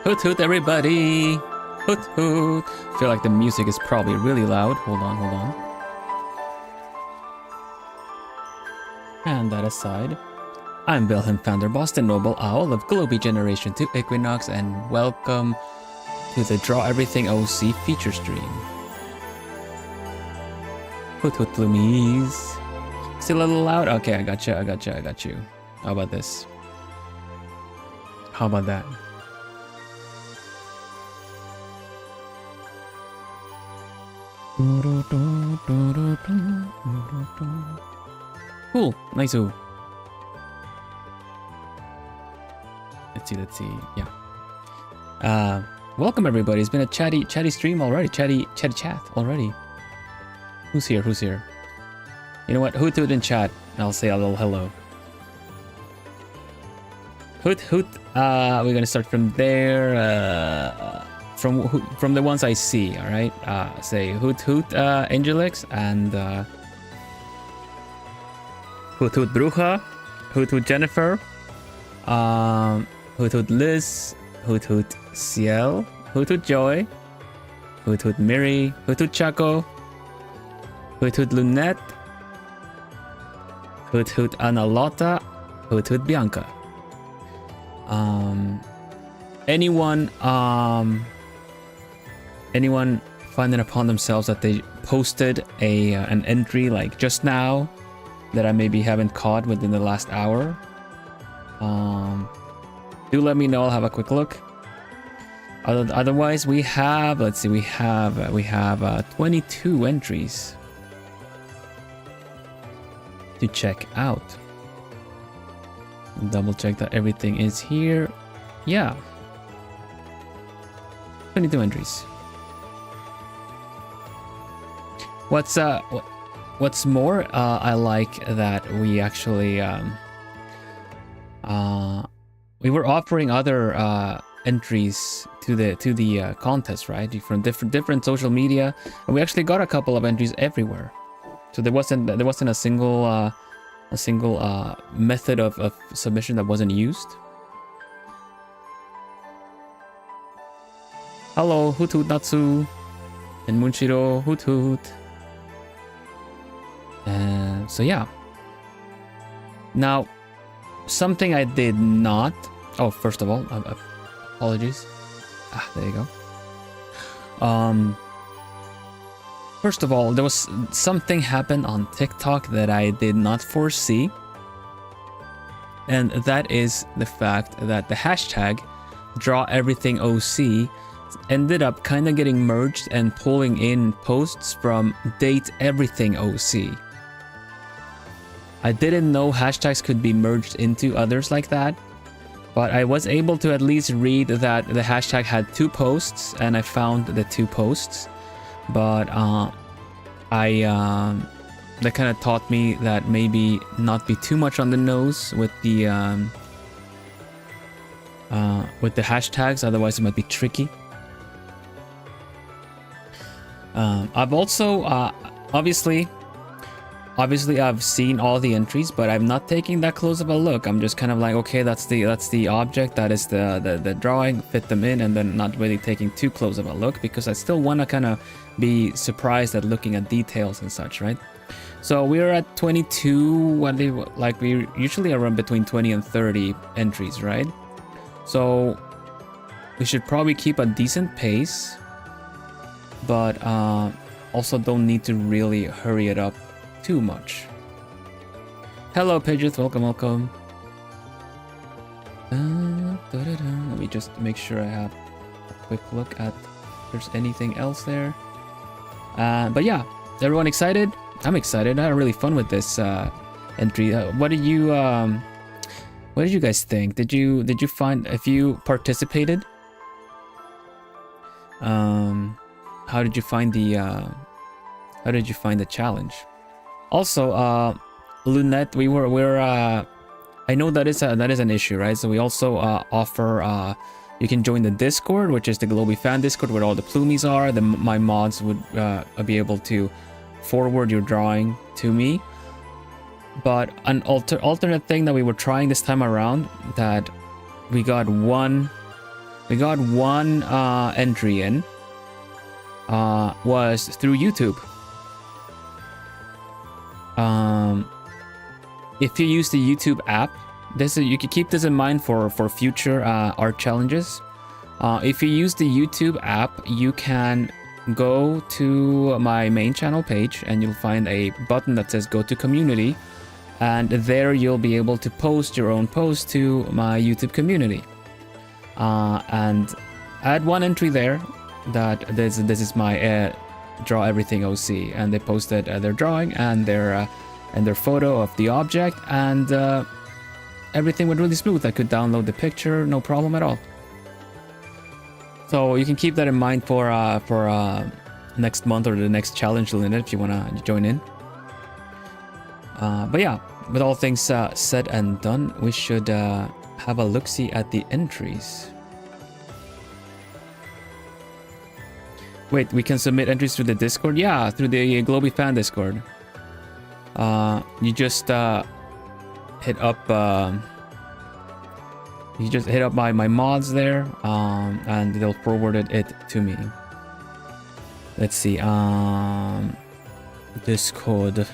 Hoot hoot, everybody! Hoot hoot! I feel like the music is probably really loud. Hold on. And that aside, I'm Vilhelm Vanderbos, the Noble Owl of Globie Generation 2 Equinox, and welcome to the Draw Everything OC feature stream. Hoot hoot, bloomies. Still a little loud? Okay, I got you. How about this? How about that? Cool, nice. Let's see. Yeah. Welcome everybody. It's been a chatty stream already. Chatty chat already. Who's here? You know what? Hoot hoot in chat. I'll say a little hello. Hoot hoot. We're gonna start from there. From the ones I see. All right. Say hoot hoot, Angelix, and hoot hoot Bruja, hoot hoot Jennifer, hoot hoot Liz, hoot hoot Ciel, hoot hoot Joy, hoot hoot Miri, hoot hoot Chaco, hoot hoot Lunette, hoot hoot Analota, hoot hoot Bianca. Anyone finding upon themselves that they posted an entry like just now that I maybe haven't caught within the last hour? Do let me know. I'll have a quick look. Otherwise, we have 22 entries to check out. Double check that everything is here. Yeah, 22 entries. What's more, I like that we actually we were offering other entries to the contest, right? From different social media, and we actually got a couple of entries everywhere. So there wasn't a single method of submission that wasn't used. Hello, hoot hoot Natsu and Munshiro, hoot hoot. So yeah. Now, something I did not. Oh, first of all, apologies. There you go. First of all, there was something happened on TikTok that I did not foresee, and that is the fact that the hashtag #DrawEverythingOC ended up kind of getting merged and pulling in posts from #DateEverythingOC. I didn't know hashtags could be merged into others like that, but I was able to at least read that the hashtag had 2 posts, and I found the 2 posts. But that kind of taught me that maybe not be too much on the nose with the hashtags, otherwise it might be tricky. I've also obviously I've seen all the entries, but I'm not taking that close of a look. I'm just kind of like, okay, that's the object, that is the drawing, fit them in, and then not really taking too close of a look, because I still want to kind of be surprised at looking at details and such, right? So we're at 22. We usually are around between 20 and 30 entries, right? So we should probably keep a decent pace, but also don't need to really hurry it up too much. Hello, Pidgeot. Welcome. Let me just make sure I have a quick look at if there's anything else there. But yeah, everyone excited? I'm excited. I had really fun with this entry. What did you guys think? Did you find, if you participated? How did you find the challenge? Also, Lunette, I know that is an issue, right? So we also offer you can join the Discord, which is the Globie fan Discord, where all the plumies are. My mods would be able to forward your drawing to me. But an alternate thing that we were trying this time around, that we got one We got one entry in. Was through YouTube. If you use the YouTube app, you can keep this in mind for future art challenges. If you use the YouTube app, you can go to my main channel page and you'll find a button that says go to community, and there you'll be able to post your own post to my YouTube community, and add one entry there that this is my draw everything OC, and they posted their drawing and their photo of the object, and everything went really smooth. I could download the picture, no problem at all. So you can keep that in mind for next month or the next challenge, Linda, if you want to join in. But yeah, with all things said and done, we should have a look-see at the entries. Wait, we can submit entries through the Discord? Yeah, through the Globie fan Discord. You just hit up my mods there, and they'll forward it to me. Let's see, Discord.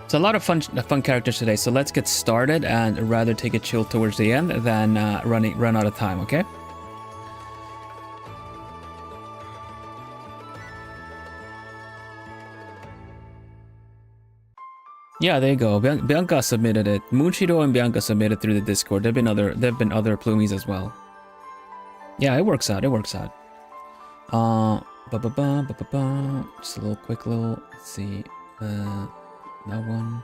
It's a lot of fun characters today, so let's get started and rather take it chill towards the end than run out of time, okay? Yeah, there you go. Bianca submitted it. Moonshiro and Bianca submitted through the Discord. There've been other plumies as well. Yeah, it works out. Just a little quick little. Let's see. That one.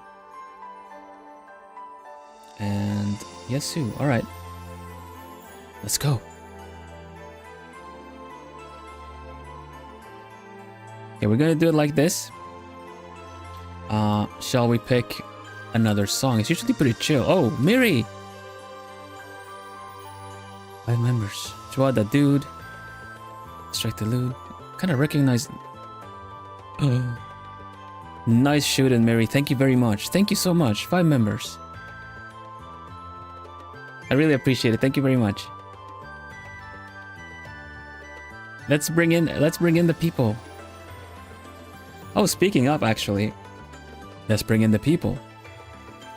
And Yesu. All right. Let's go. Okay, we're gonna do it like this. Shall we pick another song? It's usually pretty chill. Oh, Miri! 5 members. Chua the dude. Strike the loot. Kinda recognize. Nice shooting, Mary. Thank you very much. Thank you so much. 5 members. I really appreciate it. Thank you very much. Let's bring in the people. Oh, speaking of, actually, let's bring in the people.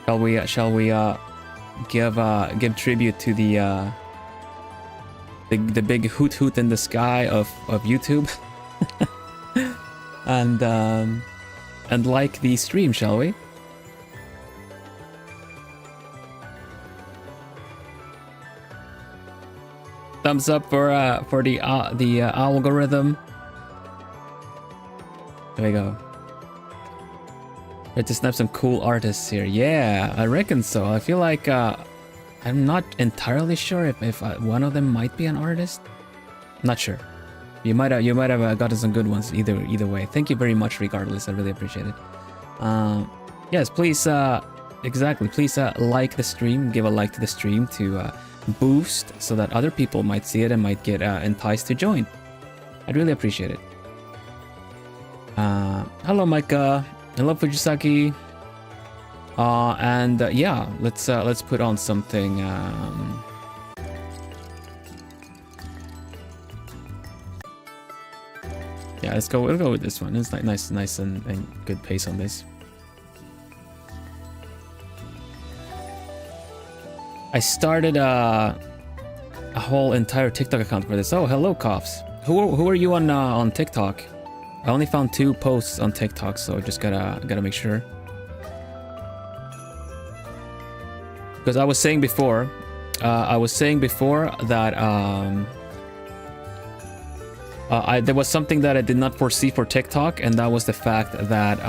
Shall we give tribute to the big hoot in the sky of YouTube, and like the stream, shall we? Thumbs up for the algorithm. There we go. We have to snap some cool artists here. Yeah, I reckon so. I feel like I'm not entirely sure if one of them might be an artist. Not sure. You might have gotten some good ones either way. Thank you very much. Regardless, I really appreciate it. Yes, please. Exactly. Please like the stream. Give a like to the stream to boost so that other people might see it and might get enticed to join. I'd really appreciate it. Hello, Micah. Hello, Fujisaki. And yeah, let's put on something. Yeah, we'll go with this one. It's like nice and good pace on this. I started a whole entire TikTok account for this. Oh, hello, Coughs. Who are you on TikTok? I only found 2 posts on TikTok, so just gotta make sure. Because I was saying before that there was something that I did not foresee for TikTok, and that was the fact that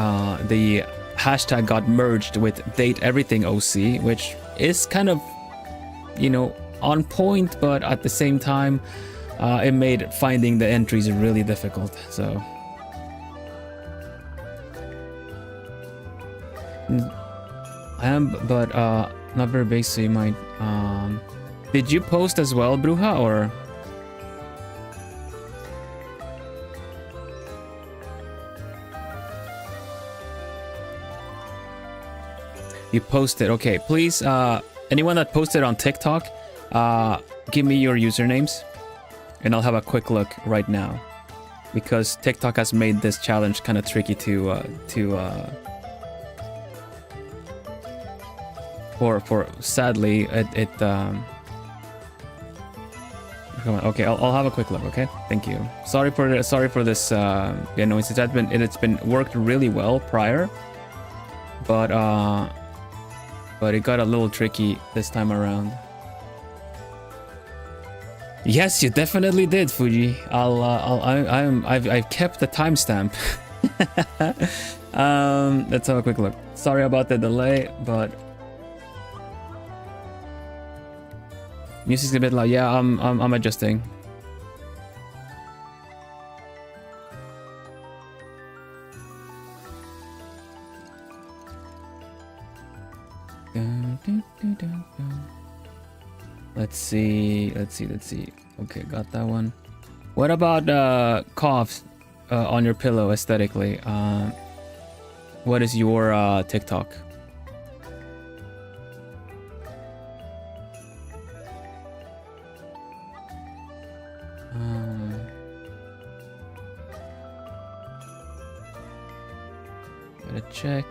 the hashtag got merged with Date Everything OC, which is kind of, on point, but at the same time, it made finding the entries really difficult. So I am, but not very big, so you might. Did you post as well, Bruja, or? You posted. Okay, please, anyone that posted on TikTok, give me your usernames, and I'll have a quick look right now, because TikTok has made this challenge kind of tricky for sadly it okay, I'll have a quick look. Okay, thank you. Sorry for this yeah, no, it's been worked really well prior, but it got a little tricky this time around. Yes, you definitely did, Fuji. I've kept the timestamp. Let's have a quick look. Sorry about the delay, but music's a bit loud. Yeah, I'm adjusting. Let's see. Okay, got that one. What about coughs on your pillow aesthetically? What is your TikTok? Gotta check.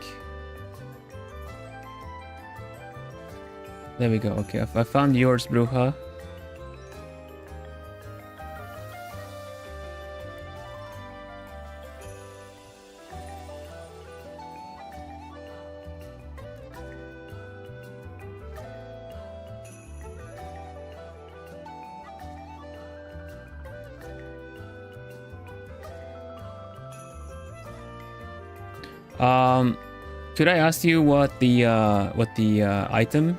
There we go. Okay, I found yours, Bruja. Could I ask you what the item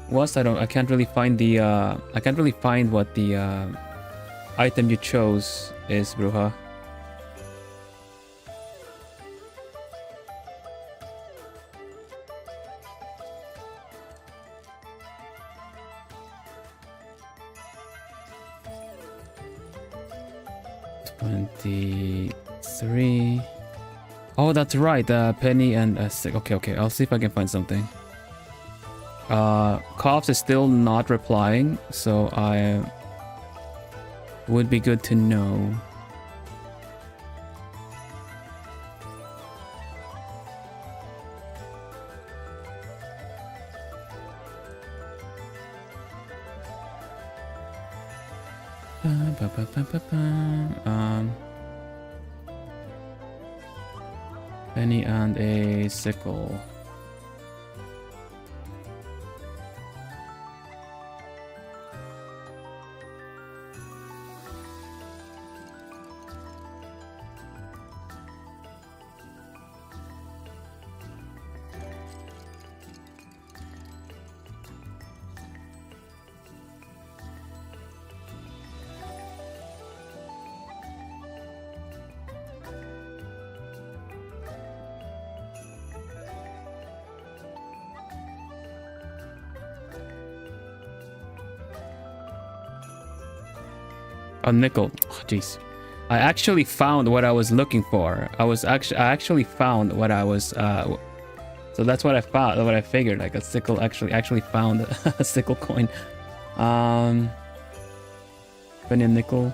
was? I can't really find what the item you chose is, Bruja. $23. Oh, that's right. Penny and a stick. Okay. I'll see if I can find something. Coughs is still not replying, so I would be good to know. Penny and a sickle. A nickel. Oh, jeez. I actually found what I was looking for. I actually found what I was so that's what I found, what I figured, like a sickle. Actually found a sickle coin. Penny and nickel.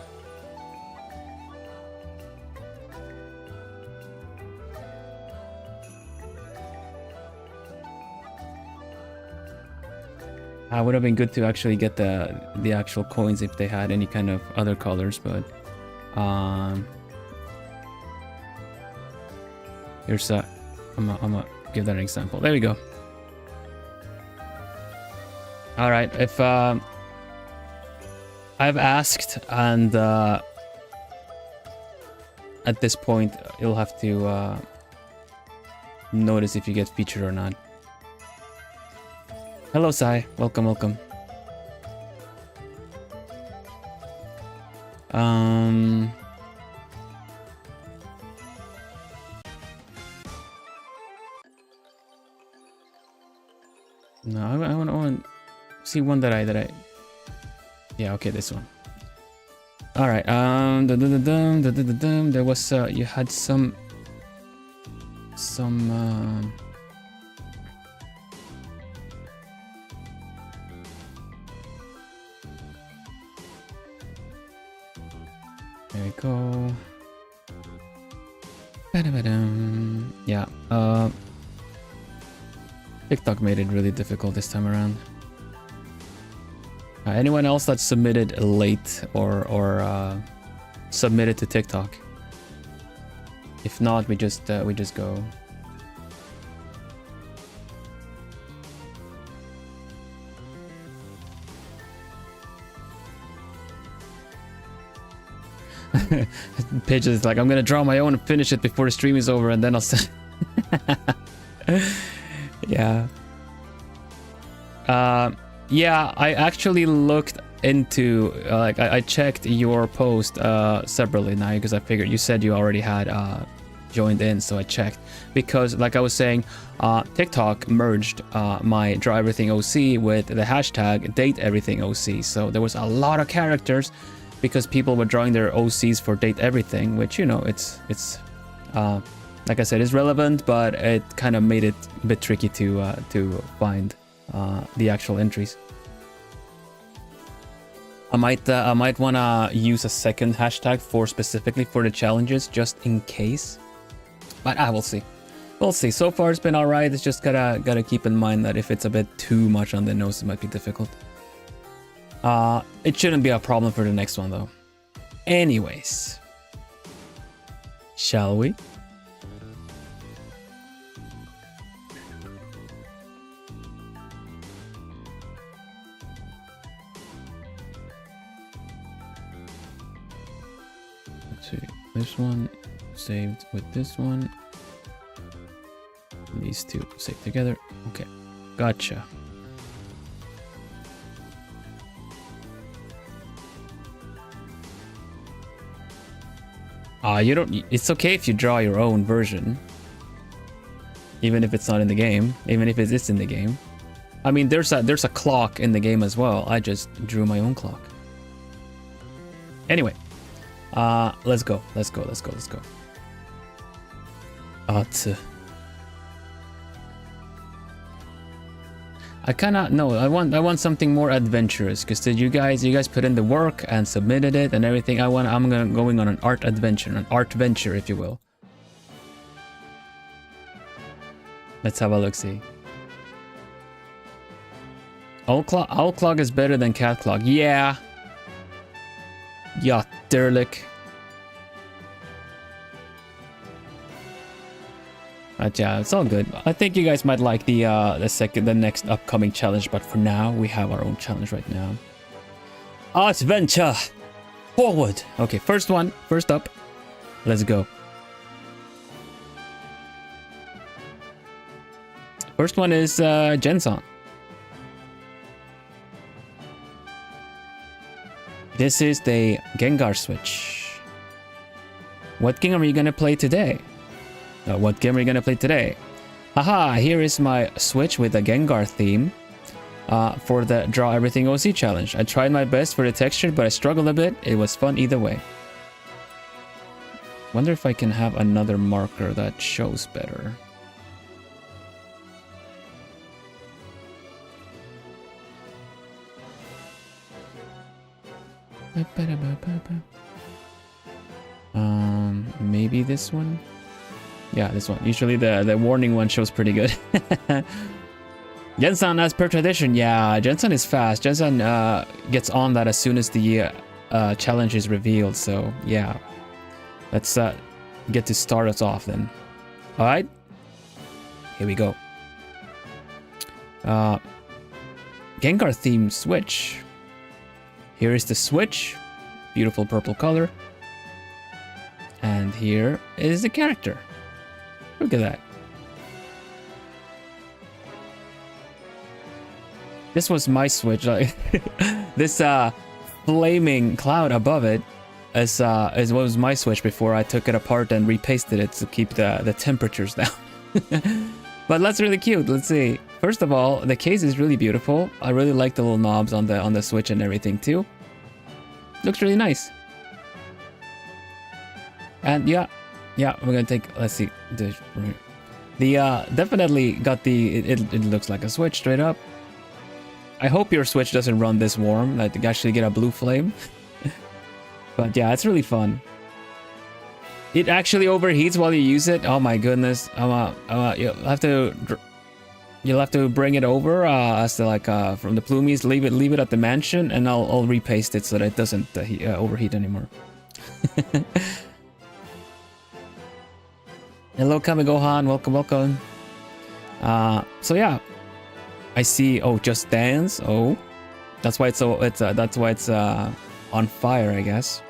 It would have been good to actually get the actual coins if they had any kind of other colors, but here's a I'm gonna give that an example. There we go. All right, if I've asked, and at this point you'll have to notice if you get featured or not. Hello, Sai. Welcome. No, I want to see one that I. Yeah, okay, this one. All right. There was you had some There we go. Yeah, TikTok made it really difficult this time around. Anyone else that submitted late or submitted to TikTok? If not, we just go. Paige is like, I'm gonna draw my own and finish it before the stream is over, and then I'll send. Yeah. Yeah, I actually looked into like I checked your post separately now because I figured you said you already had joined in, so I checked because like I was saying, TikTok merged my draw everything OC with the hashtag date everything OC, so there was a lot of characters because people were drawing their OCs for date everything, which, you know, it's like I said, is relevant, but it kind of made it a bit tricky to find the actual entries. I might wanna use a second hashtag for specifically for the challenges just in case, but I will see. We'll see. So far it's been all right. It's just gotta keep in mind that if it's a bit too much on the nose, it might be difficult. It shouldn't be a problem for the next one though. Anyways, shall we? Let's see. This one saved with this one. These two saved together. Okay, gotcha. You don't. It's okay if you draw your own version, even if it's not in the game, even if it is in the game. I mean, there's a clock in the game as well. I just drew my own clock. Anyway, let's go. I kinda no. I want something more adventurous because you guys put in the work and submitted it and everything. I'm going on an art adventure, an art venture, if you will. Let's have a look. See. Owl clock is better than cat clock. Yeah. Yeah, derelict. But yeah, it's all good. I think you guys might like the next upcoming challenge, but for now, we have our own challenge right now. Art venture forward. Okay, first up. Let's go. First one is Jensen. This is the Gengar switch. What game are you gonna play today? What game are you gonna play today? Haha, here is my switch with the Gengar theme for the Draw Everything OC challenge. I tried my best for the texture, but I struggled a bit. It was fun either way. Wonder if I can have another marker that shows better. Maybe this one? Yeah, this one. Usually the warning one shows pretty good. Jensen, as per tradition. Yeah, Jensen is fast. Jensen gets on that as soon as the challenge is revealed. So yeah, let's get to start us off then. All right, here we go. Gengar theme switch. Here is the switch. Beautiful purple color. And here is the character. Look at that. This was my switch. Like this flaming cloud above it is what was my switch before I took it apart and repasted it to keep the temperatures down. But that's really cute. Let's see. First of all, the case is really beautiful. I really like the little knobs on the switch and everything too. Looks really nice. And yeah, we're gonna take. Let's see. The definitely got the. It looks like a switch straight up. I hope your switch doesn't run this warm. That you actually get a blue flame. But yeah, it's really fun. It actually overheats while you use it. Oh my goodness. You'll have to bring it over as to like from the plumies. Leave it at the mansion, and I'll repaste it so that it doesn't overheat anymore. Hello, Kamigohan. Welcome. So yeah, I see. Oh, Just Dance. Oh, that's why it's on fire, I guess.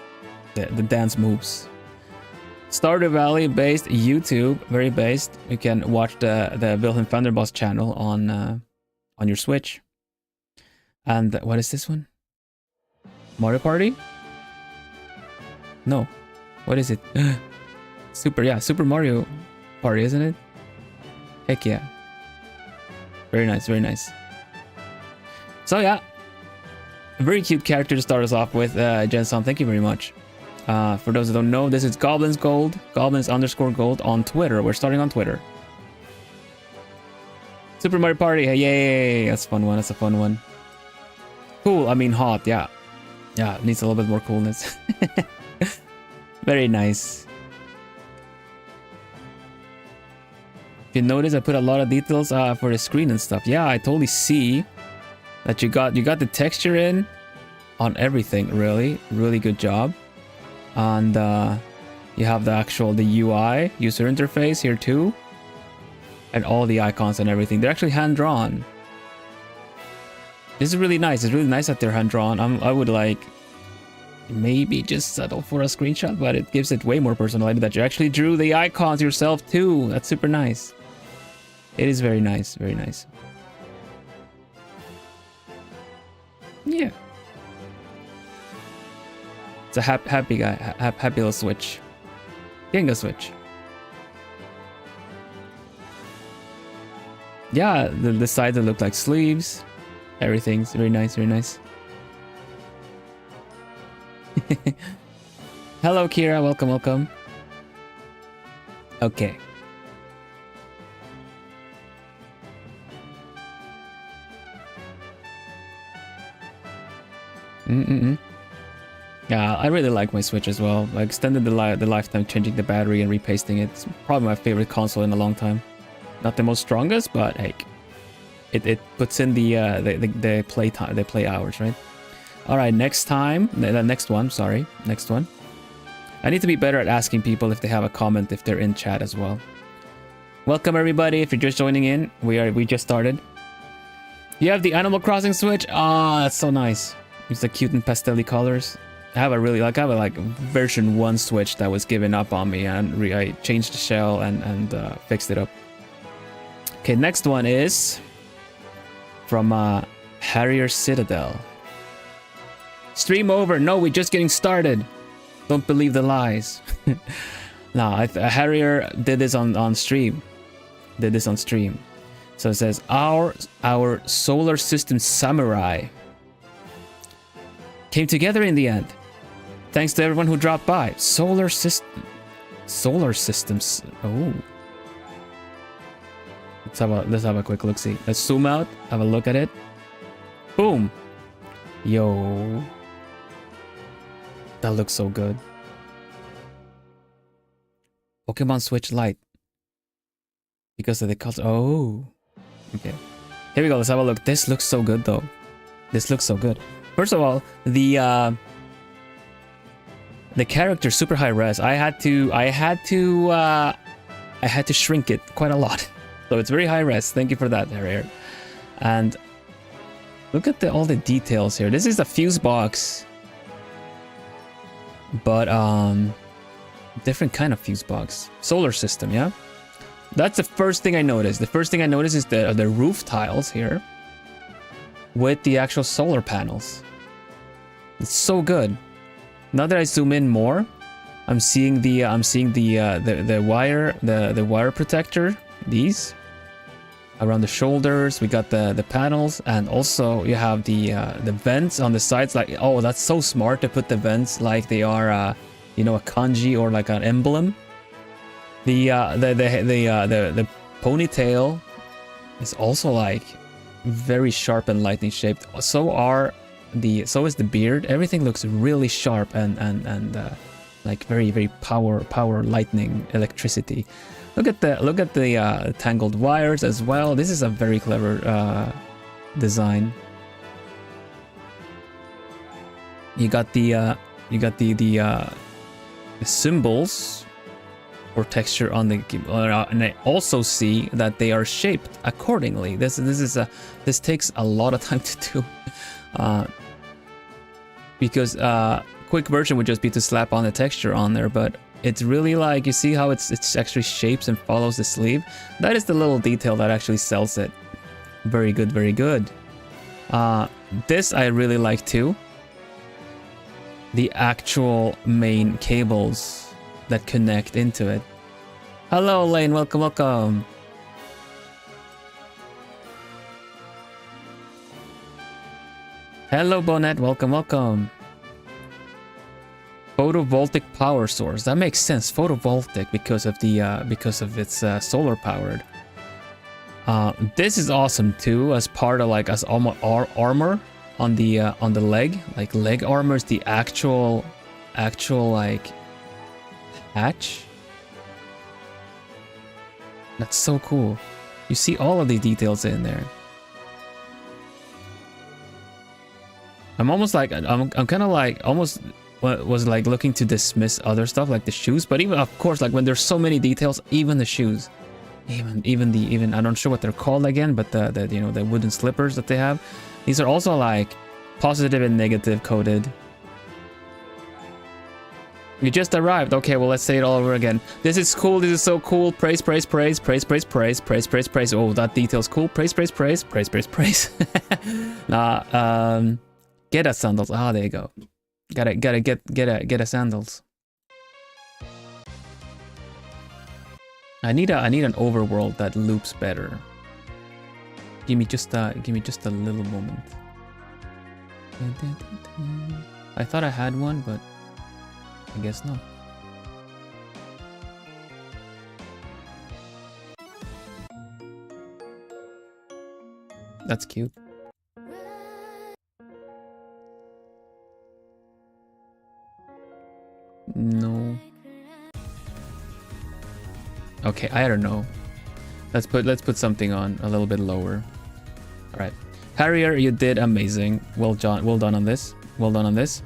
The dance moves. Stardew Valley based YouTube, very based. You can watch the Vilhelm Vanderbos channel on your Switch. And what is this one? Mario Party? No. What is it? Super Mario Party, isn't it? Heck yeah. Very nice, very nice. So yeah, a very cute character to start us off with, Jensen. Thank you very much. For those who don't know, this is Goblins Gold, Goblins_Gold on Twitter. We're starting on Twitter. Super Mario Party, hey, yay! That's a fun one. That's a fun one. Cool. I mean, hot. Yeah, yeah. It needs a little bit more coolness. Very nice. If you notice, I put a lot of details for the screen and stuff. Yeah, I totally see that you got the texture in on everything. Really good job. And you have the UI user interface here too, and all the icons and everything. They're actually hand drawn. This is really nice. It's really nice that they're hand drawn. I would like maybe just settle for a screenshot, but it gives it way more personality that you actually drew the icons yourself too. That's super nice. It is very nice, very nice. Yeah. It's a happy guy, happy little Switch. Getting a Switch. Yeah, the sides that look like sleeves. Everything's very nice, very nice. Hello, Kira. Welcome. Okay. Yeah, I really like my Switch as well. I extended the lifetime, changing the battery and repasting it. It's probably my favorite console in a long time. Not the most strongest, but hey, it puts in the play time, the play hours, right? All right, next one. I need to be better at asking people if they have a comment if they're in chat as well. Welcome everybody. If you're just joining in, we just started. You have the Animal Crossing Switch. Ah, that's so nice. It's the cute and pastel colors. I have a version 1 Switch that was given up on me, and I changed the shell and fixed it up. Okay, next one is from Harrier Citadel. Stream over. No, we're just getting started. Don't believe the lies. No, Harrier did this on stream. So it says our solar system samurai came together in the end. Thanks to everyone who dropped by. Solar systems. Oh. Let's have a quick look. See. Let's zoom out. Have a look at it. Boom. Yo. That looks so good. Pokemon Switch Lite. Because of the color. Oh. Okay. Here we go. Let's have a look. This looks so good though. This looks so good. First of all, the character super high res. I had to shrink it quite a lot. So it's very high res. Thank you for that, Harrier. And look at all the details here. This is a fuse box, but different kind of fuse box. Solar system, yeah. That's the first thing I noticed. The first thing I noticed is the roof tiles here with the actual solar panels. It's so good. Now that I zoom in more, I'm seeing the wire protector. These around the shoulders. We got the panels, and also you have the vents on the sides. Like, oh, that's so smart to put the vents like they are a kanji or like an emblem. The ponytail is also like very sharp and lightning shaped. So are so is the beard. Everything looks really sharp and like very power lightning electricity. Look at the tangled wires as well. This is a very clever design. You got the symbols or texture on the and I also see that they are shaped accordingly. This takes a lot of time to do, because quick version would just be to slap on the texture on there, but it's really like, you see how it's actually shapes and follows the sleeve. That is the little detail that actually sells it. Very good, very good. This I really like too. The actual main cables that connect into it. Hello Lane, welcome, welcome. Hello Bonnet, welcome, welcome. Photovoltaic power source. That makes sense. Photovoltaic because of its solar powered. This is awesome too, as part of like as armor on the leg. Like leg armor is the actual like hatch. That's so cool. You see all of the details in there. I'm almost like I'm kind of like almost was like looking to dismiss other stuff like the shoes, but even of course like when there's so many details, even the shoes, even I'm not sure what they're called again, but the you know, the wooden slippers that they have, these are also like positive and negative coded. You just arrived. Okay, well let's say it all over again. This is cool. This is so cool. Praise, praise, praise, praise, praise, praise, praise, praise, praise. Oh, that detail's cool. Praise, praise, praise, praise, praise, praise. Get a sandals. Ah, there you go. Gotta get a sandals. I need an overworld that loops better. Give me just a little moment. I thought I had one, but I guess not. That's cute. No. Okay, I don't know. Let's put something on a little bit lower. All right, Harrier, you did amazing. Well done on this. Well done on this.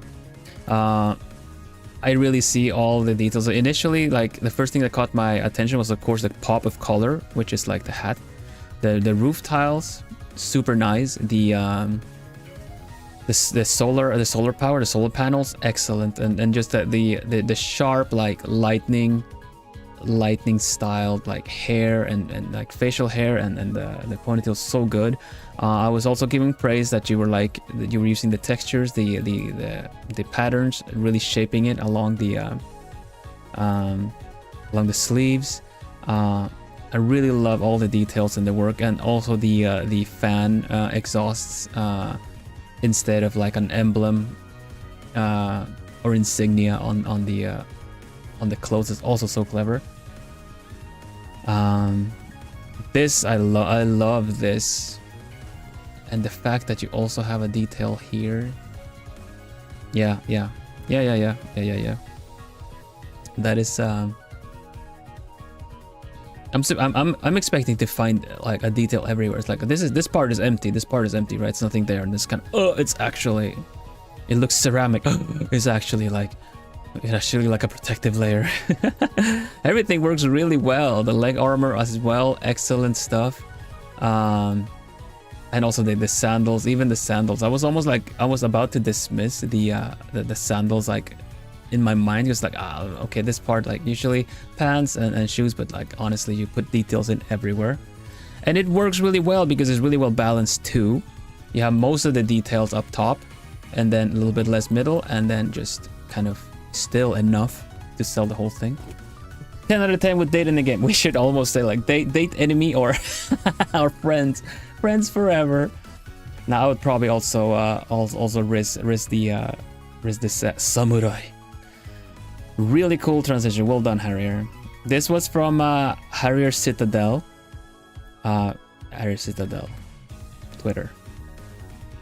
I really see all the details. Initially, like the first thing that caught my attention was of course the pop of color, which is like the hat, the roof tiles, super nice. The solar power, the solar panels, excellent, and just the sharp like lightning styled like hair and like facial hair and the ponytail, so good. I was also giving praise that you were using the textures, the patterns, really shaping it along the sleeves. I really love all the details in the work, and also the fan exhausts instead of like an emblem or insignia on the clothes is also so clever. This I love this, and the fact that you also have a detail here. Yeah. That is I'm expecting to find like a detail everywhere. It's like this part is empty. This part is empty, right? It's nothing there, and this kind of it looks ceramic. It's actually like a protective layer. Everything works really well. The leg armor as well, excellent stuff. And also the sandals, even the sandals. I was about to dismiss the sandals like in my mind. Just like, okay, this part, like usually pants and shoes, but like honestly you put details in everywhere, and it works really well because it's really well balanced too. You have most of the details up top, and then a little bit less middle, and then just kind of still enough to sell the whole thing. 10 out of 10 with date in the game. We should almost say like date enemy or our friends forever. Now I would probably also risk this samurai. Really cool transition. Well done, Harrier. This was from Harrier Citadel. Harrier Citadel Twitter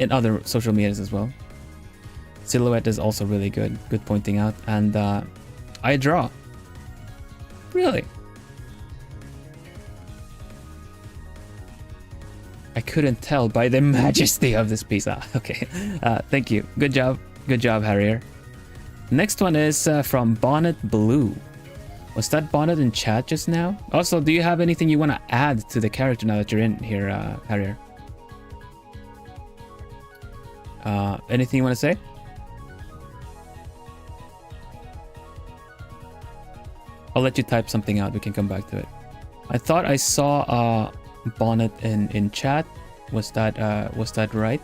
and other social medias as well. Silhouette is also really good. Good pointing out. And I draw. Really? I couldn't tell by the majesty of this piece. Okay. Thank you. Good job. Good job, Harrier. Next one is from Bonnet Blue. Was that Bonnet in chat just now? Also, do you have anything you want to add to the character now that you're in here, Harrier? Anything you want to say? I'll let you type something out. We can come back to it. I thought I saw Bonnet in chat. Was that right?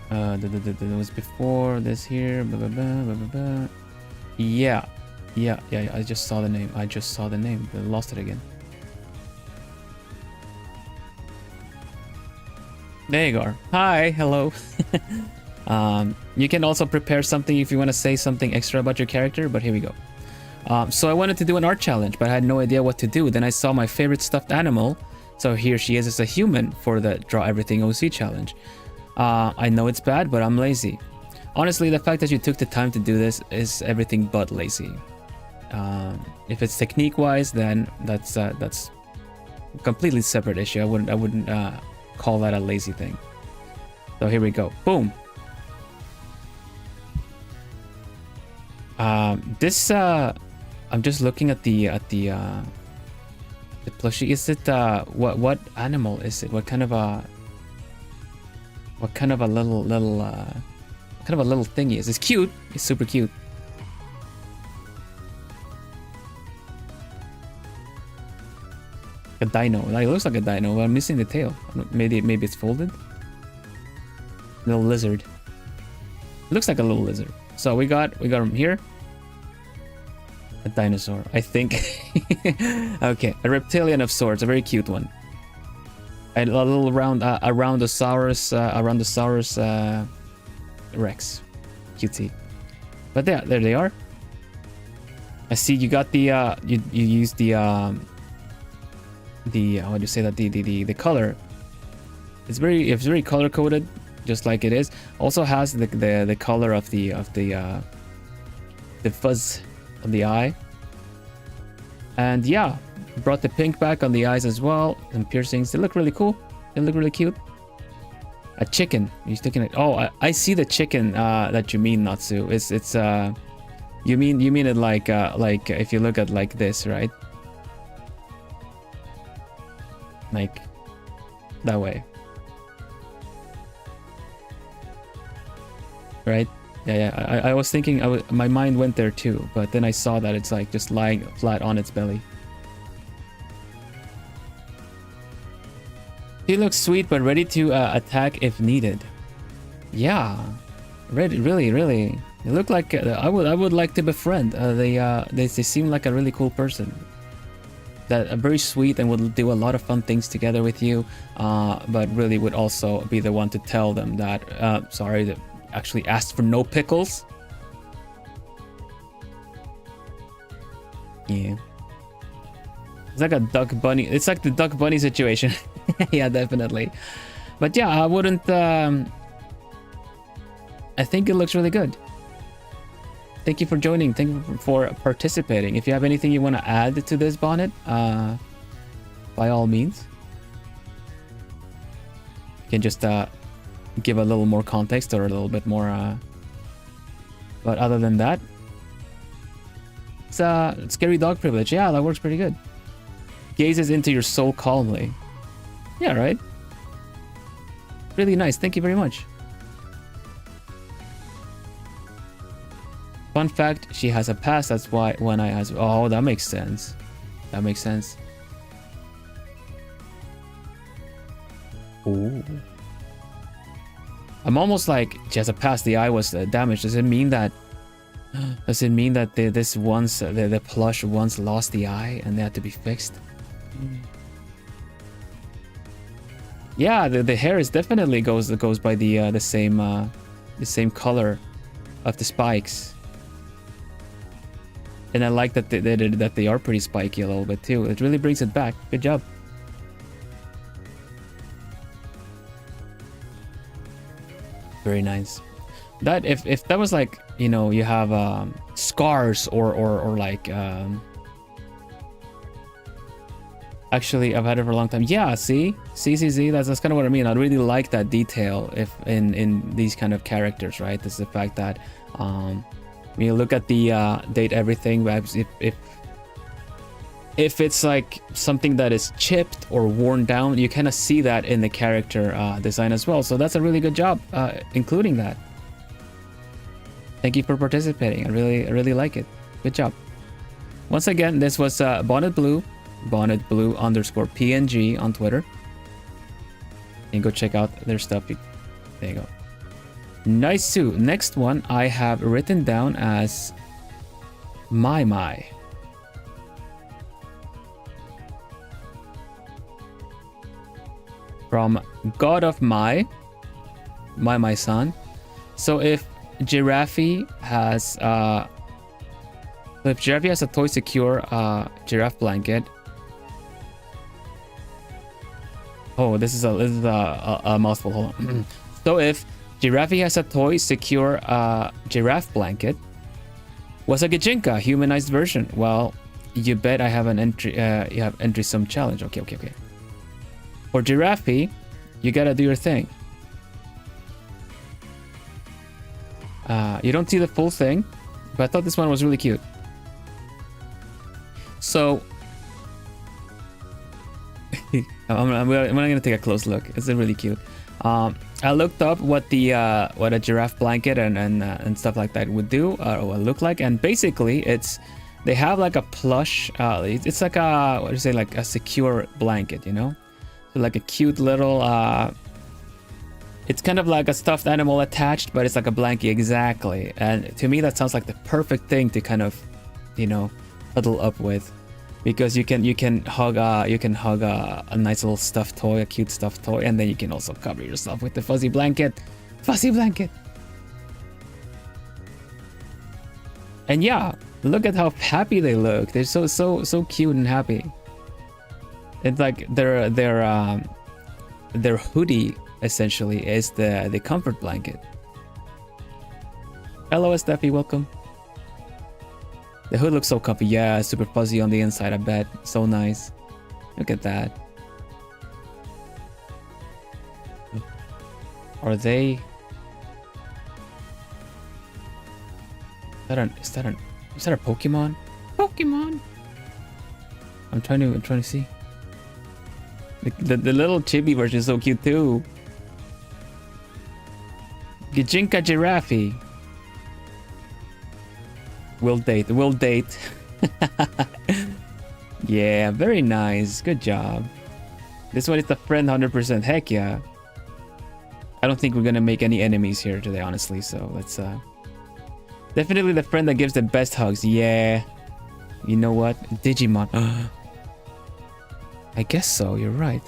That was before this here. Blah, blah, blah, blah, blah. Yeah. I just saw the name. I lost it again. There you go. Hi, hello. You can also prepare something if you want to say something extra about your character, but here we go. So I wanted to do an art challenge, but I had no idea what to do. Then I saw my favorite stuffed animal. So here she is as a human for the Draw Everything OC challenge. I know it's bad, but I'm lazy. Honestly, the fact that you took the time to do this is everything but lazy. If it's technique-wise, then that's a completely separate issue. I wouldn't call that a lazy thing. So here we go. Boom. This I'm just looking at the plushie. Is it what animal is it? What kind of a little thingy is? It's cute. It's super cute. A dino. Like, it looks like a dino, but I'm missing the tail. Maybe it's folded. Little lizard. It looks like a little lizard. So we got him here. A dinosaur, I think. Okay, a reptilian of sorts, a very cute one. A little round, a Roundosaurus Rex, cutesy. But there they are. I see you got the you used the how do you say that, the color. It's very color coded, just like it is. Also has the color of the fuzz on the eye. And yeah, brought the pink back on the eyes as well, and piercings. They look really cool. They look really cute. A chicken. You're sticking it. Oh, I see the chicken that you mean, Natsu. It's you mean it like if you look at like this, right? Like that way. Right? Yeah. I was thinking, my mind went there too, but then I saw that it's like just lying flat on its belly. He looks sweet, but ready to attack if needed. Yeah, really. They look like I would like to befriend. They seem like a really cool person. That are very sweet and would do a lot of fun things together with you. But really would also be the one to tell them that sorry, that actually asked for no pickles. Yeah. It's like a duck bunny. It's like the duck bunny situation. Yeah, definitely. But yeah, I wouldn't I think it looks really good. Thank you for joining. Thank you for participating. If you have anything you want to add to this bonnet, by all means. You can just give a little more context or a little bit more but other than that, it's scary dog privilege. Yeah, that works pretty good. Gazes into your soul calmly. Yeah, right? Really nice. Thank you very much. Fun fact, she has a past. That's why when I asked, oh, that makes sense. That makes sense. Ooh. I'm almost like she has a past. The eye was damaged. Does it mean that? Does it mean that the plush once lost the eye and they had to be fixed? Yeah, the hair is definitely goes by the same color of the spikes. And I like that they are pretty spiky a little bit too. It really brings it back. Good job. Very nice. That if that was like, you know, you have scars or like actually I've had it for a long time. Yeah, see, that's kind of what I mean. I really like that detail if in these kind of characters, right? This is the fact that when you look at the date everything, if it's like something that is chipped or worn down, you kind of see that in the character design as well. So that's a really good job including that. Thank you for participating. I really like it. Good job. Once again, this was Bonnet Blue _ PNG on Twitter. And go check out their stuff. There you go. Nice too. Next one I have written down as My. From God of My son. So if Giraffe has a toy secure giraffe blanket. Oh, this is a mouthful. Hold on. So if Giraffe has a toy secure giraffe blanket, was a Gijinka humanized version? Well, you bet I have an entry. You have entry some challenge. Okay. For Giraffe, you gotta do your thing. You don't see the full thing, but I thought this one was really cute. So I'm gonna take a close look. It's really cute. I looked up what a giraffe blanket and stuff like that would do or would look like, and basically they have like a plush. It's like a, what do you say, like a secure blanket, you know, so like a cute little. It's kind of like a stuffed animal attached, but it's like a blankie, exactly. And to me, that sounds like the perfect thing to kind of, you know, huddle up with, because you can hug a nice little stuffed toy, a cute stuffed toy, and then you can also cover yourself with the fuzzy blanket. And yeah, look at how happy they look. They're so cute and happy. It's like their hoodie essentially is the comfort blanket. Hello Steffi, welcome. The hood looks so comfy. Yeah, super fuzzy on the inside, I bet. So nice. Look at that. Are they... Is that a Pokemon? Pokemon! I'm trying to see. The little chibi version is so cute too. Gijinka Giraffe. We'll date. Yeah, very nice. Good job. This one is the friend 100%. Heck yeah. I don't think we're gonna make any enemies here today, honestly. So let's definitely the friend that gives the best hugs. Yeah. You know what? Digimon. I guess so. You're right.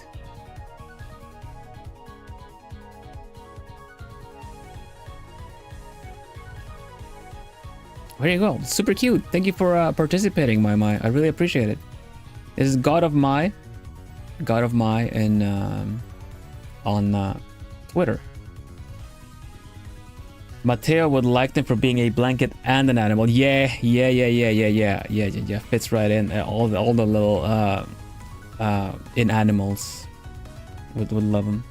There you go. Super cute. Thank you for participating, my. I really appreciate it. This is God of My, in on Twitter. Mateo would like them for being a blanket and an animal. Yeah. Fits right in. All the little in animals would love them.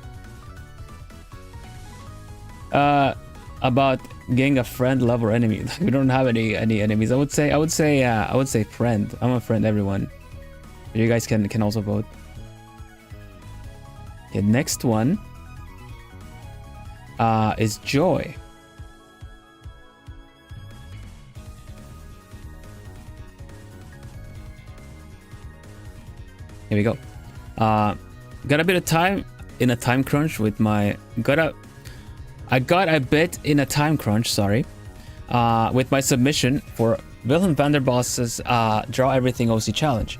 About getting a friend, love, or enemy. We don't have any enemies. I would say friend. I'm a friend, everyone. You guys can also vote. Okay, next one is Joy. Here we go. Got a bit of time in a time crunch with my I got a bit in a time crunch, sorry, with my submission for Vilhelm Vanderbos's Draw Everything OC Challenge.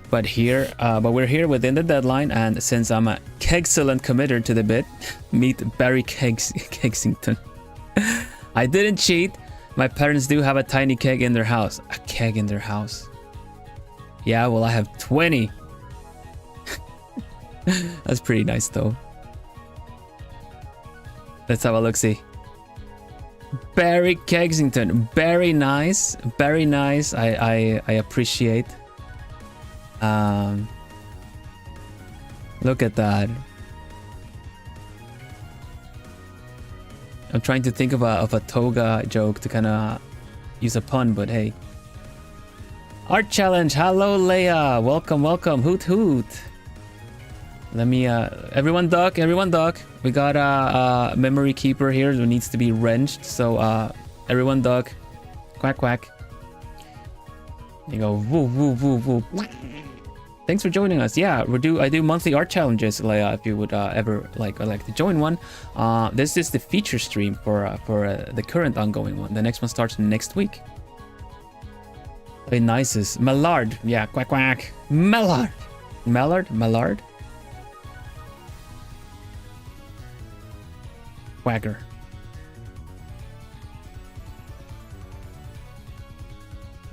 But we're here within the deadline, and since I'm a kegcellent committer to the bit, meet Barry Kegsington. I didn't cheat. My parents do have a tiny keg in their house. A keg in their house. Yeah, well, I have 20. That's pretty nice, though. Let's have a look-see. Barry Kegsington, very nice, very nice. I appreciate. Look at that. I'm trying to think of a toga joke to kind of use a pun, but hey. Art challenge. Hello, Leia. Welcome, welcome. Hoot hoot. Let me everyone duck, everyone duck. We got a memory keeper here who needs to be wrenched, so everyone duck. Quack quack. You go woo woo woo woo. Thanks for joining us. Yeah, I do monthly art challenges, Leia, if you would ever like to join one. This is the feature stream for the current ongoing one. The next one starts next week. Very nice. Mallard. Yeah, quack quack. Mallard. Mallard. Quacker.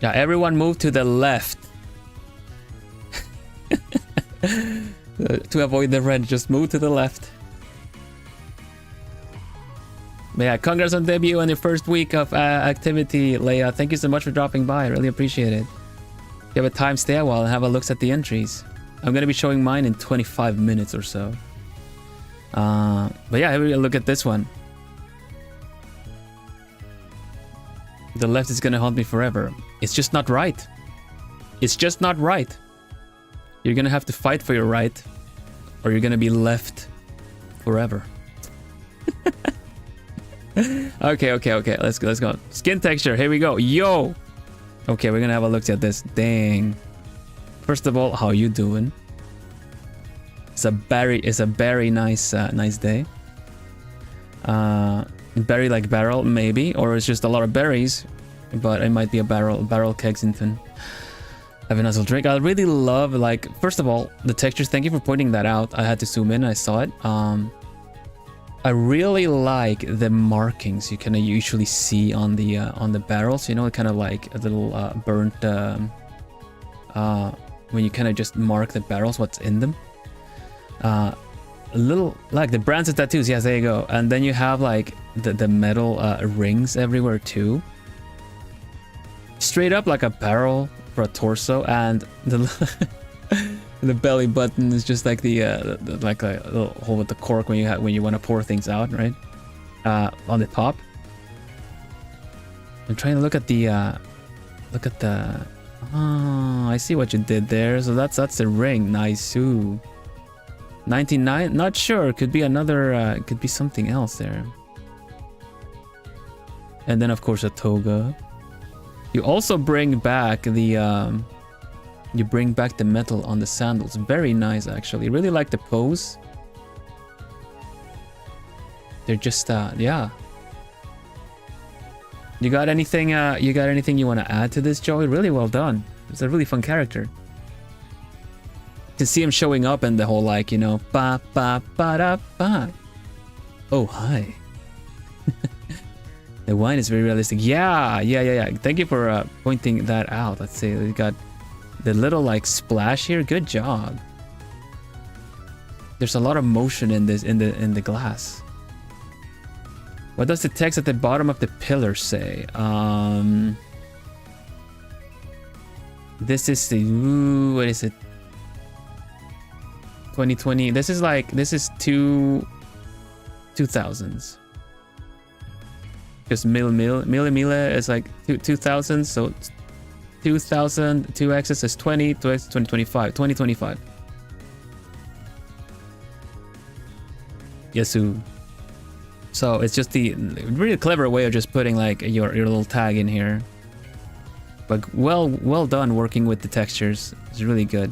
Yeah, everyone move to the left. To avoid the red, just move to the left. But yeah, congrats on debut and your first week of activity, Leia. Thank you so much for dropping by. I really appreciate it. If you have a time, stay a while and have a look at the entries. I'm going to be showing mine in 25 minutes or so. But yeah, here we look at this one. The left is going to haunt me forever. It's just not right. It's just not right. You're going to have to fight for your right, or you're going to be left forever. Okay. Let's go. Skin texture. Here we go. Yo. Okay, we're going to have a look at this. Dang. First of all, how you doing? It's a very nice nice day. Berry like barrel, maybe, or it's just a lot of berries, but it might be a barrel Kegsington. Have a nice little drink. I really love, like, first of all, the textures. Thank you for pointing that out. I had to zoom in. I saw it. I really like the markings you kind of usually see on the barrels. You know, kind of like a little burnt when you kind of just mark the barrels, what's in them. A little like the brands of tattoos. Yes, there you go. And then you have like the metal rings everywhere too. Straight up like a barrel for a torso, and the the belly button is just like the like a little hole with the cork when you want to pour things out, right? On the top. I'm trying to look at the oh, I see what you did there. So that's the ring. Nice. Ooh. 99, not sure, could be another could be something else there. And then of course a toga. You also bring back the metal on the sandals. Very nice, actually. Really like the pose. They're just yeah. You got anything you want to add to this, Joey? Really well done. It's a really fun character. To see him showing up and the whole, like, you know, ba ba ba da ba. Oh, hi. The wine is very realistic. Yeah. Thank you for pointing that out. Let's see. We got the little like splash here. Good job. There's a lot of motion in this in the glass. What does the text at the bottom of the pillar say? This is the what is it? 2020. This is 2000s. Because mil is like 2000, so 2000, 2x is 20, 2x 2025, 2025. Yasu. So it's just the really clever way of just putting like your little tag in here. But well done working with the textures. It's really good.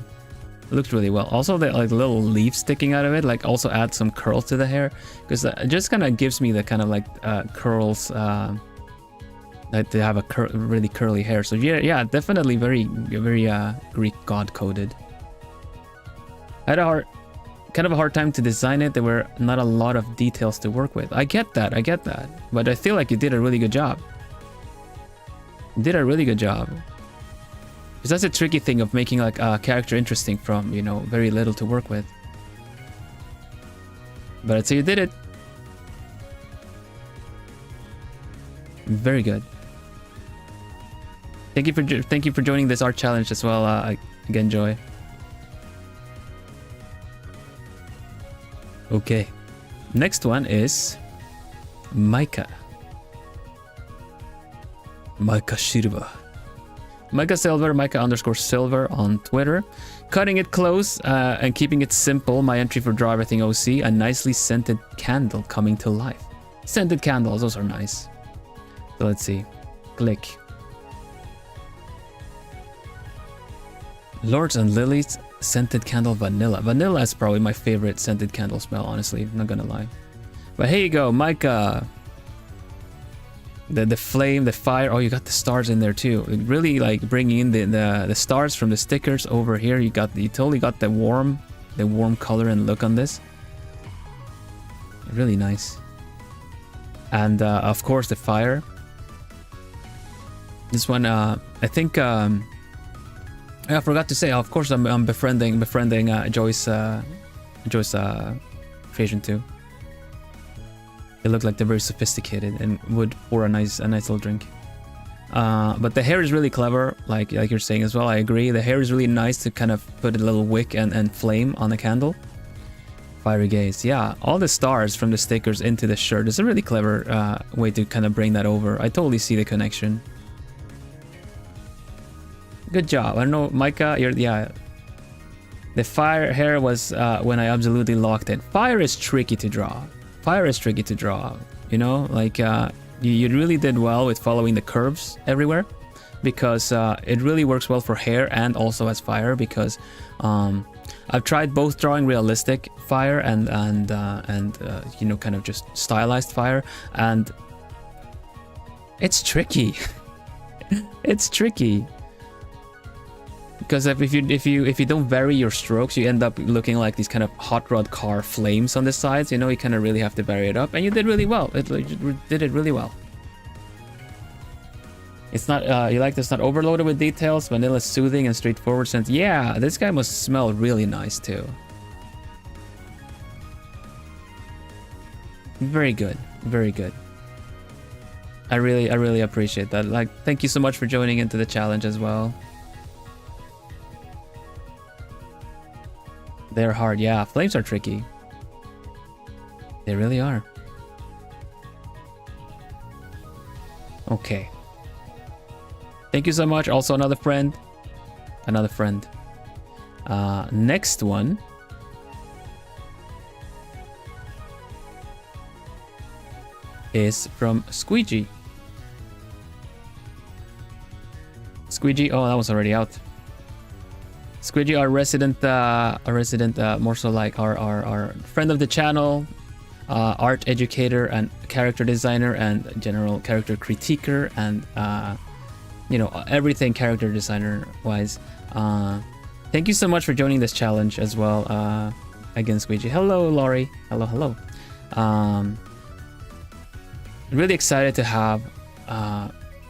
It looks really well. Also, the like little leaf sticking out of it, like also add some curls to the hair, because it just kind of gives me the kind of like curls, like to have a really curly hair. So yeah, definitely very Greek god coded. I had kind of a hard time to design it. There were not a lot of details to work with. I get that, but I feel like you did a really good job. Because that's a tricky thing of making like a character interesting from, you know, very little to work with. But I'd say you did it. Very good. Thank you for joining this art challenge as well. Again, Joy. Okay. Next one is Micah. Micah Silva. Micah Silver, Micah_Silver on Twitter. Cutting it close and keeping it simple. My entry for Draw Everything OC. A nicely scented candle coming to life. Scented candles, those are nice. So let's see. Click. Lords and Lilies scented candle vanilla. Vanilla is probably my favorite scented candle smell, honestly. I'm not gonna lie. But here you go, Micah. The flame, the fire. Oh, you got the stars in there too. Really like bringing in the stars from the stickers over here. You totally got the warm color and look on this. Really nice. And of course the fire. This one, I think. I forgot to say. Of course, I'm befriending Joyce creation too. They look like they're very sophisticated and would pour a nice little drink. But the hair is really clever, like you're saying as well. I agree. The hair is really nice to kind of put a little wick and flame on the candle. Fiery gaze, yeah. All the stars from the stickers into the shirt is a really clever way to kind of bring that over. I totally see the connection. Good job. I don't know, Micah. Yeah. The fire hair was when I absolutely locked it. Fire is tricky to draw. You know, like you really did well with following the curves everywhere, because it really works well for hair and also as fire, because I've tried both drawing realistic fire and you know, kind of just stylized fire, and it's tricky. It's tricky. Because if you don't vary your strokes, you end up looking like these kind of hot rod car flames on the sides. You know, you kind of really have to vary it up, and you did really well. You did it really well. It's not you like this, not overloaded with details. Vanilla soothing and straightforward scent. Yeah, this guy must smell really nice too. Very good, very good. I really appreciate that. Like, thank you so much for joining into the challenge as well. They're hard, yeah. Flames are tricky. They really are. Okay. Thank you so much. Also another friend. Next one. Is from Squeegee. Squeegee, oh, that was already out. Squidgy, our resident, more so like our friend of the channel, art educator and character designer and general character critiquer, and you know, everything character designer wise. Thank you so much for joining this challenge as well. Again, Squidgy. Hello, Laurie. Hello. Really excited to have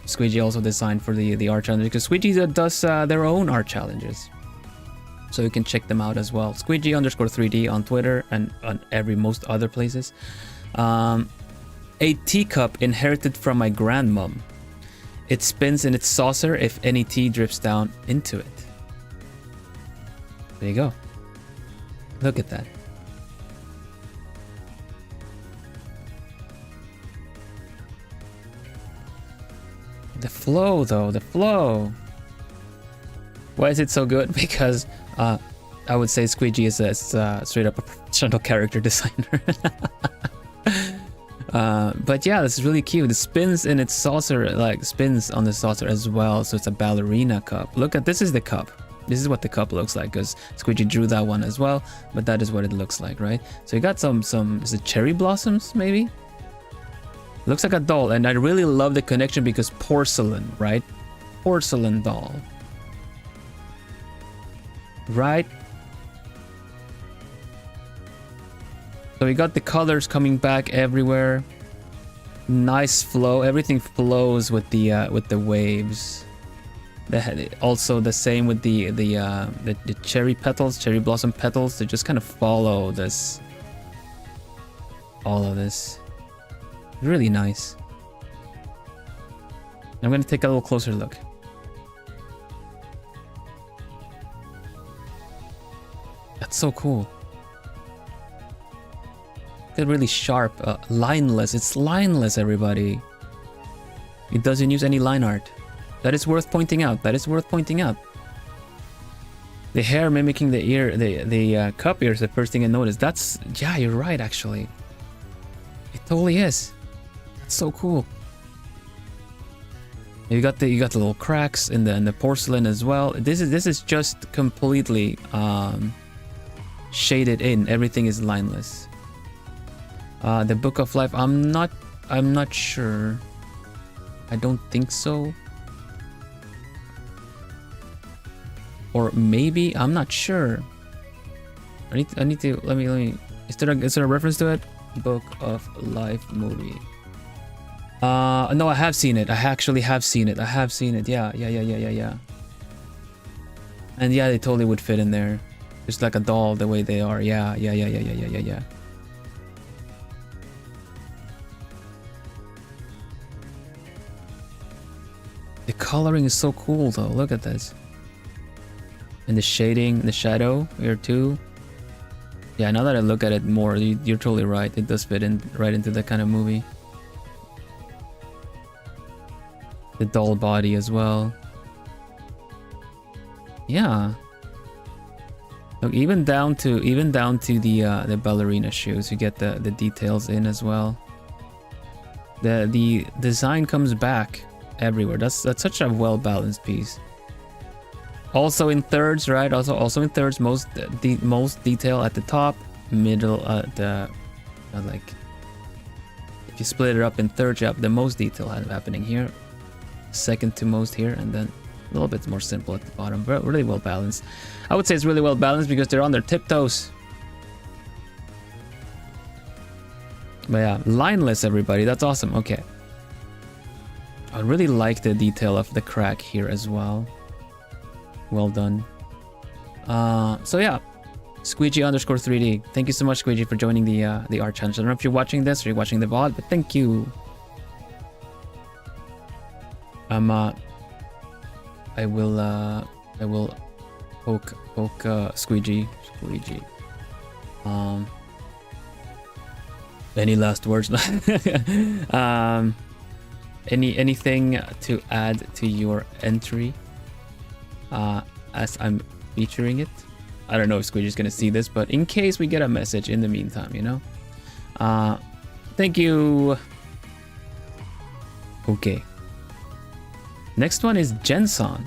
Squidgy also design for the art challenge, because Squidgy does their own art challenges. So you can check them out as well. Squidgy_3D on Twitter and on most other places. A teacup inherited from my grandmom. It spins in its saucer if any tea drips down into it. There you go. Look at that. The flow though, the flow. Why is it so good? Because I would say Squeegee is straight up a professional character designer. But yeah, this is really cute. It spins in its saucer, like spins on the saucer as well. So it's a ballerina cup. Look at, this is the cup. This is what the cup looks like, because Squeegee drew that one as well. But that is what it looks like, right? So you got some is it cherry blossoms maybe? Looks like a doll, and I really love the connection because porcelain, right? Porcelain doll. Right? So we got the colors coming back everywhere. Nice flow. Everything flows with the waves. Also the same with the cherry petals, cherry blossom petals. They just kind of follow this. All of this. Really nice. I'm gonna take a little closer look. That's so cool. They're really sharp, lineless. It's lineless, everybody. It doesn't use any line art. That is worth pointing out. That is worth pointing out. The hair mimicking the ear, the cup ears. The first thing I noticed. That's, yeah, you're right. Actually, it totally is. That's so cool. You got the little cracks in the porcelain as well. This is just completely shaded in. Everything is lineless. The Book of Life. I'm not sure. I don't think so. Or maybe, I'm not sure. I need to let me. Is there a reference to it? Book of Life movie. No, I have seen it. I actually have seen it. I have seen it. Yeah. And yeah, they totally would fit in there. Just like a doll, the way they are. Yeah. The coloring is so cool though. Look at this. And the shading, the shadow here too. Yeah, now that I look at it more, you're totally right. It does fit in right into that kind of movie. The doll body as well. Yeah. Look, even down to the ballerina shoes, you get the details in as well. The design comes back everywhere. That's such a well balanced piece. Also in thirds, right? Also in thirds, most detail at the top, middle, like if you split it up in thirds, you have the most detail happening here, second to most here, and then a little bit more simple at the bottom. Really well balanced. I would say it's really well balanced because they're on their tiptoes. But yeah, lineless, everybody. That's awesome. Okay. I really like the detail of the crack here as well. Well done. So yeah, Squeegee_3D. Thank you so much, Squeegee, for joining the art challenge. I don't know if you're watching this or you're watching the VOD, but thank you. I will poke Squeegee. Any last words? Anything to add to your entry? As I'm featuring it. I don't know if Squeegee's gonna see this, but in case we get a message in the meantime, you know. Thank you. Okay. Next one is Jenson.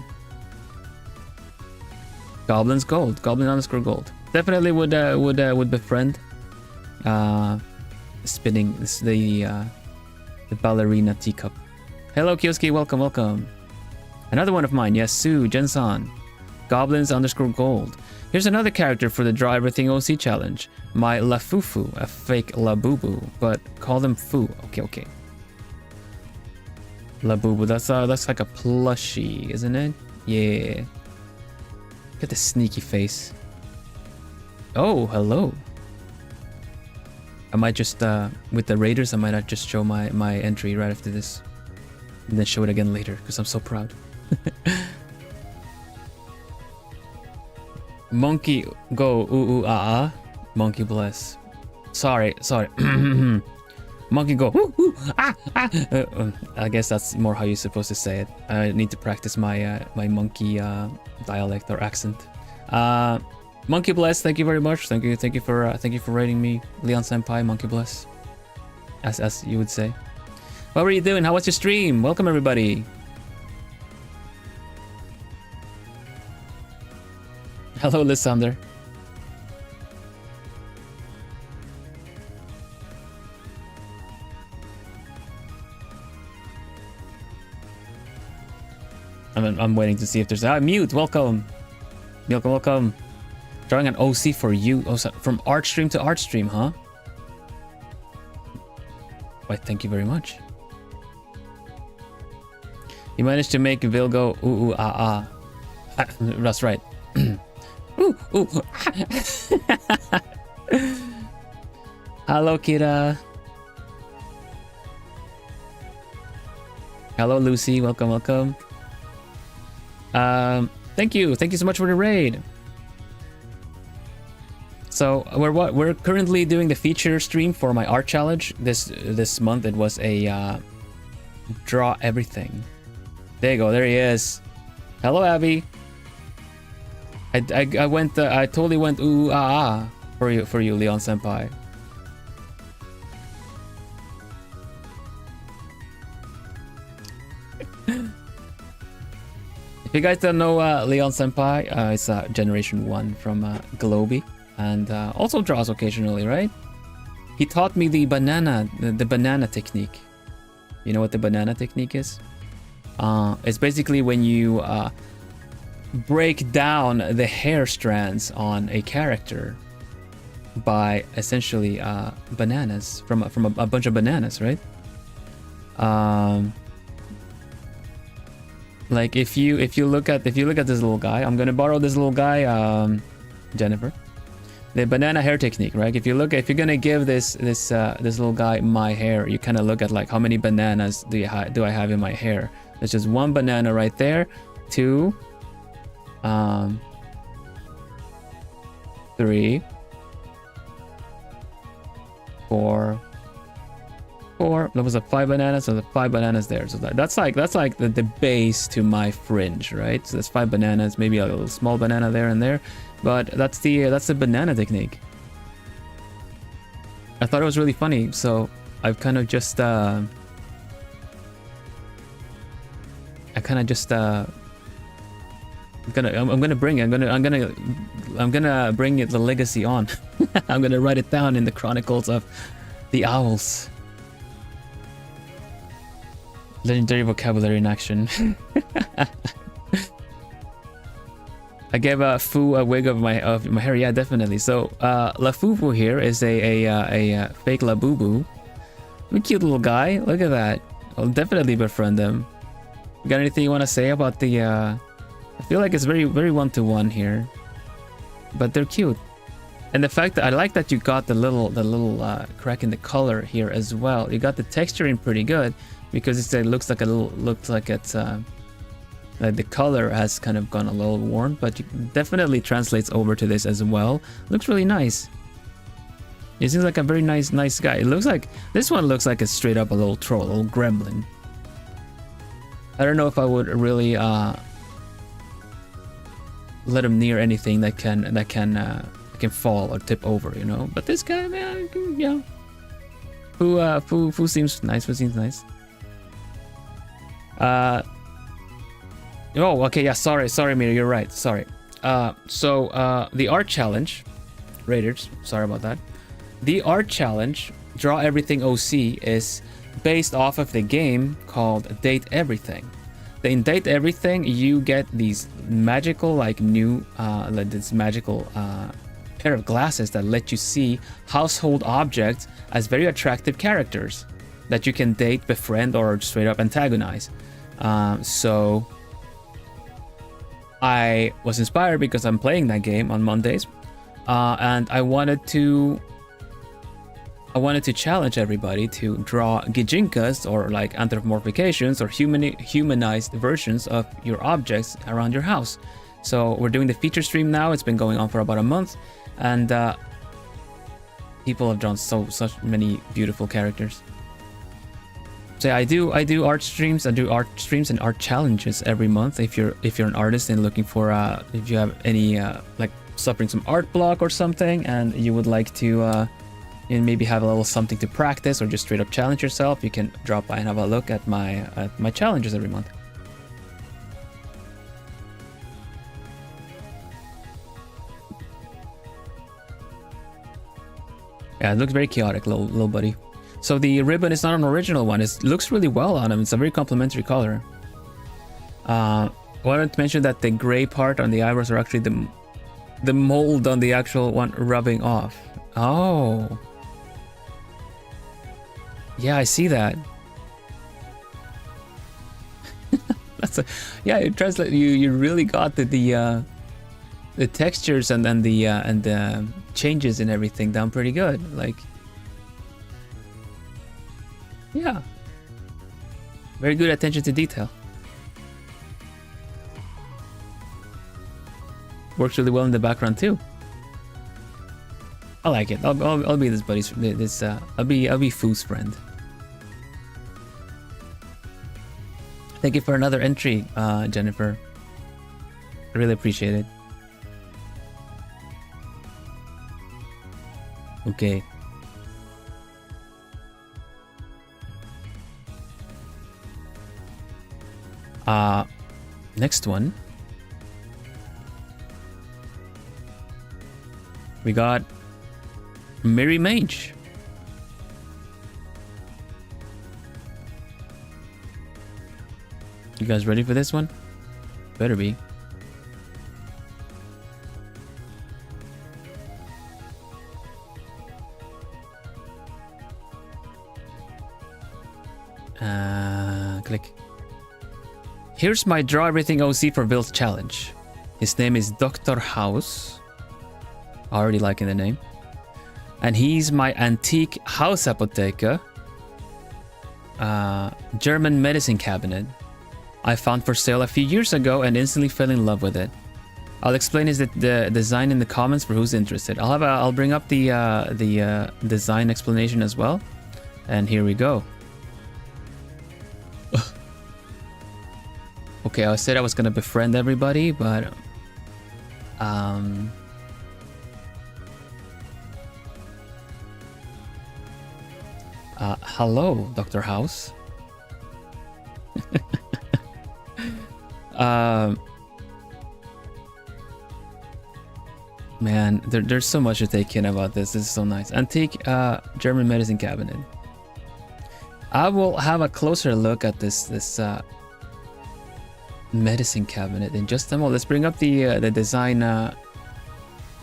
Goblin's Gold. Goblin_gold. Definitely would befriend. Spinning the ballerina teacup. Hello, Kioski. Welcome. Another one of mine, yes, Sue, Jenson. Goblins_gold. Here's another character for the Draw Everything OC challenge. My Lafufu, a fake Labubu, but call them Foo. Okay. Labubu, that's like a plushie, isn't it? Yeah. Look at the sneaky face. Oh, hello. I might just, with the Raiders, I might just show my entry right after this. And then show it again later, because I'm so proud. Monkey go ooh ah. Monkey bless. Sorry. Monkey go ooh ah. I guess that's more how you're supposed to say it. I need to practice my my monkey dialect or accent. Monkey bless. Thank you very much. Thank you for rating me, Leon Senpai. Monkey bless. As you would say. What were you doing? How was your stream? Welcome everybody. Hello, Lysander. I'm waiting to see if there's mute. Welcome. Drawing an OC for you. Oh, so from art stream to art stream, huh? Why, thank you very much. You managed to make Vil go ooh ah. That's right. Ooh. Hello, Kira. Hello, Lucy. Welcome, welcome. Thank you so much for the raid. So we're currently doing the feature stream for my art challenge. This month it was a draw everything. There you go. There he is. Hello, Abby. I went. I totally went ooh ah for you, Leon Senpai. If you guys don't know Leon Senpai, it's Generation 1 from Globie, and also draws occasionally, right? He taught me the banana technique. You know what the banana technique is? It's basically when you break down the hair strands on a character by essentially bananas from a bunch of bananas, right? Like if you look at this little guy, I'm gonna borrow this little guy, Jennifer, the banana hair technique, right? If you're gonna give this little guy my hair, you kind of look at like how many bananas do I have in my hair. There's just one banana right there, 2, 3, 4. There was 5 bananas, so the 5 bananas there. So that's like the base to my fringe, right? So there's 5 bananas, maybe a little small banana there and there, but that's the banana technique. I thought it was really funny, so I've kind of just I'm gonna bring it the legacy on. I'm gonna write it down in the chronicles of the owls. Legendary vocabulary in action. I gave Fu a wig of my hair. Yeah, definitely. So La Fufu here is a fake La Boo Boo. A cute little guy. Look at that. I'll definitely befriend him. Got anything you want to say about the? I feel like it's very one-to-one here, but they're cute. And the fact that I like that you got the little crack in the color here as well. You got the texture in pretty good. Because it looks like it's like the color has kind of gone a little worn, but it definitely translates over to this as well. Looks really nice. He seems like a very nice guy. It looks like this one looks like a straight up a little troll, a little gremlin. I don't know if I would really let him near anything that can fall or tip over, you know. But this guy, man, yeah. Fu seems nice. Fu seems nice. Oh, okay, yeah, sorry, Mira, you're right, sorry. So the art challenge, Raiders, sorry about that. The art challenge, Draw Everything OC, is based off of the game called Date Everything. In Date Everything, you get these magical, like new, this magical pair of glasses that let you see household objects as very attractive characters that you can date, befriend, or straight up antagonize. So I was inspired because I'm playing that game on Mondays, and I wanted to challenge everybody to draw gijinkas, or like anthropomorphications or humanized versions of your objects around your house. So we're doing the feature stream now. It's been going on for about a month, and people have drawn such many beautiful characters. So I do art streams. I do art streams and art challenges every month. If you're an artist and looking for if you have any like suffering some art block or something, and you would like to maybe have a little something to practice or just straight up challenge yourself, you can drop by and have a look at my challenges every month. Yeah, it looks very chaotic, little buddy. So the ribbon is not an original one. It looks really well on him. It's a very complementary color. I wanted to mention that the gray part on the eyebrows are actually the mold on the actual one rubbing off. Oh. Yeah, I see that. Yeah, it translates. You really got the textures and then the changes and everything down pretty good. Like, yeah. Very good attention to detail. Works really well in the background too. I like it. I'll be this buddy's I'll be Foo's friend. Thank you for another entry, Jennifer. I really appreciate it. Okay. Next one. We got Merry Mage. You guys ready for this one? Better be. Click. Here's my Draw Everything OC for Vil's challenge. His name is Dr. House. Already liking the name. And he's my antique house apotheker, German medicine cabinet I found for sale a few years ago and instantly fell in love with it. I'll explain the design in the comments for who's interested. I'll bring up the design explanation as well. And here we go. Okay, I said I was gonna befriend everybody, but hello, Dr. House. Man, there's so much to take in about this. This is so nice. Antique German medicine cabinet. I will have a closer look at this medicine cabinet in just a moment. Let's bring up the design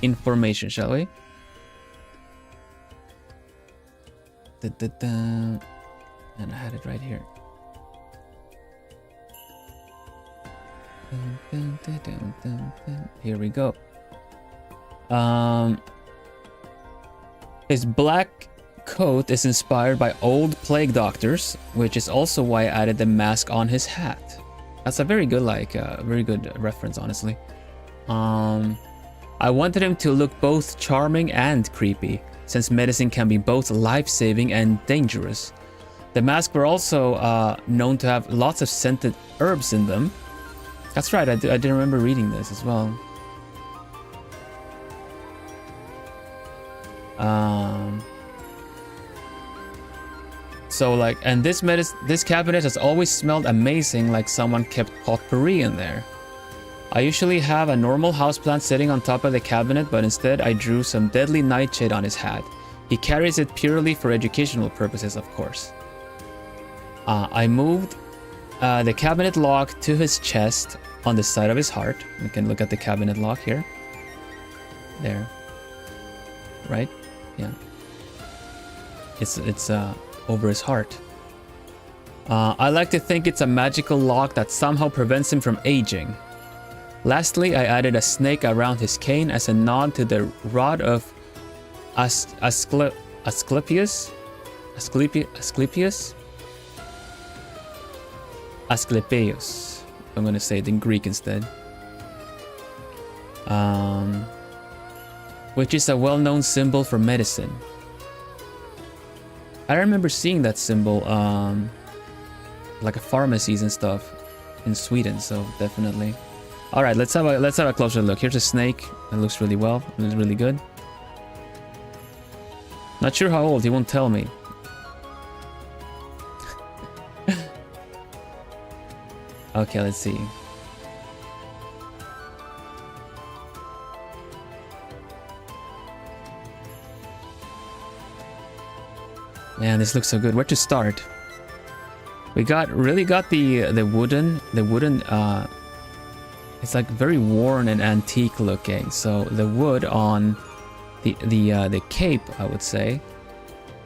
information, shall we? And I had it right here. Here we go. His black coat is inspired by old plague doctors, which is also why I added the mask on his hat. That's a very good, very good reference, honestly. I wanted him to look both charming and creepy, since medicine can be both life-saving and dangerous. The masks were also known to have lots of scented herbs in them. That's right, I did remember reading this as well. So like, and this cabinet has always smelled amazing, like someone kept potpourri in there. I usually have a normal houseplant sitting on top of the cabinet, but instead I drew some deadly nightshade on his hat. He carries it purely for educational purposes, of course. I moved the cabinet lock to his chest on the side of his heart. You can look at the cabinet lock here. There. Right? Yeah. It's over his heart. I like to think it's a magical lock that somehow prevents him from aging. Lastly, I added a snake around his cane as a nod to the rod of Asclepius. I'm gonna say it in Greek instead. Which is a well-known symbol for medicine. I remember seeing that symbol, like a pharmacies and stuff in Sweden. So definitely. All right, let's have a closer look. Here's a snake. It looks really well. It looks really good. Not sure how old. He won't tell me. Okay, let's see. Man, this looks so good. Where to start? We really got the wooden. It's like very worn and antique looking. So the wood on the cape, I would say.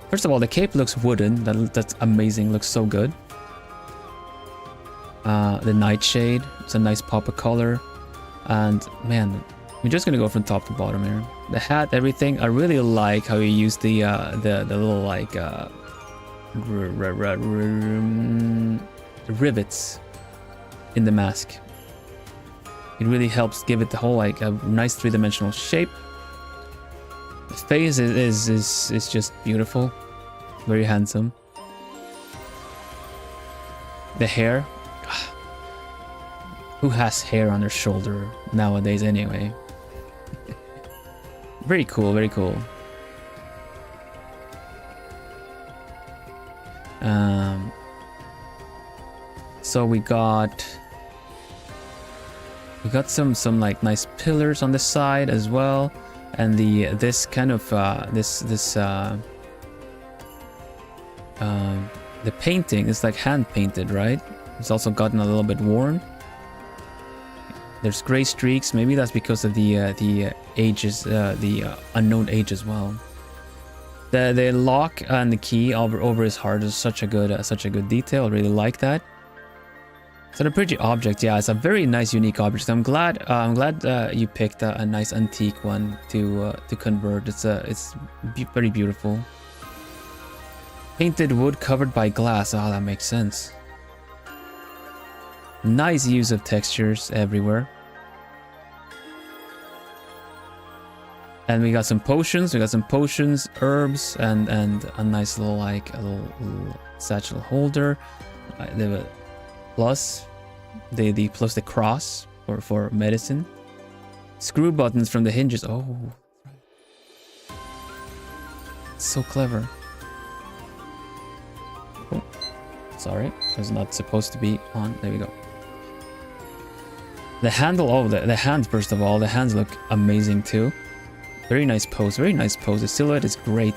First of all, the cape looks wooden. That's amazing. Looks so good. The nightshade. It's a nice pop of color. And man, we're just gonna go from top to bottom here. The hat, everything. I really like how you use the little like rivets in the mask. It really helps give it the whole like a nice three-dimensional shape. The face is just beautiful, very handsome. The hair, who has hair on their shoulder nowadays anyway? Very cool, very cool. So we got some like nice pillars on the side as well, and this kind of the painting is like hand painted, right? It's also gotten a little bit worn. There's gray streaks. Maybe that's because of the ages, the unknown age as well. The lock and the key over his heart is such a good detail. I really like that. So the pretty object, yeah, it's a very nice, unique object. I'm glad you picked a nice antique one to convert. It's very beautiful. Painted wood covered by glass. Oh, that makes sense. Nice use of textures everywhere. And we got some potions. Herbs, and a nice little like a little satchel holder. Plus the cross for medicine. Screw buttons from the hinges. Oh, so clever. Oh, sorry, it was not supposed to be on. There we go. The handle. Oh, the hands. First of all, the hands look amazing too. Very nice pose. Very nice pose. The silhouette is great.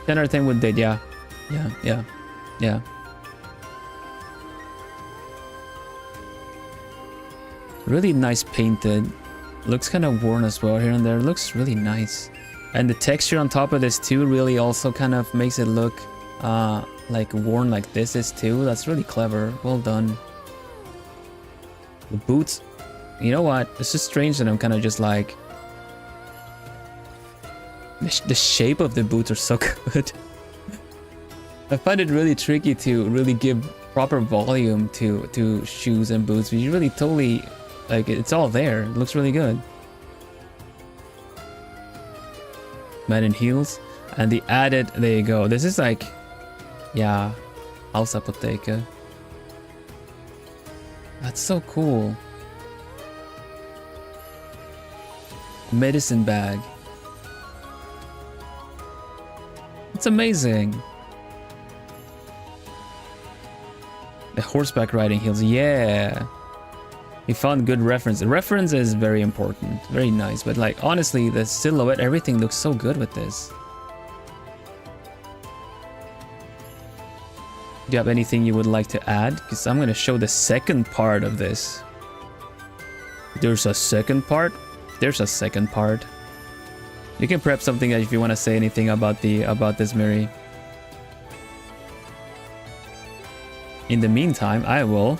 10 out of 10 would date. Yeah. Really nice painted. Looks kind of worn as well here and there. Looks really nice. And the texture on top of this too really also kind of makes it look like worn like this is too. That's really clever. Well done. The boots. You know what? It's just strange that I'm kind of just like... The shape of the boots are so good. I find it really tricky to really give proper volume to shoes and boots. But you really totally... Like, it's all there. It looks really good. Man in heels. And the added... There you go. This is like... Yeah. House Apotheca. That's so cool. Medicine bag. It's amazing. The horseback riding heels. Yeah. You found good reference. The reference is very important. Very nice. But like, honestly, the silhouette, everything looks so good with this. Do you have anything you would like to add? Because I'm going to show the second part of this. There's a second part? There's a second part. You can prep something if you want to say anything about this, Mary. In the meantime, I will.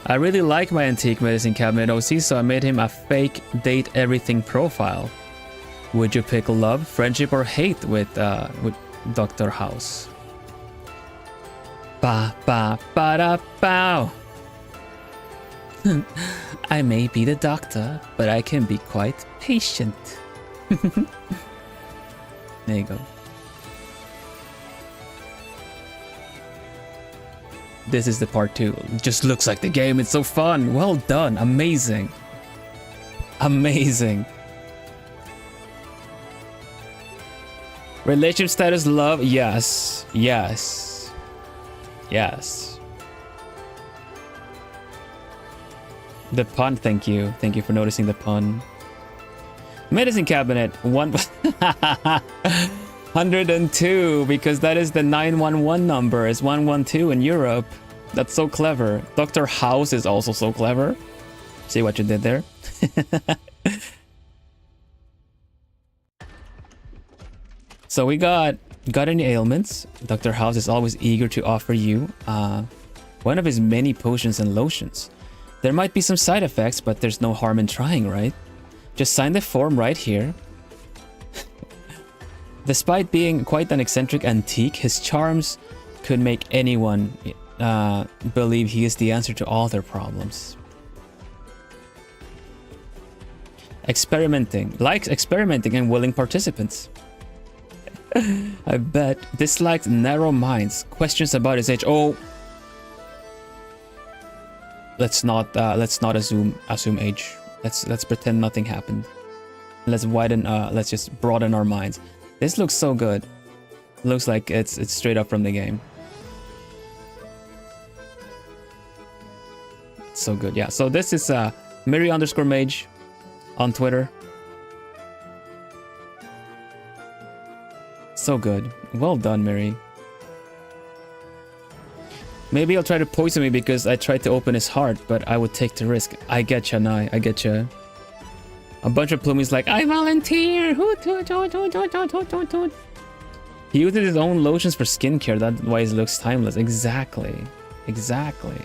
I really like my antique medicine cabinet OC, so I made him a fake date everything profile. Would you pick love, friendship, or hate with Dr. House? Ba ba ba da bow. I may be the doctor, but I can be quite patient. There you go. This is the part 2. It just looks like the game. It's so fun. Well done. Amazing. Amazing. Relationship status, love. Yes. Yes. Yes. The pun, thank you. Thank you for noticing the pun. Medicine cabinet, 102, because that is the 911 number. It's 112 in Europe. That's so clever. Dr. House is also so clever. See what you did there? So we got any ailments? Dr. House is always eager to offer you one of his many potions and lotions. There might be some side effects, but there's no harm in trying, right? Just sign the form right here. Despite being quite an eccentric antique, his charms could make anyone believe he is the answer to all their problems. Experimenting. Likes experimenting and willing participants. I bet. Disliked narrow minds. Questions about his age. Oh. Let's not assume age. Let's pretend nothing happened. Let's just broaden our minds. This looks so good. Looks like it's straight up from the game. So good, yeah. So this is Miri_Mage on Twitter. So good. Well done, Miri. Maybe he'll try to poison me because I tried to open his heart, but I would take the risk. I getcha, Nai. I getcha. A bunch of Plumies like, I volunteer! He uses his own lotions for skincare, that's why he looks timeless. Exactly. Exactly.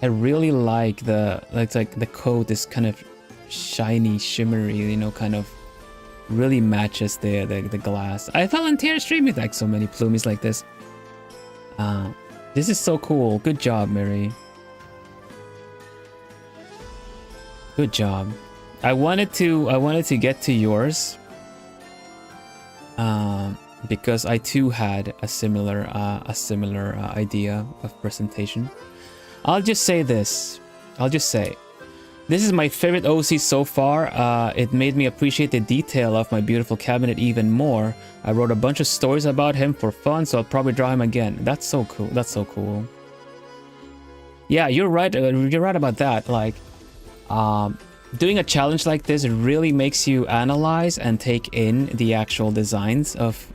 I really like the coat is kind of shiny, shimmery, you know, kind of really matches the glass. I volunteer streaming like so many Plumies like this. This is so cool. Good job, Mary. Good job. I wanted to get to yours because I too had a similar idea of presentation. I'll just say this. This is my favorite OC so far. It made me appreciate the detail of my beautiful cabinet even more. I wrote a bunch of stories about him for fun, so I'll probably draw him again. That's so cool. That's so cool. Yeah, you're right. You're right about that. Like, doing a challenge like this really makes you analyze and take in the actual designs of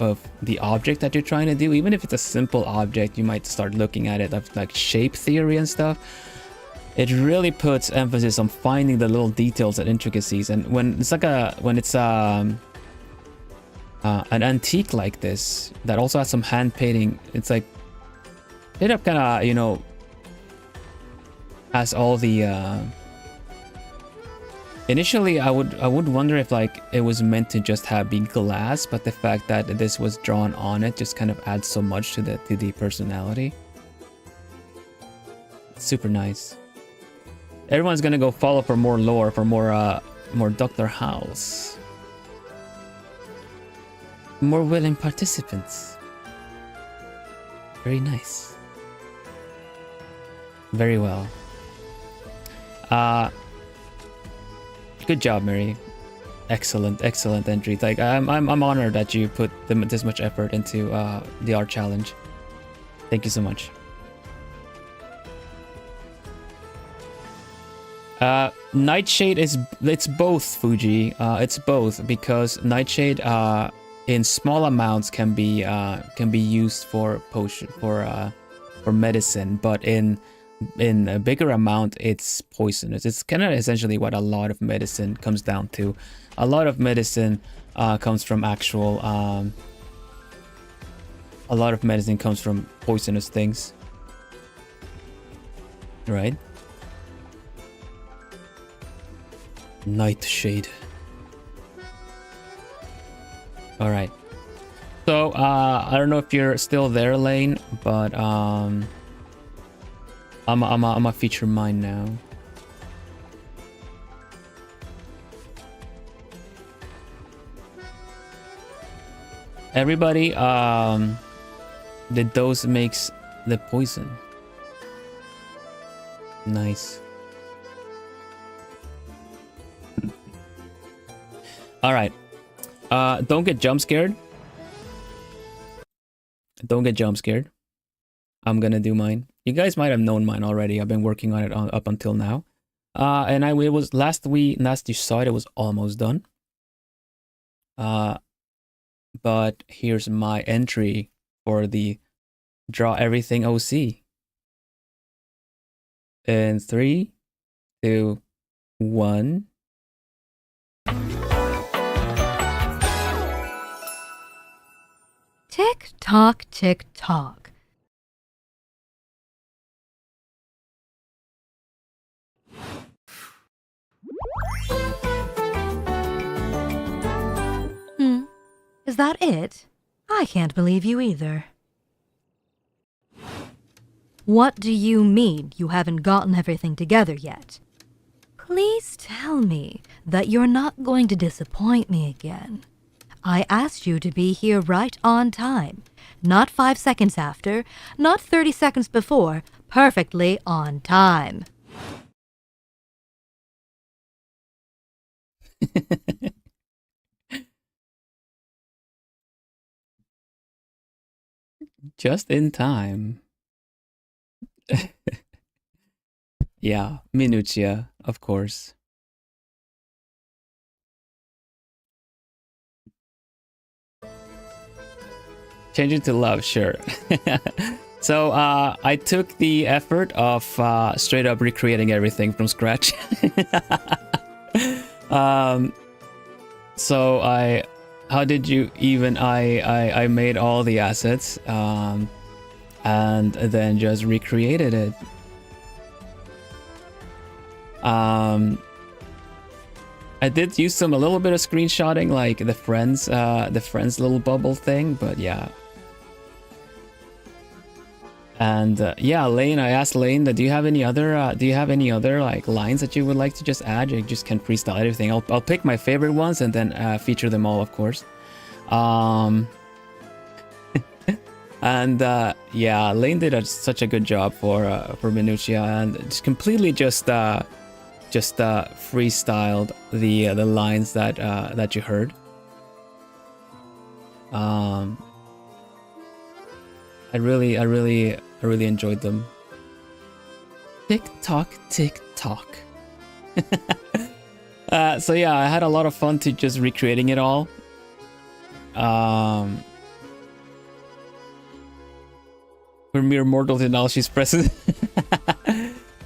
the object that you're trying to do. Even if it's a simple object, you might start looking at it of like shape theory and stuff. It really puts emphasis on finding the little details and intricacies. And when it's an antique like this that also has some hand painting, it's like it up kind of, you know, has all the initially I would wonder if like it was meant to just be glass, but the fact that this was drawn on it just kind of adds so much to the personality. It's super nice. Everyone's gonna go follow for more lore, for more Dr. House. More willing participants. Very nice. Very well. Good job, Mary. Excellent entry. Like I'm honored that you put this much effort into the art challenge. Thank you so much. Nightshade it's both, Fuji. It's both because Nightshade in small amounts can be used for potion for medicine, but in a bigger amount it's poisonous. It's kind of essentially what a lot of medicine comes down to. A lot of medicine comes from actual a lot of medicine comes from poisonous things, right? Nightshade. All right. So I don't know if you're still there, Lane, but I'm a feature mine now. Everybody, the dose makes the poison. Nice. All right. Don't get jump scared. Don't get jump scared. I'm gonna do mine. You guys might have known mine already. I've been working on it up until now. And it was last you saw it, it was almost done. But here's my entry for the Draw Everything OC. In 3, 2, 1. Tick tock, tick tock. Is that it? I can't believe you either. What do you mean you haven't gotten everything together yet? Please tell me that you're not going to disappoint me again. I asked you to be here right on time. Not 5 seconds after, not 30 seconds before, perfectly on time. Just in time. Yeah, minutia, of course. Change it to love, sure. So I took the effort of straight up recreating everything from scratch. So how did you even? I made all the assets and then just recreated it. I did use a little bit of screenshotting, like the friends little bubble thing, but yeah. And yeah, Lane, I asked Lane that do you have any other like lines that you would like to just add? You just can freestyle everything. I'll pick my favorite ones and then feature them all, of course. And yeah, Lane did such a good job for Minutia, and it's completely just freestyled the lines that you heard. I really enjoyed them. Tick tock, tick tock. So yeah, I had a lot of fun to just recreating it all. For mere mortal to know she's present.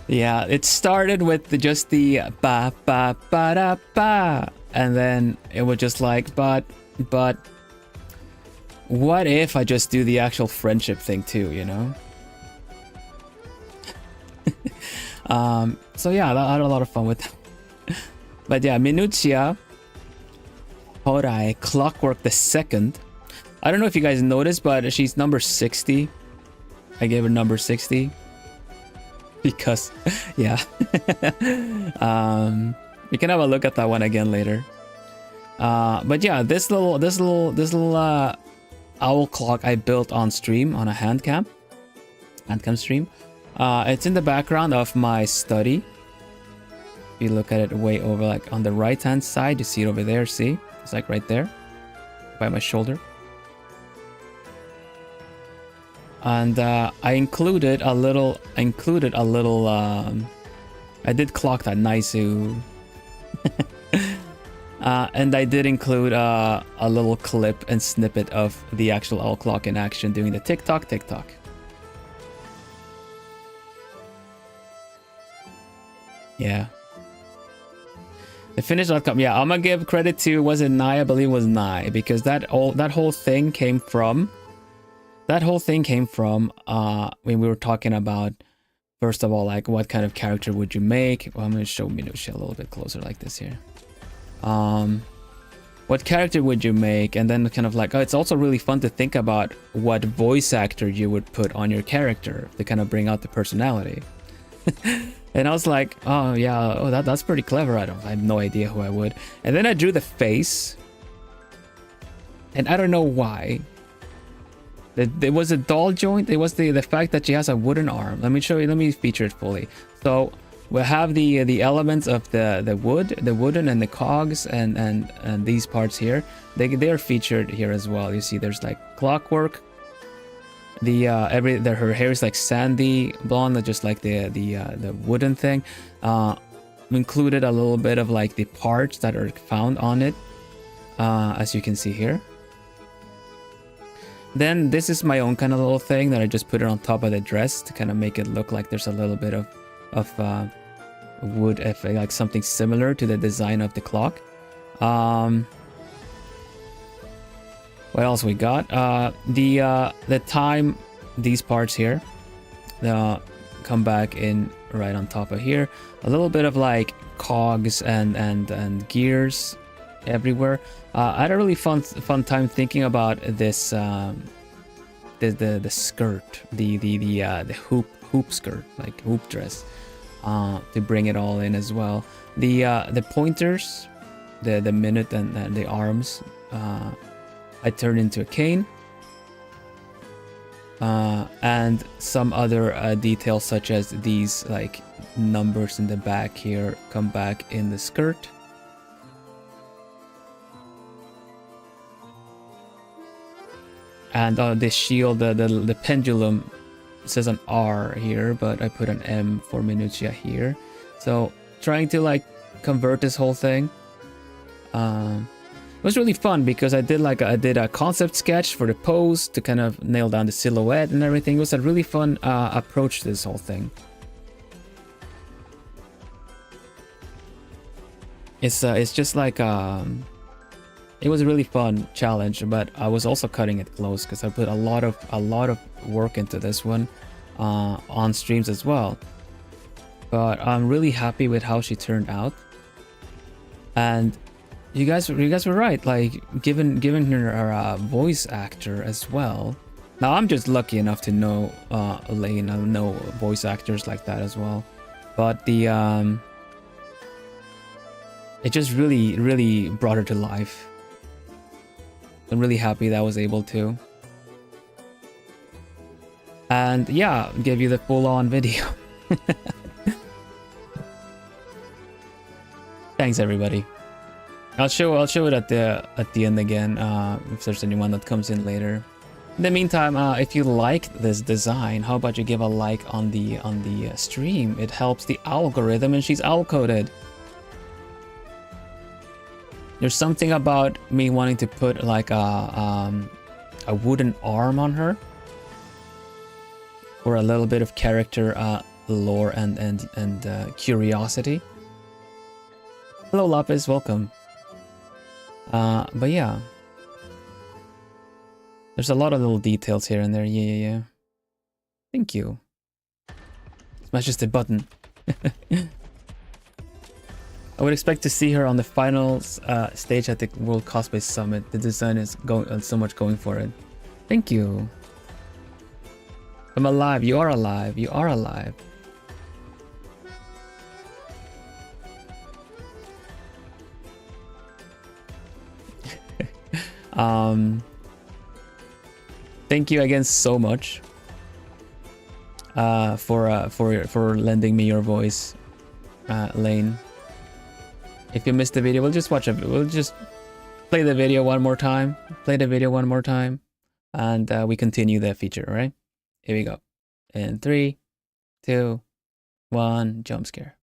Yeah, it started with just the ba ba ba da ba, and then it was just like, but what if I just do the actual friendship thing too, you know? So yeah, I had a lot of fun with that. But yeah, Minutia Horai Clockwork the Second. I don't know if you guys noticed, but she's number 60. I gave her number 60 because yeah. You can have a look at that one again later. But yeah, this little owl clock I built on stream, on a hand cam stream. It's in the background of my study. If you look at it way over, like on the right hand side, you see it over there. See, it's like right there by my shoulder. And I included a little. I did clock that Naisu. And I did include a little clip and snippet of the actual owl clock in action doing the tick tock, tick tock. Yeah. The finished outcome. Yeah, I'm gonna give credit to, was it Nai? I believe it was Nai, because that whole thing came from when we were talking about, first of all, like what kind of character would you make? Well, I'm gonna show Minutia a little bit closer like this here. What character would you make? And then kind of like, oh, it's also really fun to think about what voice actor you would put on your character to kind of bring out the personality. And I was like, oh yeah, oh that's pretty clever. I have no idea who I would. And then I drew the face, and I don't know why. It was a doll joint. It was the fact that she has a wooden arm. Let me show you. Let me feature it fully. So we have the elements of the wooden and the cogs and these parts here. They are featured here as well. You see, there's like clockwork. Her hair is like sandy blonde, just like the wooden thing. We included a little bit of like the parts that are found on it, as you can see here. Then this is my own kind of little thing that I just put it on top of the dress to kind of make it look like there's a little bit of wood effect, like something similar to the design of the clock. What else we got? The time, these parts here, come back in right on top of here. A little bit of like cogs and gears everywhere. I had a really fun time thinking about this the skirt, the hoop skirt, like hoop dress, to bring it all in as well. The pointers, the minute and the arms, I turned into a cane. And some other details such as these like numbers in the back here come back in the skirt. And this shield, the pendulum says an R here, but I put an M for minutia here. So trying to like convert this whole thing. It was really fun because I did a concept sketch for the pose to kind of nail down the silhouette and everything. It was a really fun approach to this whole thing. It's just like it was a really fun challenge, but I was also cutting it close because I put a lot of work into this one on streams as well. But I'm really happy with how she turned out. And you guys were right. Like given her a voice actor as well. Now I'm just lucky enough to know Elaine. I know voice actors like that as well. But it just really brought her to life. I'm really happy that I was able to. And yeah, give you the full-on video. Thanks everybody. I'll show it at the end again if there's anyone that comes in later. In the meantime, if you liked this design, how about you give a like on the stream? It helps the algorithm, and she's owl coded. There's something about me wanting to put like a wooden arm on her, for a little bit of character lore and curiosity. Hello Lapis, welcome. But yeah, there's a lot of little details here and there. Yeah. Thank you. Smash just a button. I would expect to see her on the finals stage at the World Cosplay Summit. The design is so much going for it. Thank you. I'm alive. You are alive. You are alive. Thank you again so much for lending me your voice, Lane. If you missed the video, we'll just we'll just play the video one more time. Play the video one more time, and we continue the feature. All right, here we go. In 3, 2, 1, jump scare.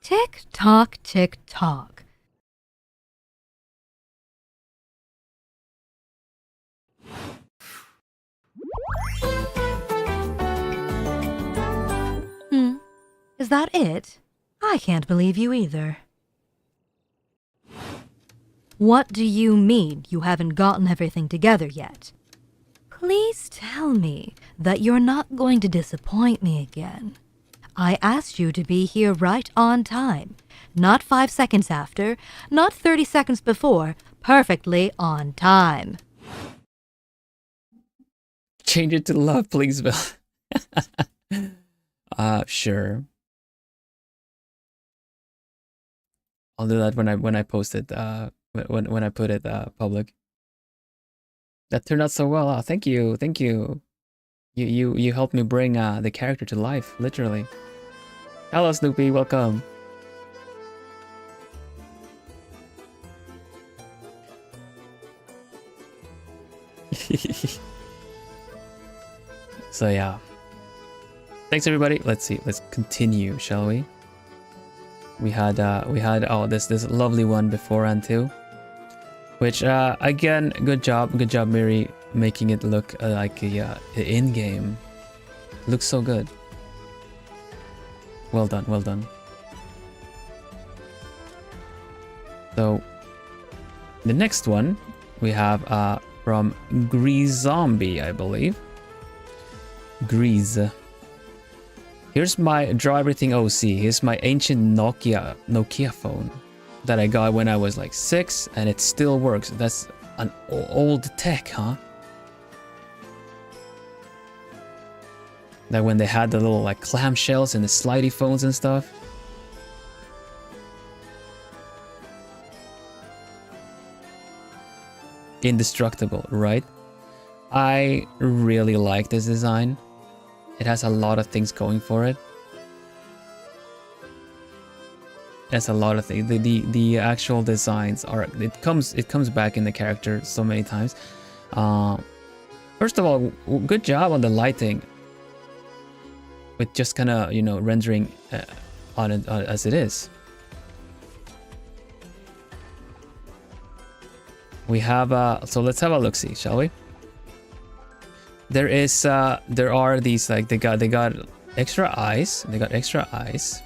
Tick tock, tick tock. Is that it? I can't believe you either. What do you mean you haven't gotten everything together yet? Please tell me that you're not going to disappoint me again. I asked you to be here right on time. Not 5 seconds after, not 30 seconds before, perfectly on time. Change it to love, please, Bill. Sure. I'll do that when I post it. When I put it public. That turned out so well. Oh, thank you. You helped me bring the character to life, literally. Hello, Snoopy. Welcome. So yeah. Thanks everybody. Let's see. Let's continue, shall we? We had oh this lovely one beforehand too, which again, good job Miri, making it look like a in-game. Looks so good. Well done. So the next one we have from Grease Zombie, I believe. Grease. Here's my draw everything OC. Here's my ancient Nokia phone that I got when I was like 6, and it still works. That's an old tech, huh? That when they had the little like clamshells and the slidey phones and stuff. Indestructible, right? I really like this design. It has a lot of things going for it. That's a lot of things. The actual designs are it comes back in the character so many times. First of all, good job on the lighting. With just kind of, you know, rendering on it as it is. We have so let's have a look see, shall we? There are these like they got extra eyes. They got extra eyes.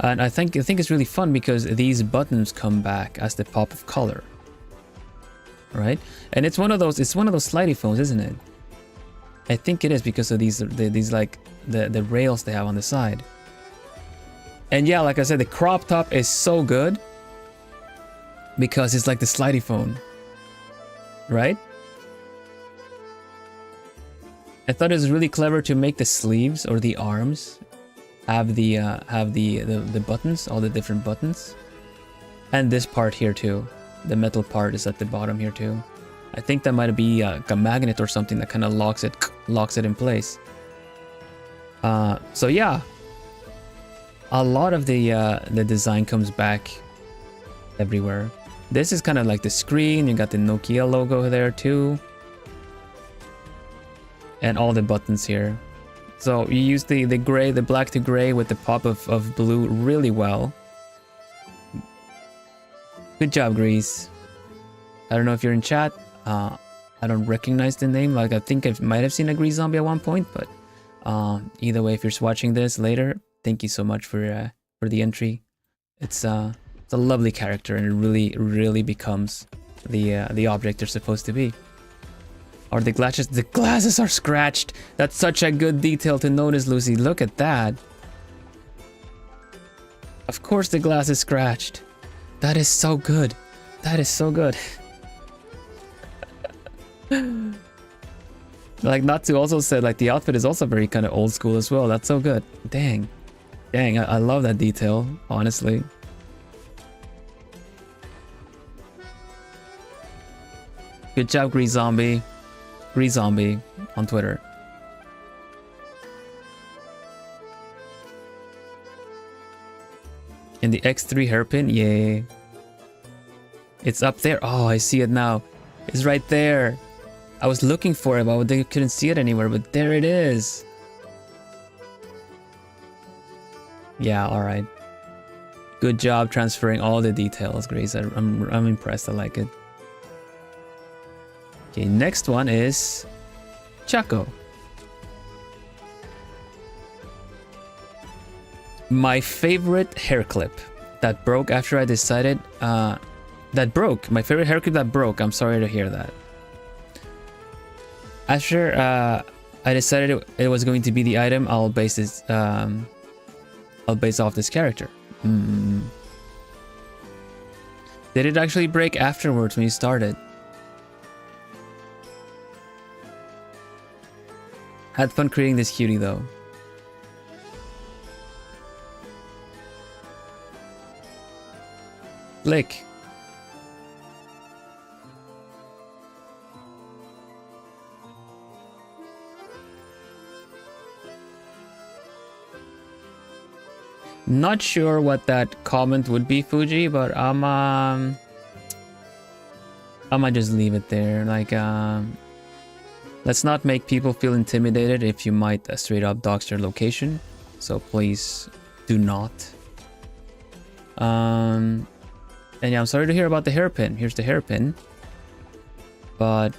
And I think it's really fun because these buttons come back as the pop of color. Right? And it's one of those slidey phones, isn't it? I think it is because of these like the rails they have on the side. And yeah, like I said, the crop top is so good because it's like the slidey phone, right? I thought it was really clever to make the sleeves or the arms have the buttons, all the different buttons, and this part here too. The metal part is at the bottom here too. I think that might be a magnet or something that kind of locks it in place. So yeah, a lot of the design comes back everywhere. This is kind of like the screen. You got the Nokia logo there too, and all the buttons here. So you use the black to gray with the pop of blue really well. Good job, Grease. I don't know if you're in chat. I don't recognize the name. Like I think I might have seen a Grease Zombie at one point, but either way, if you're watching this later, thank you so much for the entry. It's a lovely character, and it really becomes the object they're supposed to be. Are the glasses? The glasses are scratched. That's such a good detail to notice, Lucy. Look at that. Of course, the glass is scratched. That is so good. That is so good. Like Natsu also said, like the outfit is also very kind of old school as well. That's so good. Dang, I love that detail, honestly. Good job, Grease Zombie. Grease Zombie on Twitter. And the X3 hairpin, yay. It's up there. Oh, I see it now. It's right there. I was looking for it, but I couldn't see it anywhere, but there it is. Yeah, alright. Good job transferring all the details, Grace. I'm impressed. I like it. Okay, next one is Chaco. My favorite hair clip that broke after I decided that broke. My favorite hair clip that broke. I'm sorry to hear that. After I decided it was going to be the item, I'll base this I'll base off this character. Did it actually break afterwards when you started? Had fun creating this cutie though. Lick. Not sure what that comment would be, Fuji, but I might just leave it there. Like, let's not make people feel intimidated if you might straight up dox their location. So please do not. And yeah, I'm sorry to hear about the hairpin. Here's the hairpin. But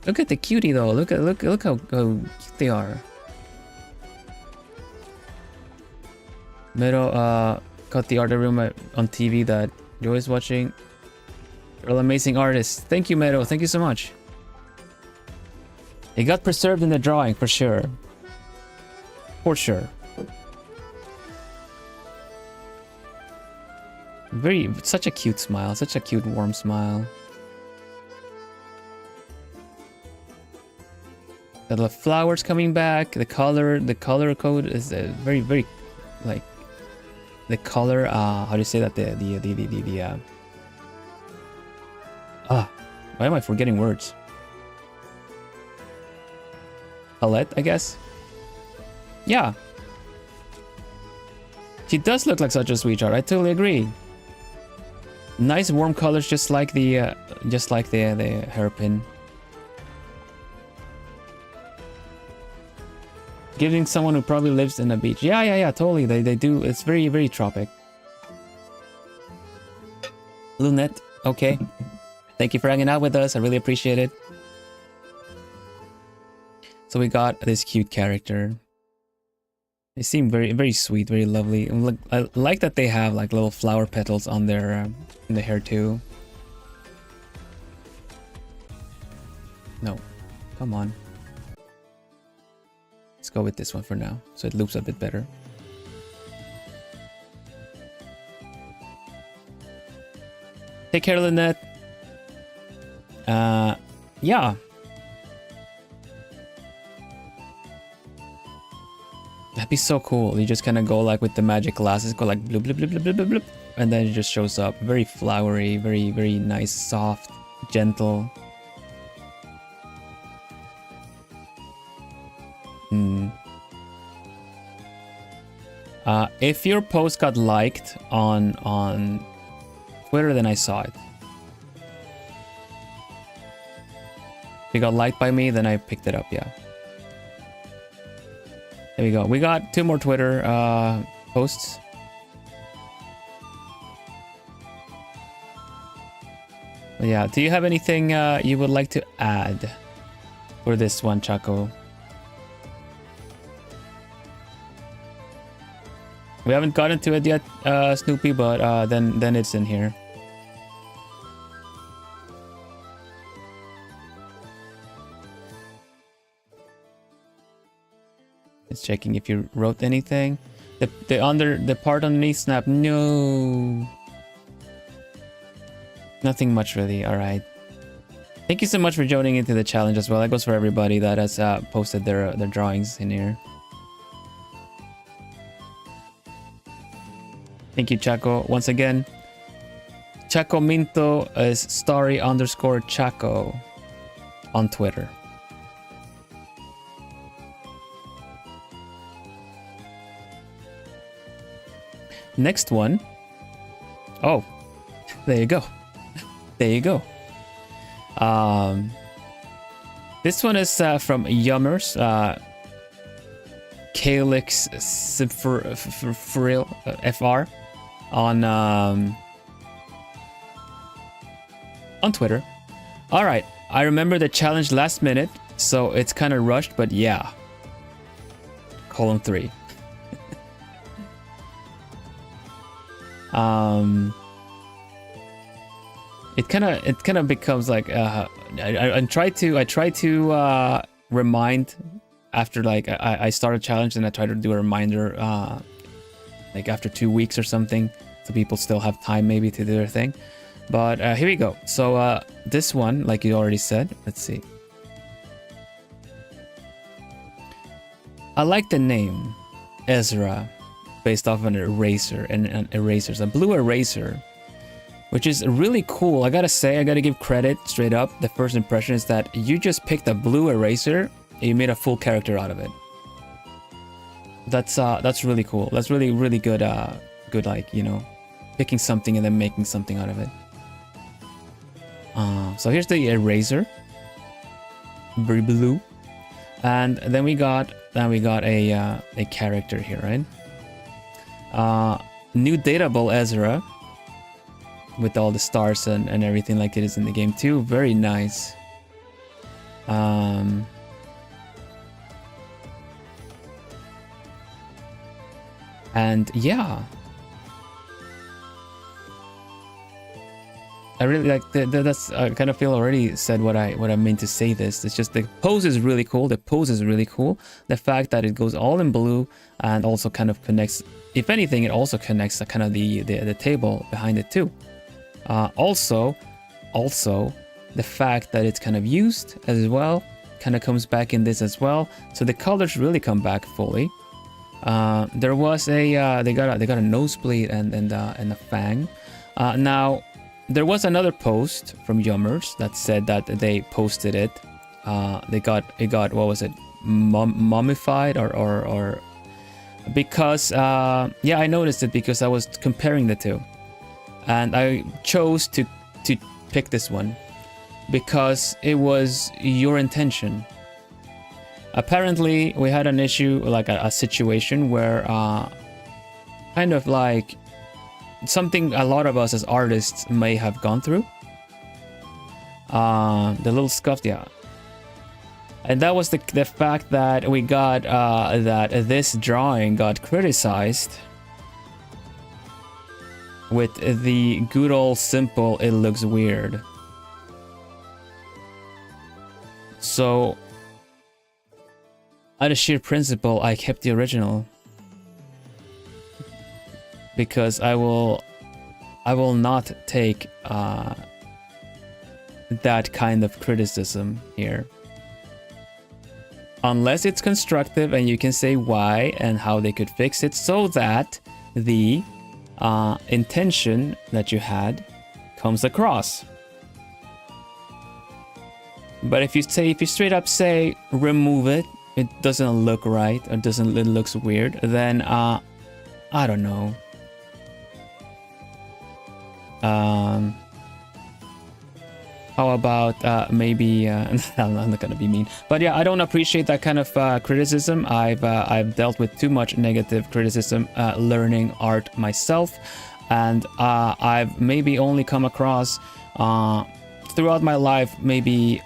look at the cutie though. Look how cute they are. Mero got the art room on TV that Joy is watching. You're an amazing artist. Thank you, Mero. Thank you so much. It got preserved in the drawing for sure. For sure. Such a cute smile, such a cute warm smile. The flowers coming back, the color code is very like the color. How do you say that? Why am I forgetting words? Palette, I guess. Yeah. She does look like such a sweetheart. I totally agree. Nice warm colors, just like the hairpin. Giving someone who probably lives in a beach. Yeah, totally. They do. It's very tropic. Lunette, okay. Thank you for hanging out with us. I really appreciate it. So we got this cute character. They seem very sweet, very lovely. And I like that they have like little flower petals on their in the hair too. No, come on. Let's go with this one for now, so it loops a bit better. Take care, Lynette. Yeah. That'd be so cool. You just kind of go like with the magic glasses, go like bloop, bloop, bloop, bloop, bloop, bloop, and then it just shows up. Very flowery, very nice, soft, gentle. If your post got liked on Twitter, then I saw it. If it got liked by me, then I picked it up, yeah. There we go. We got 2 more Twitter posts. But yeah, do you have anything you would like to add for this one, Chaco? We haven't gotten to it yet, Snoopy, but then it's in here. It's checking if you wrote anything. The part underneath snap. No. Nothing much really. All right. Thank you so much for joining into the challenge as well. That goes for everybody that has posted their drawings in here. Thank you, Chaco. Once again, Chaco Minto is story_Chaco on Twitter. Next one. Oh, there you go. There you go. This one is from Yummers. Calyx FR on Twitter. All right, I remember the challenge last minute, so it's kind of rushed, but yeah. Column 3. It kind of becomes like I try to remind after like I start a challenge, and I try to do a reminder like after 2 weeks or something, so people still have time maybe to do their thing. But here we go. So this one, like you already said, let's see. I like the name Ezra, based off of an eraser and an erasers, a blue eraser, which is really cool. I gotta say, I gotta give credit straight up. The first impression is that you just picked a blue eraser and you made a full character out of it. That's really cool. That's really good. Good, like, you know, picking something and then making something out of it. So here's the eraser, very blue, and then we got a character here, right? New dateable Ezra with all the stars and everything like it is in the game too. Very nice. And yeah, I really like that's I kind of feel already said what I meant to say this. It's just the pose is really cool. The pose is really cool. The fact that it goes all in blue and also kind of connects, if anything, it also connects the kind of the table behind it too. Also the fact that it's kind of used as well kind of comes back in this as well. So the colors really come back fully. There was a they got a nosebleed and a fang. Now there was another post from Yummers that said that they posted it. It got what was it, mummified or because yeah, I noticed it because I was comparing the two, and I chose to pick this one because it was your intention. Apparently we had an issue, like a situation where kind of like something a lot of us as artists may have gone through. The little scuff, yeah. And that was the fact that we got that this drawing got criticized with the good old simple "it looks weird." So out of sheer principle, I kept the original. Because I will not take that kind of criticism here, unless it's constructive and you can say why and how they could fix it, so that the intention that you had comes across. But if you straight up say remove it, it doesn't look right, or it looks weird, then I don't know. How about maybe I'm not gonna be mean, but yeah, I don't appreciate that kind of criticism. I've dealt with too much negative criticism learning art myself, and I've maybe only come across throughout my life, maybe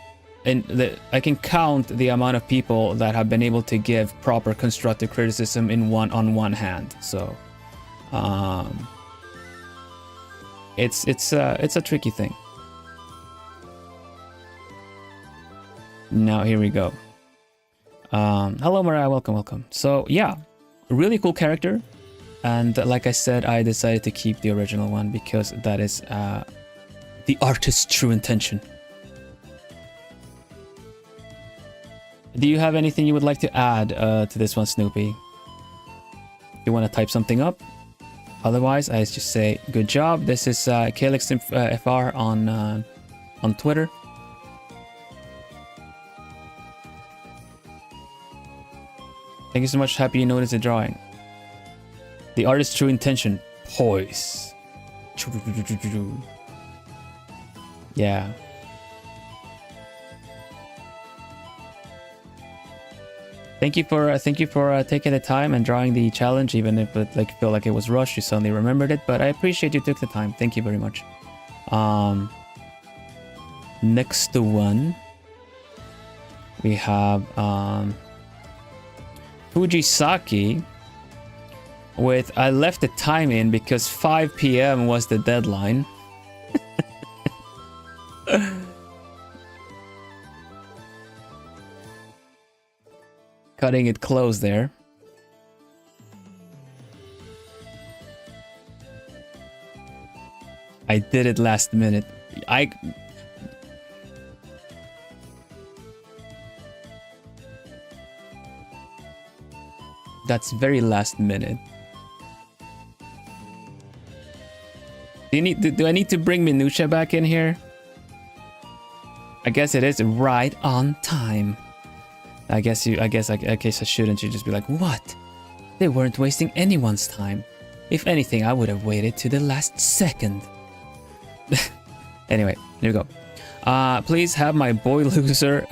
I can count the amount of people that have been able to give proper constructive criticism on one hand. So it's a tricky thing. Now here we go. Hello Mariah, welcome. So yeah, really cool character, and like I said, I decided to keep the original one because that is the artist's true intention. Do you have anything you would like to add to this one, Snoopy? You want to type something up? Otherwise, I just say good job. This is KLXFR on Twitter. Thank you so much. Happy you noticed the drawing. The artist's true intention. Poise. Yeah. Thank you for taking the time and drawing the challenge, even if it felt like it was rushed. You suddenly remembered it, but I appreciate you took the time. Thank you very much. Next one we have Fujisaki with I left the time in because 5 p.m. was the deadline. Cutting it close there. I did it last minute. That's very last minute. Do I need to bring Minutia back in here? I guess it is right on time. I guess I shouldn't. You just be like, what? They weren't wasting anyone's time. If anything, I would have waited to the last second. Anyway, here we go. Please have my boy loser,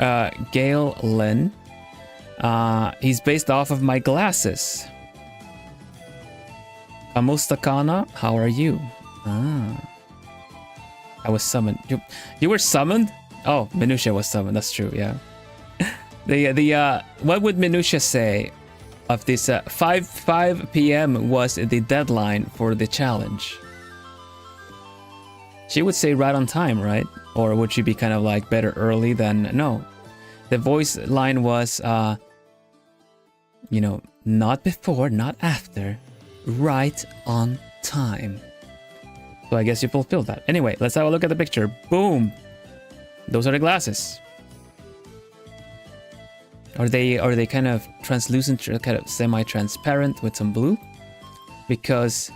Gail Lynn. He's based off of my glasses. Amustakana, how are you? I was summoned. You were summoned? Oh, Minutia was summoned. That's true. Yeah. What would Minutia say of this? 5 p.m. was the deadline for the challenge. She would say right on time, right? Or would she be kind of like better early than... No. The voice line was, you know, not before, not after, right on time. So I guess you fulfilled that. Anyway, let's have a look at the picture. Boom! Those are the glasses. Are they kind of translucent, kind of semi-transparent with some blue? Because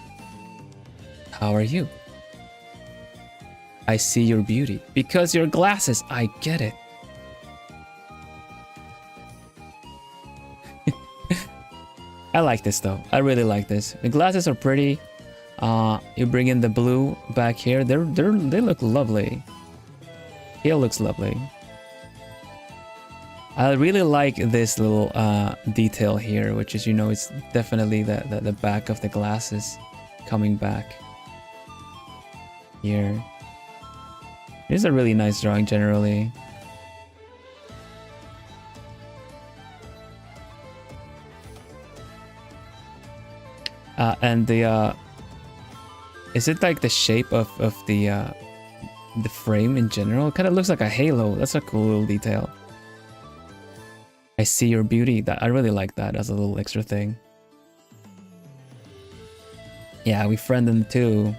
how are you? I see your beauty. Because your glasses, I get it. I like this though. I really like this. The glasses are pretty. You bring in the blue back here. They look lovely. It looks lovely. I really like this little detail here, which is, you know, it's definitely the back of the glasses coming back here. It is a really nice drawing generally. And the is it like the shape of the frame in general? It kind of looks like a halo. That's a cool little detail. I see your beauty. That I really like that as a little extra thing. Yeah, we friend them too.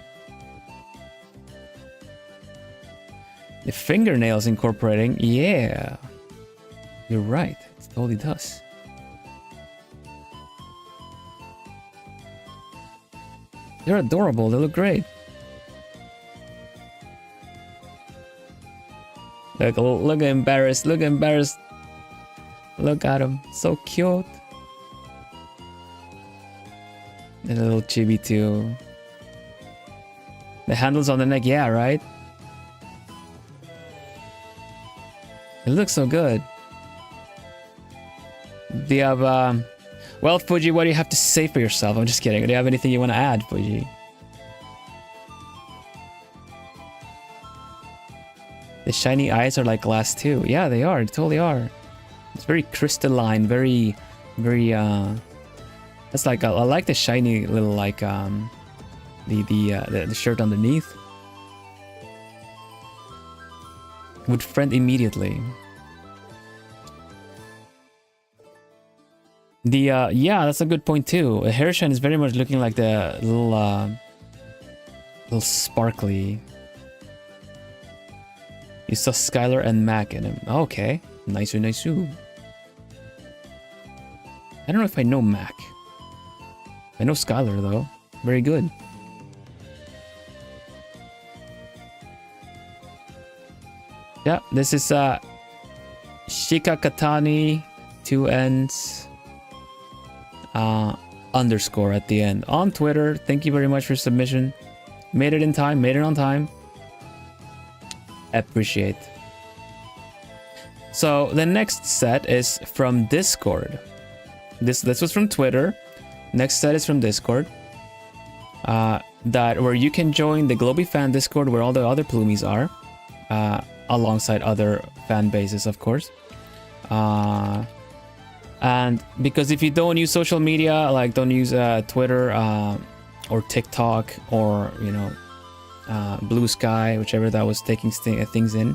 The fingernails incorporating. Yeah, you're right. It totally does. They're adorable. They look great. Look embarrassed. Look embarrassed. Look at him. So cute. And a little chibi too. The handles on the neck. Yeah, right? It looks so good. Do you have... Well, Fuji, what do you have to say for yourself? I'm just kidding. Do you have anything you want to add, Fuji? The shiny eyes are like glass too. Yeah, they are. They totally are. It's very crystalline. Very... That's like... I like the shiny little like... The shirt underneath. Would friend immediately. The yeah, that's a good point too. Hairshine is very much looking like the little sparkly. You saw Skylar and Mac in him. Okay, nice. I don't know if I know Mac. I know Skylar though. Very good. Yeah, this is Shikakatani, 2 N's. Underscore at the end on Twitter. Thank you very much for submission. Made it in time, made it on time. Appreciate. So the next set is from Discord. This was from Twitter. Next set is from Discord. Where you can join the Globie fan Discord where all the other Plumies are. Alongside other fan bases, of course. And because if you don't use social media, like don't use Twitter or TikTok or, you know, Blue Sky, whichever that was taking things in,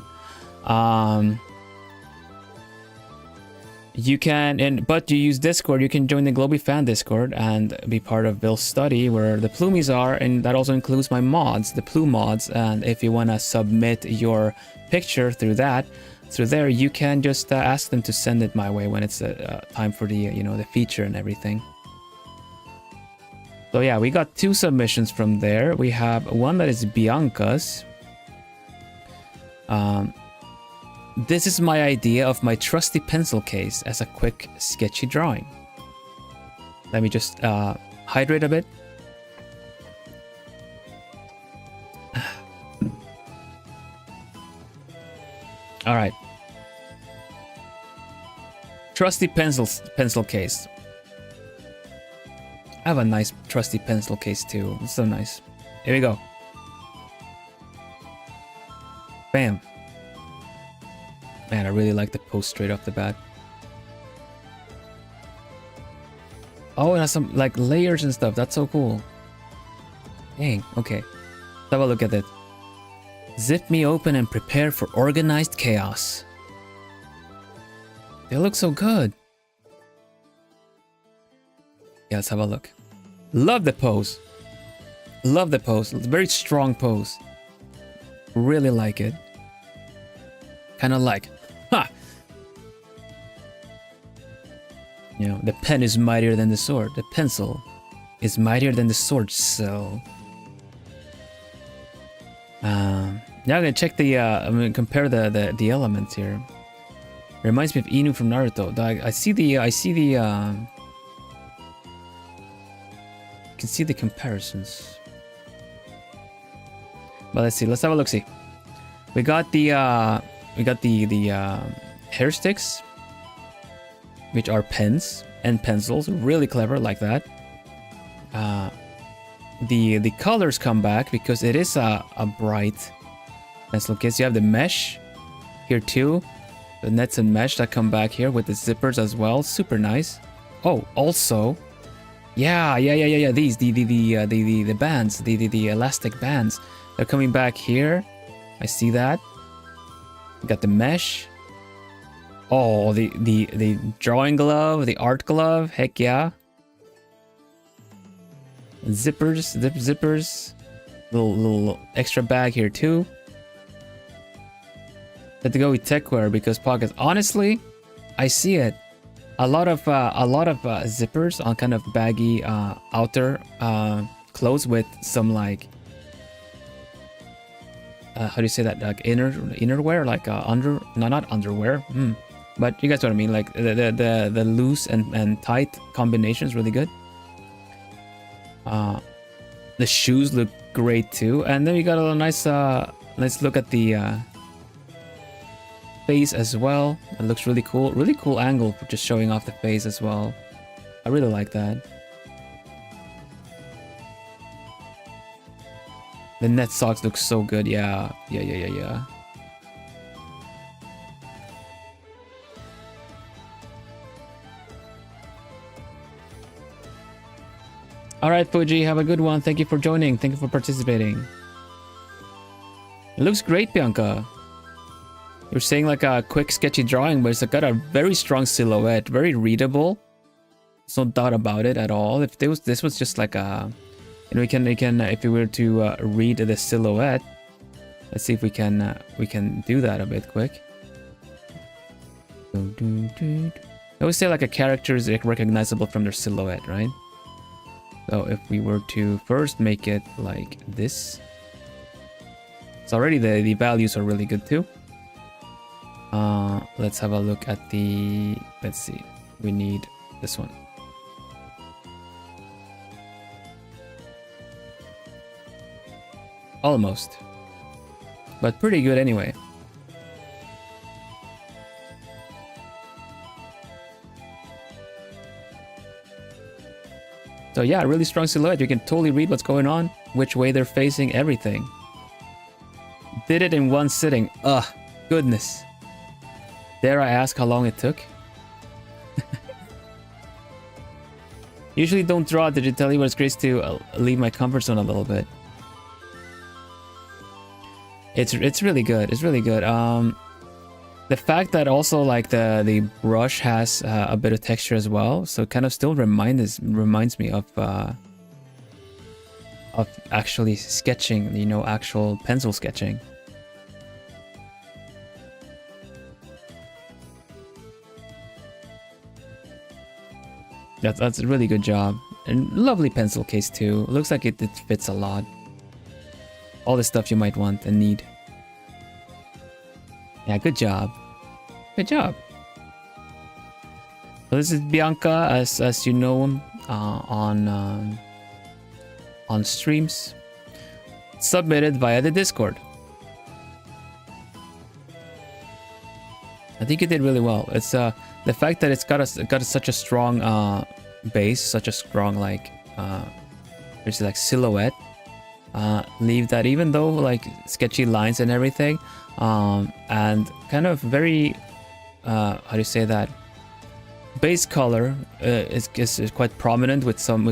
you can, but you use Discord, you can join the Globie fan Discord and be part of Bill's study where the Plumies are, and that also includes my mods, the Plume mods. And if you want to submit your picture through there, you can just ask them to send it my way when it's time for the, you know, the feature and everything. So yeah, we got 2 submissions from there. We have one that is Bianca's. This is my idea of my trusty pencil case as a quick sketchy drawing. Let me just hydrate a bit. All right. Trusty pencil case. I have a nice trusty pencil case too. It's so nice. Here we go. Bam. Man, I really like the post straight off the bat. Oh, it has some like layers and stuff. That's so cool. Dang. Okay. Let's have a look at it. Zip me open and prepare for organized chaos. They look so good. Yeah, let's have a look. Love the pose. Love the pose. It's a very strong pose. Really like it. Kind of like, ha! You know, the pen is mightier than the sword. The pencil is mightier than the sword, so... now I'm gonna check the, I'm gonna compare the elements here. Reminds me of Inu from Naruto. I see the, you can see the comparisons. But let's see, let's have a look-see. We got the hair sticks, which are pens and pencils, really clever like that. The colors come back because it is a bright pencil case. You have the mesh here too, the nets and mesh that come back here with the zippers as well. Super nice. Oh, also, yeah. These the bands, the elastic bands, they're coming back here. I see that. You got the mesh. Oh, the drawing glove, the art glove. Heck yeah. Zippers, zippers. Little extra bag here too. Had to go with techwear because pockets. Honestly, I see it. A lot of zippers on kind of baggy outer clothes with some like how do you say that, like innerwear, like not underwear. But you guys know what I mean. Like the loose and tight combination is really good. The shoes look great too, and then we got a nice look at the face as well. It looks really cool. Really cool angle for just showing off the face as well. I really like that. The net socks look so good. Yeah. All right, Fuji, have a good one. Thank you for joining. Thank you for participating. It looks great, Bianca. You're saying like a quick, sketchy drawing, but it's got a very strong silhouette, very readable. There's no doubt about it at all. If this was just like a, and we can if we were to read the silhouette, let's see if we can do that a bit quick. I always say like a character is recognizable from their silhouette, right? So if we were to first make it like this, so already the values are really good too. Let's have a look at the, let's see, we need this one. Almost, but pretty good anyway. So yeah, really strong silhouette. You can totally read what's going on, which way they're facing, everything. Did it in one sitting. Ugh, goodness. Dare I ask how long it took? Usually don't draw digitally, but it's great to leave my comfort zone a little bit. It's really good. It's really good. The fact that also like the brush has a bit of texture as well, so it kind of still reminds me of actually sketching, you know, actual pencil sketching. That's a really good job, and lovely pencil case too. Looks like it fits a lot. All the stuff you might want and need. Yeah, good job. Good job. So this is Bianca, as you know him, on streams. Submitted via the Discord. I think you did really well. It's the fact that it's got such a strong base, such a strong like there's like silhouette. Leave that, even though like sketchy lines and everything, and kind of very how do you say that, base color is quite prominent with some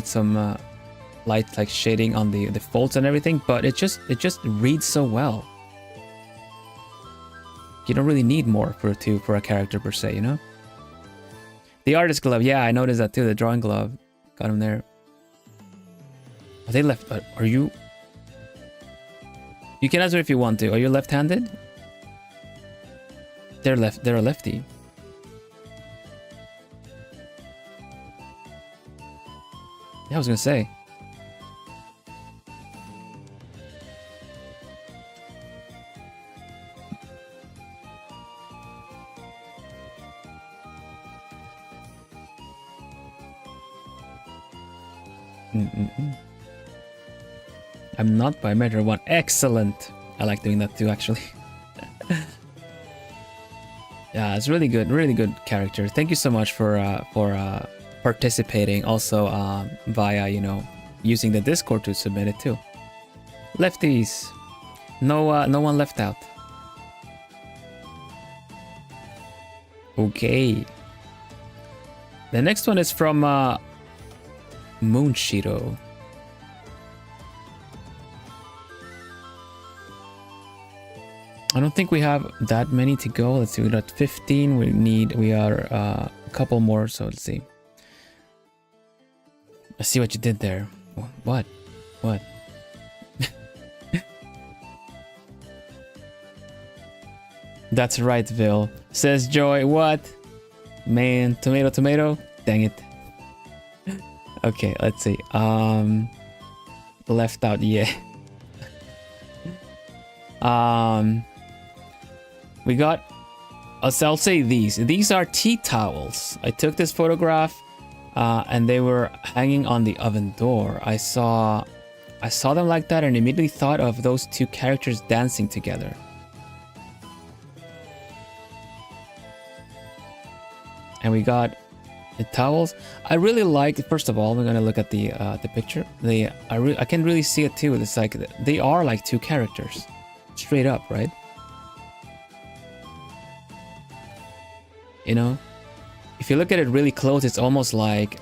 light like shading on the folds and everything, but it just reads so well. You don't really need more for a character per se, you know? The artist glove, yeah, I noticed that too. The drawing glove. Got him there. Are they left? Are you? You can answer if you want to. Are you left-handed? They're left. They're a lefty. Yeah, I was gonna say. I'm not by measure one. Excellent. I like doing that too, actually. Yeah, it's really good character. Thank you so much for participating. Also, via using the Discord to submit it too. Lefties, no one left out. Okay. The next one is from Moonshiro. I don't think we have that many to go. Let's see, we got 15. We are a couple more, so let's see. I see what you did there. What? That's right, Vil. Says Joy. What? Man, tomato. Dang it. Okay, let's see. Left out, yeah. We got, I'll say these. These are tea towels. I took this photograph, and they were hanging on the oven door. I saw them like that and immediately thought of those two characters dancing together. And we got the towels. I really like. First of all, we're gonna look at the picture. I can really see it too. It's like they are like two characters, straight up, right? You know, if you look at it really close, it's almost like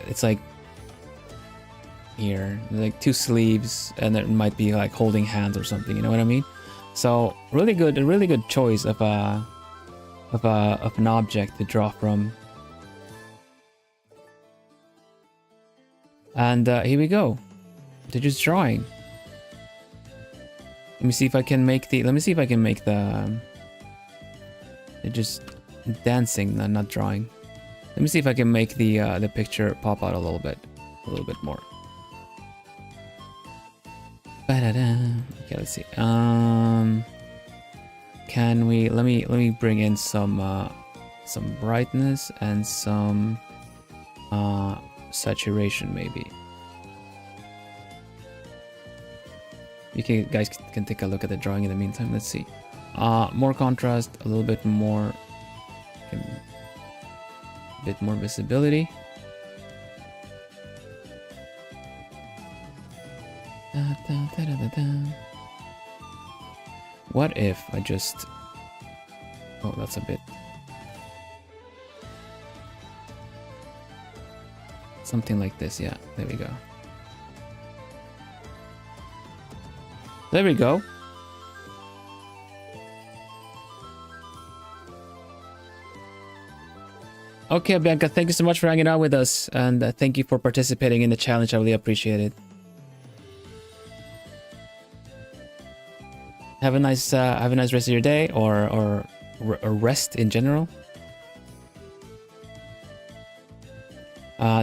here, like two sleeves, and it might be like holding hands or something. You know what I mean? So a really good choice of an object to draw from. And here we go. They're just drawing. Let me see if I can make the. They're just dancing, not drawing. Let me see if I can make the picture pop out a little bit more. Okay, let's see. Can we? Let me bring in some brightness and some saturation, maybe. You guys can take a look at the drawing in the meantime. Let's see. More contrast, a little bit more. A bit more visibility. What if I just... Oh, that's a bit... Something like this, yeah. There we go. There we go. Okay, Bianca, thank you so much for hanging out with us, and thank you for participating in the challenge. I really appreciate it. Have a nice rest of your day, or rest in general.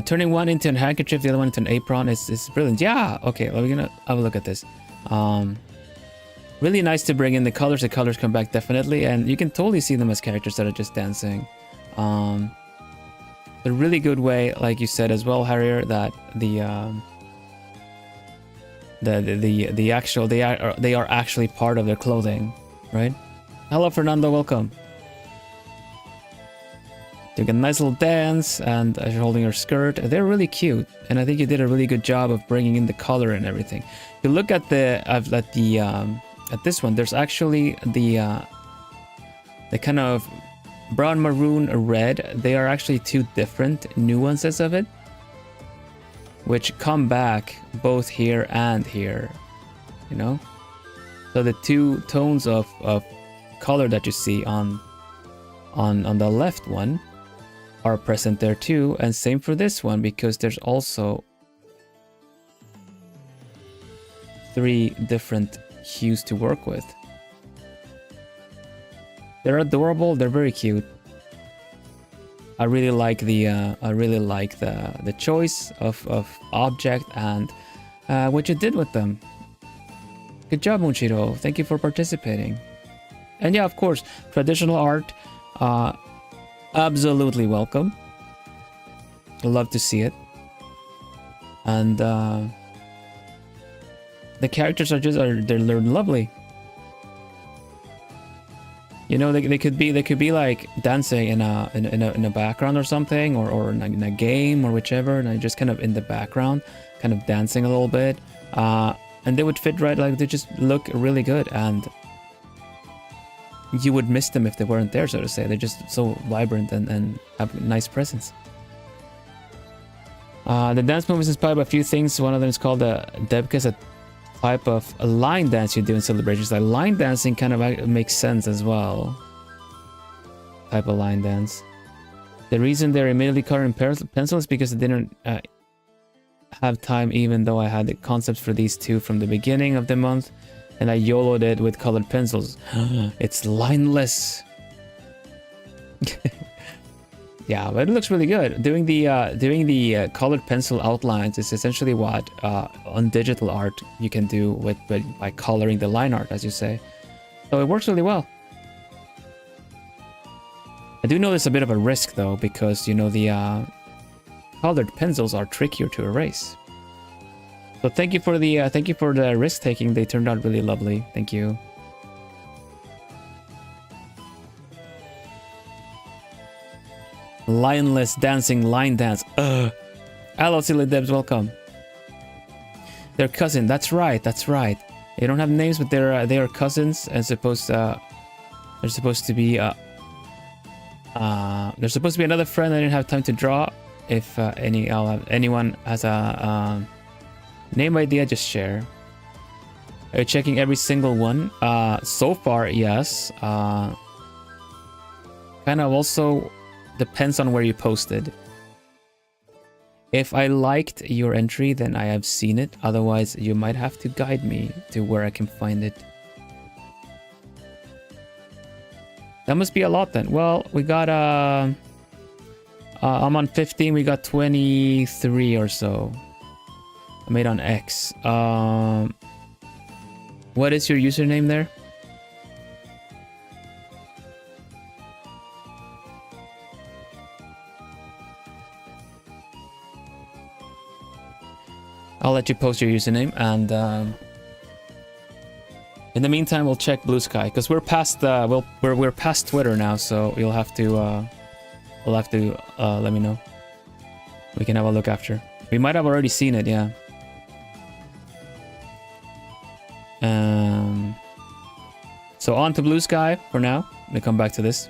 Turning one into a handkerchief, the other one into an apron is brilliant. Yeah. Okay, we're gonna have a look at this. Really nice to bring in the colors. The colors come back definitely, and you can totally see them as characters that are just dancing. A really good way, like you said as well, Harrier, that they are actually part of their clothing, right? Hello, Fernando, welcome. Doing a nice little dance, and you're holding her skirt. They're really cute, and I think you did a really good job of bringing in the color and everything. If you look at at this one, there's actually the kind of brown, maroon, red. They are actually two different nuances of it, which come back both here and here, you know? So the two tones of color that you see on on the left one are present there too, and same for this one, because there's also 3 different hues to work with. They're adorable, they're very cute. I really like the choice of object and what you did with them. Good job, Munchiro. Thank you for participating. And yeah, of course, traditional art, absolutely welcome. I love to see it. And the characters are they're lovely. You know, they could be like dancing in a background or something, or in a game or whichever, and they're just kind of in the background, kind of dancing a little bit, and they would fit right. Like, they just look really good, and you would miss them if they weren't there, so to say. They're just so vibrant and have a nice presence. The dance move is inspired by a few things. One of them is called the Debka, a type of a line dance you do in celebrations. Like, line dancing kind of makes sense as well. Type of line dance. The reason they're immediately colored in pencil is because they didn't have time, even though I had the concepts for these two from the beginning of the month, and I YOLO'd it with colored pencils. It's lineless. Yeah, but it looks really good. Doing the colored pencil outlines is essentially what on digital art you can do by coloring the line art, as you say. So it works really well. I do know there's a bit of a risk though, because you know the colored pencils are trickier to erase. So thank you for the risk taking. They turned out really lovely. Thank you. Lionless dancing line dance. Hello, Silly Debs, welcome. They're cousin. That's right. That's right. They don't have names, but they are cousins, and they're supposed to be there's supposed to be another friend I didn't have time to draw. If anyone has a name idea, just share. Are you checking every single one? So far, yes. Kind of also depends on where you posted. If I liked your entry, then I have seen it. Otherwise, you might have to guide me to where I can find it. That must be a lot then. Well, we got I'm on 15, we got 23 or so. I made on X. What is your username there? I'll let you post your username, and in the meantime, we'll check Blue Sky, because we're past we're past Twitter now, so you'll have to let me know. We can have a look after. We might have already seen it, yeah. So on to Blue Sky for now. Let me come back to this.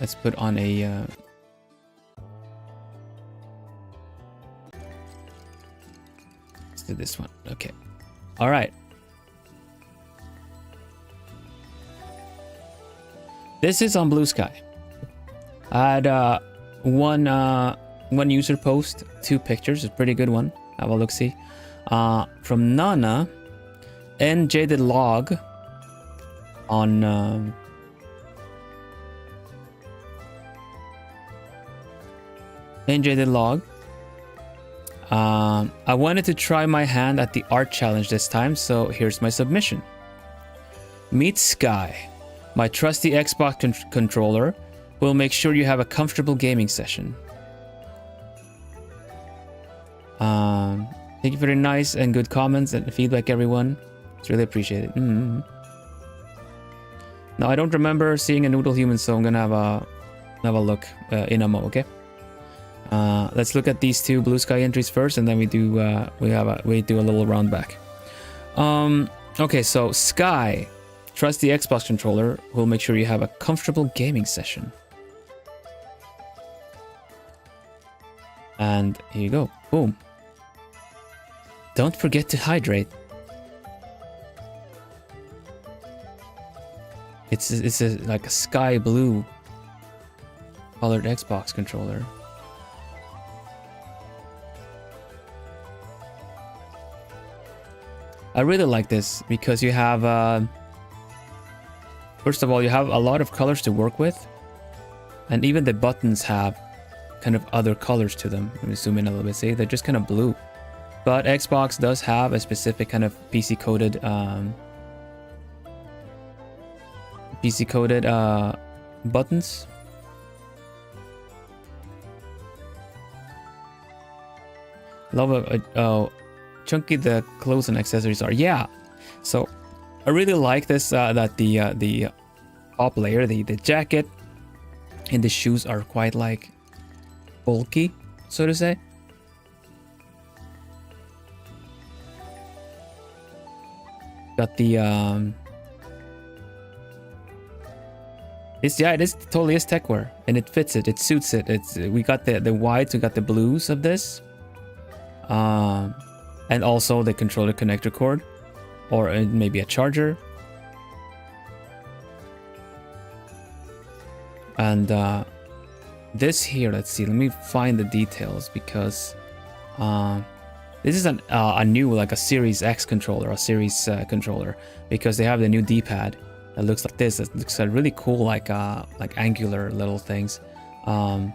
Let's put on a let's do this one. Okay. All right. This is on Blue Sky. I had one user post 2 pictures. It's a pretty good one. Have a look see. From Nana and Jaded Log on Jaded Log. I wanted to try my hand at the art challenge this time, so here's my submission. Meet Sky, my trusty Xbox controller, who will make sure you have a comfortable gaming session. Thank you for the nice and good comments and feedback, everyone. It's really appreciated. Now, I don't remember seeing a noodle human, so I'm gonna have a look in a mo, okay? Let's look at these 2 Blue Sky entries first, and then we do a little round back. Okay, so Sky, trust the Xbox controller, will make sure you have a comfortable gaming session. And here you go, boom. Don't forget to hydrate. It's like a sky blue colored Xbox controller. I really like this because you have, first of all, you have a lot of colors to work with, and even the buttons have kind of other colors to them. Let me zoom in a little bit. See, they're just kind of blue, but Xbox does have a specific kind of PC coded buttons. Love it. Chunky the clothes and accessories are. Yeah, so I really like this that the top layer, the jacket and the shoes are quite like bulky, so to say. Got the it is totally is tech wear, and it fits it suits it. We got the whites, we got the blues of this, and also the controller connector cord, or maybe a charger. And this here, let's see, let me find the details, because this is a new, like a Series X controller, a Series controller, because they have the new D-pad that looks like this. It looks like really cool, like angular little things. I'm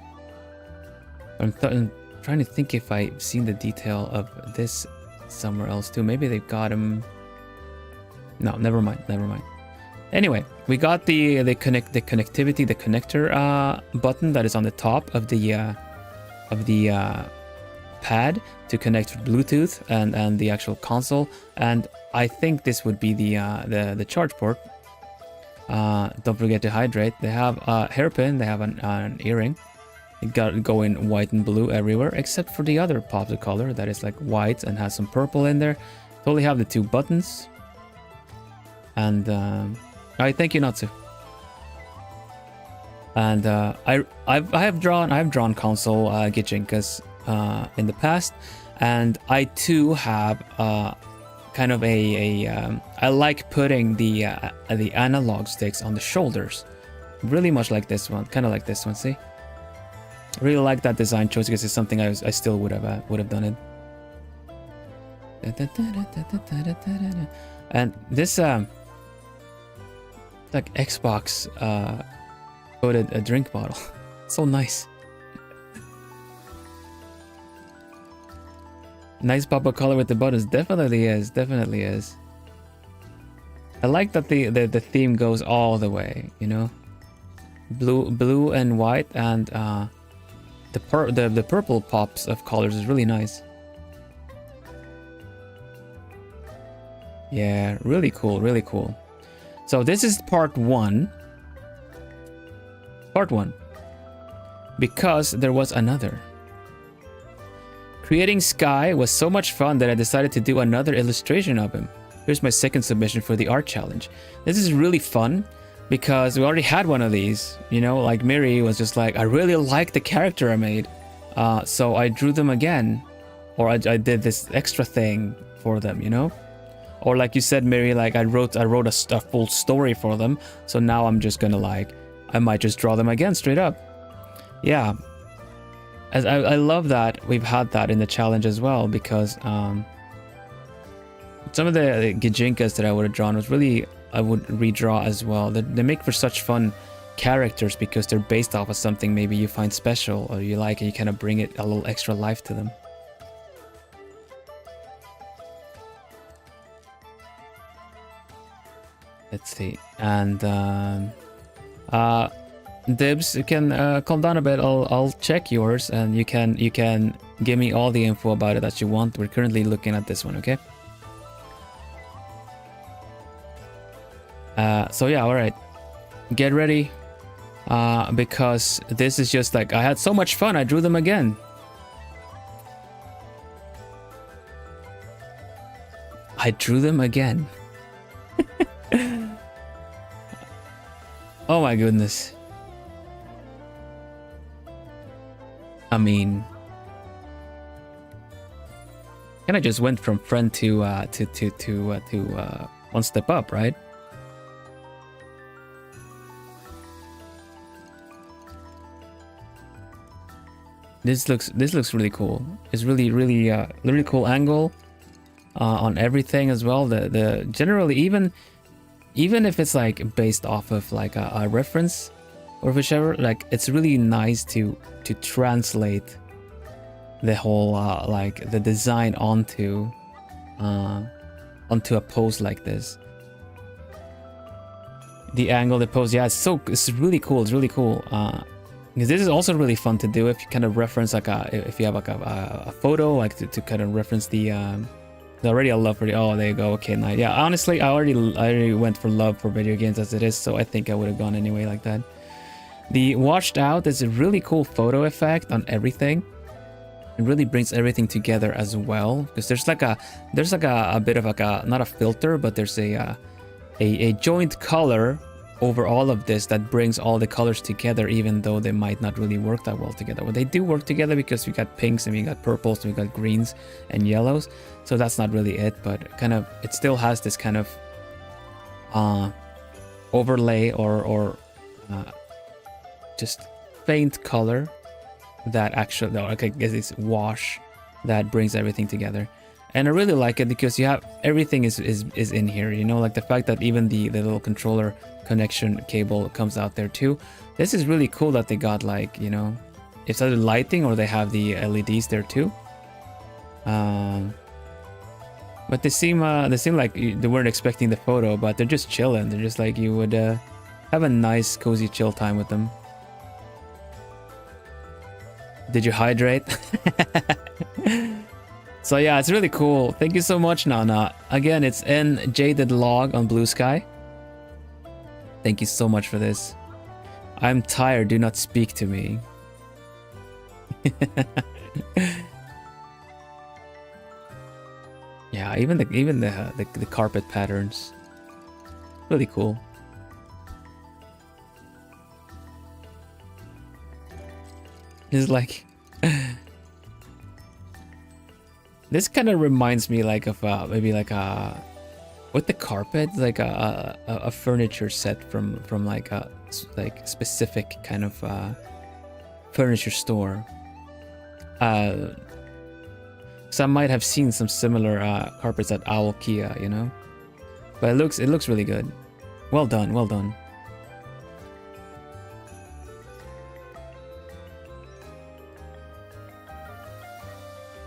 trying to think if I've seen the detail of this somewhere else too. Maybe they've got them. No, never mind. Anyway, we got the connectivity, the connector button that is on the top of the pad to connect with Bluetooth and the actual console. And I think this would be the charge port. Don't forget to hydrate. They have a hairpin. They have an earring. It got going white and blue everywhere, except for the other pop of color that is like white and has some purple in there. Totally have the two buttons. And I thank you, Natsu. And I have drawn console Gijinkas in the past, and I too have kind of I like putting the analog sticks on the shoulders, really much like this one, kind of like this one. See, I really like that design choice because it's something I still would have done it. And this like Xbox coded a drink bottle. So nice. Nice pop of color with the buttons. Definitely is. I like that the theme goes all the way, you know, blue and white, and the purple pops of colors is really nice. Yeah, really cool. So this is part one, because there was another. Creating Sky was so much fun that I decided to do another illustration of him. Here's my second submission for the art challenge. This is really fun because we already had one of these, you know, like Miri was just like, I really like the character I made. So I drew them again, or I did this extra thing for them, you know? Or like you said, Miri, like I wrote a full story for them. So now I'm just gonna I might just draw them again straight up. Yeah. As I love that we've had that in the challenge as well, because some of the Gijinkas that I would have drawn was really, I would redraw as well. They make for such fun characters because they're based off of something maybe you find special or you like, and you kind of bring it a little extra life to them. Let's see, and Dibs, you can calm down a bit. I'll check yours, and you can give me all the info about it that you want. We're currently looking at this one, okay? So yeah, all right, get ready, because this is just like, I had so much fun. I drew them again. Oh my goodness. I mean, kind of just went from friend to one step up, right? This looks really cool. It's really cool angle on everything as well. The generally even if it's like based off of like a reference or whichever, like it's really nice to translate the whole like the design onto a pose like this. The angle, the pose, yeah, it's really cool. It's really cool. Because this is also really fun to do if you kind of reference like if you have like a photo, like to kind of reference the already a love for the, oh, there you go. Okay, nice. Yeah, honestly, I already went for love for video games as it is, so I think I would have gone anyway like that. The washed out is a really cool photo effect on everything. It really brings everything together as well, because there's like a bit of like a, not a filter, but there's a joint color over all of this that brings all the colors together, even though they might not really work that well together. Well, they do work together because we got pinks and we got purples and we got greens and yellows, so that's not really it, but kind of it still has this kind of overlay or just faint color that actually, like I guess it's wash that brings everything together. And I really like it because you have everything is in here, you know, like the fact that even the little controller connection cable comes out there too. This is really cool that they got, like, you know, it's either lighting or they have the LEDs there too. But they seem like they weren't expecting the photo, but they're just chilling. They're just like, you would have a nice cozy chill time with them. Did you hydrate? So yeah, it's really cool. Thank you so much, Nana. Again, it's N Jaded Log on Blue Sky. Thank you so much for this. I'm tired. Do not speak to me. Yeah, even the carpet patterns, really cool. It's like this kind of reminds me like of maybe like a, with the carpet, like a furniture set from like a like specific kind of furniture store. So I might have seen some similar carpets at Owl Kia, you know, but it looks really good. Well done, well done.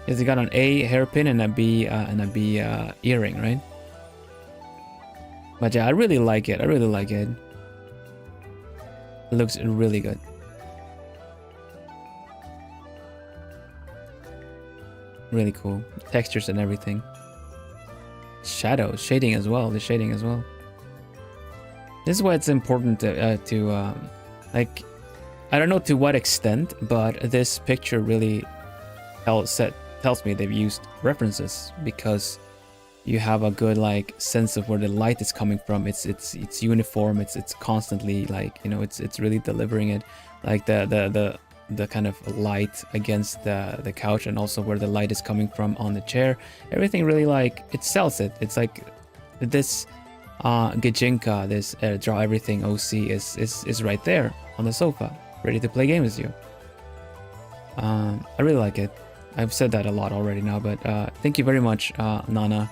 Yes, you got an A hairpin and a B earring, right? But yeah, I really like it. I really like it. It looks really good. Really cool. Textures and everything. Shadows, shading as well. The shading as well. This is why it's important to like, I don't know to what extent, but this picture really tells me they've used references, because you have a good like sense of where the light is coming from. It's uniform. It's constantly like, you know, it's really delivering it, like the kind of light against the couch, and also where the light is coming from on the chair. Everything really, like, it sells it. It's like this Gajinka, this Draw Everything OC is right there on the sofa, ready to play games with you. I really like it. I've said that a lot already now, but thank you very much, Nana.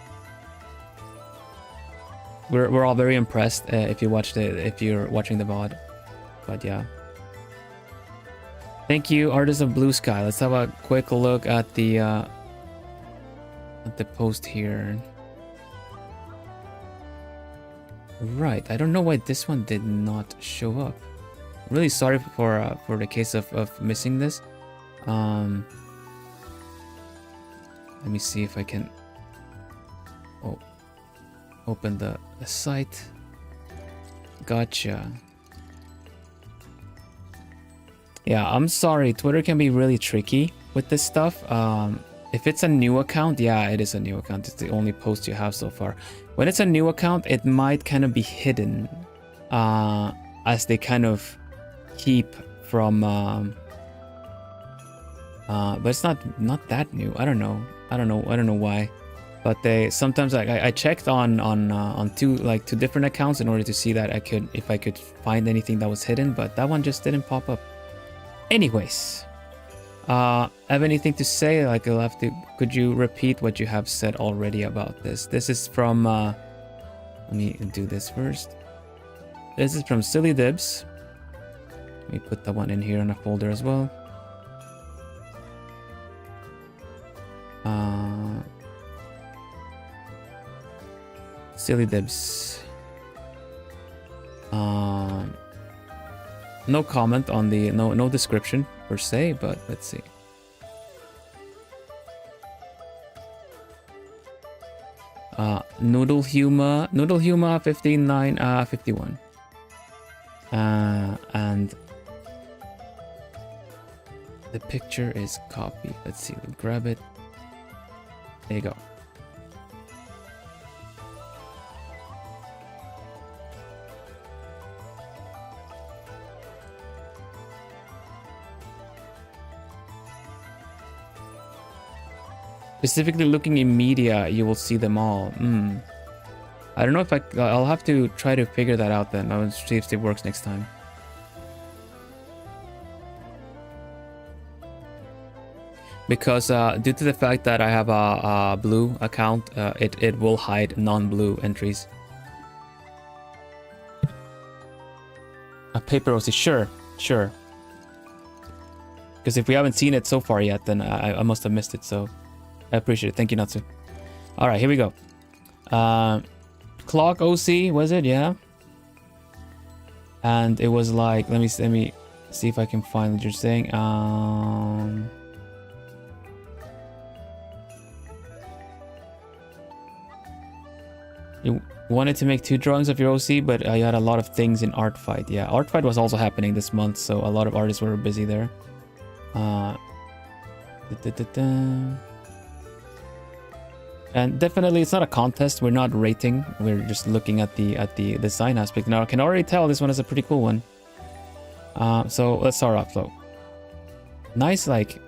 We're all very impressed if you're watching the VOD. But yeah. Thank you, Artists of Blue Sky. Let's have a quick look at the post here. Right, I don't know why this one did not show up. I'm really sorry for the case of missing this. Let me see if I can open the site. Gotcha. Yeah, I'm sorry. Twitter can be really tricky with this stuff. If it's a new account, yeah, it is a new account. It's the only post you have so far. When it's a new account, it might kind of be hidden, as they kind of keep from. But it's not that new. I don't know why. But they sometimes, like, I checked on two different accounts in order to see that if I could find anything that was hidden, but that one just didn't pop up. Anyways, have anything to say? Like, I'll have to. Could you repeat what you have said already about this? This is from. Let me do this first. This is from Silly Dibs. Let me put that one in here in a folder as well. Silly Dibs. No comment on the no description per se, but let's see. Noodle Huma 15951. And the picture is copied. Let's see, we'll grab it. There you go. Specifically looking in media, you will see them all. I don't know if I'll have to try to figure that out then. I'll see if it works next time. Because due to the fact that I have a blue account, it will hide non-blue entries. A paper OC, sure. Because if we haven't seen it so far yet, then I must have missed it, so I appreciate it. Thank you, Natsu. Alright, here we go. Clock OC, was it? Yeah. And it was like, let me see if I can find what you're saying. You wanted to make 2 drawings of your OC, but you had a lot of things in Art Fight. Yeah, Art Fight was also happening this month, so a lot of artists were busy there. And definitely, it's not a contest. We're not rating. We're just looking at the design aspect. Now, I can already tell this one is a pretty cool one. So let's start off though. Nice, like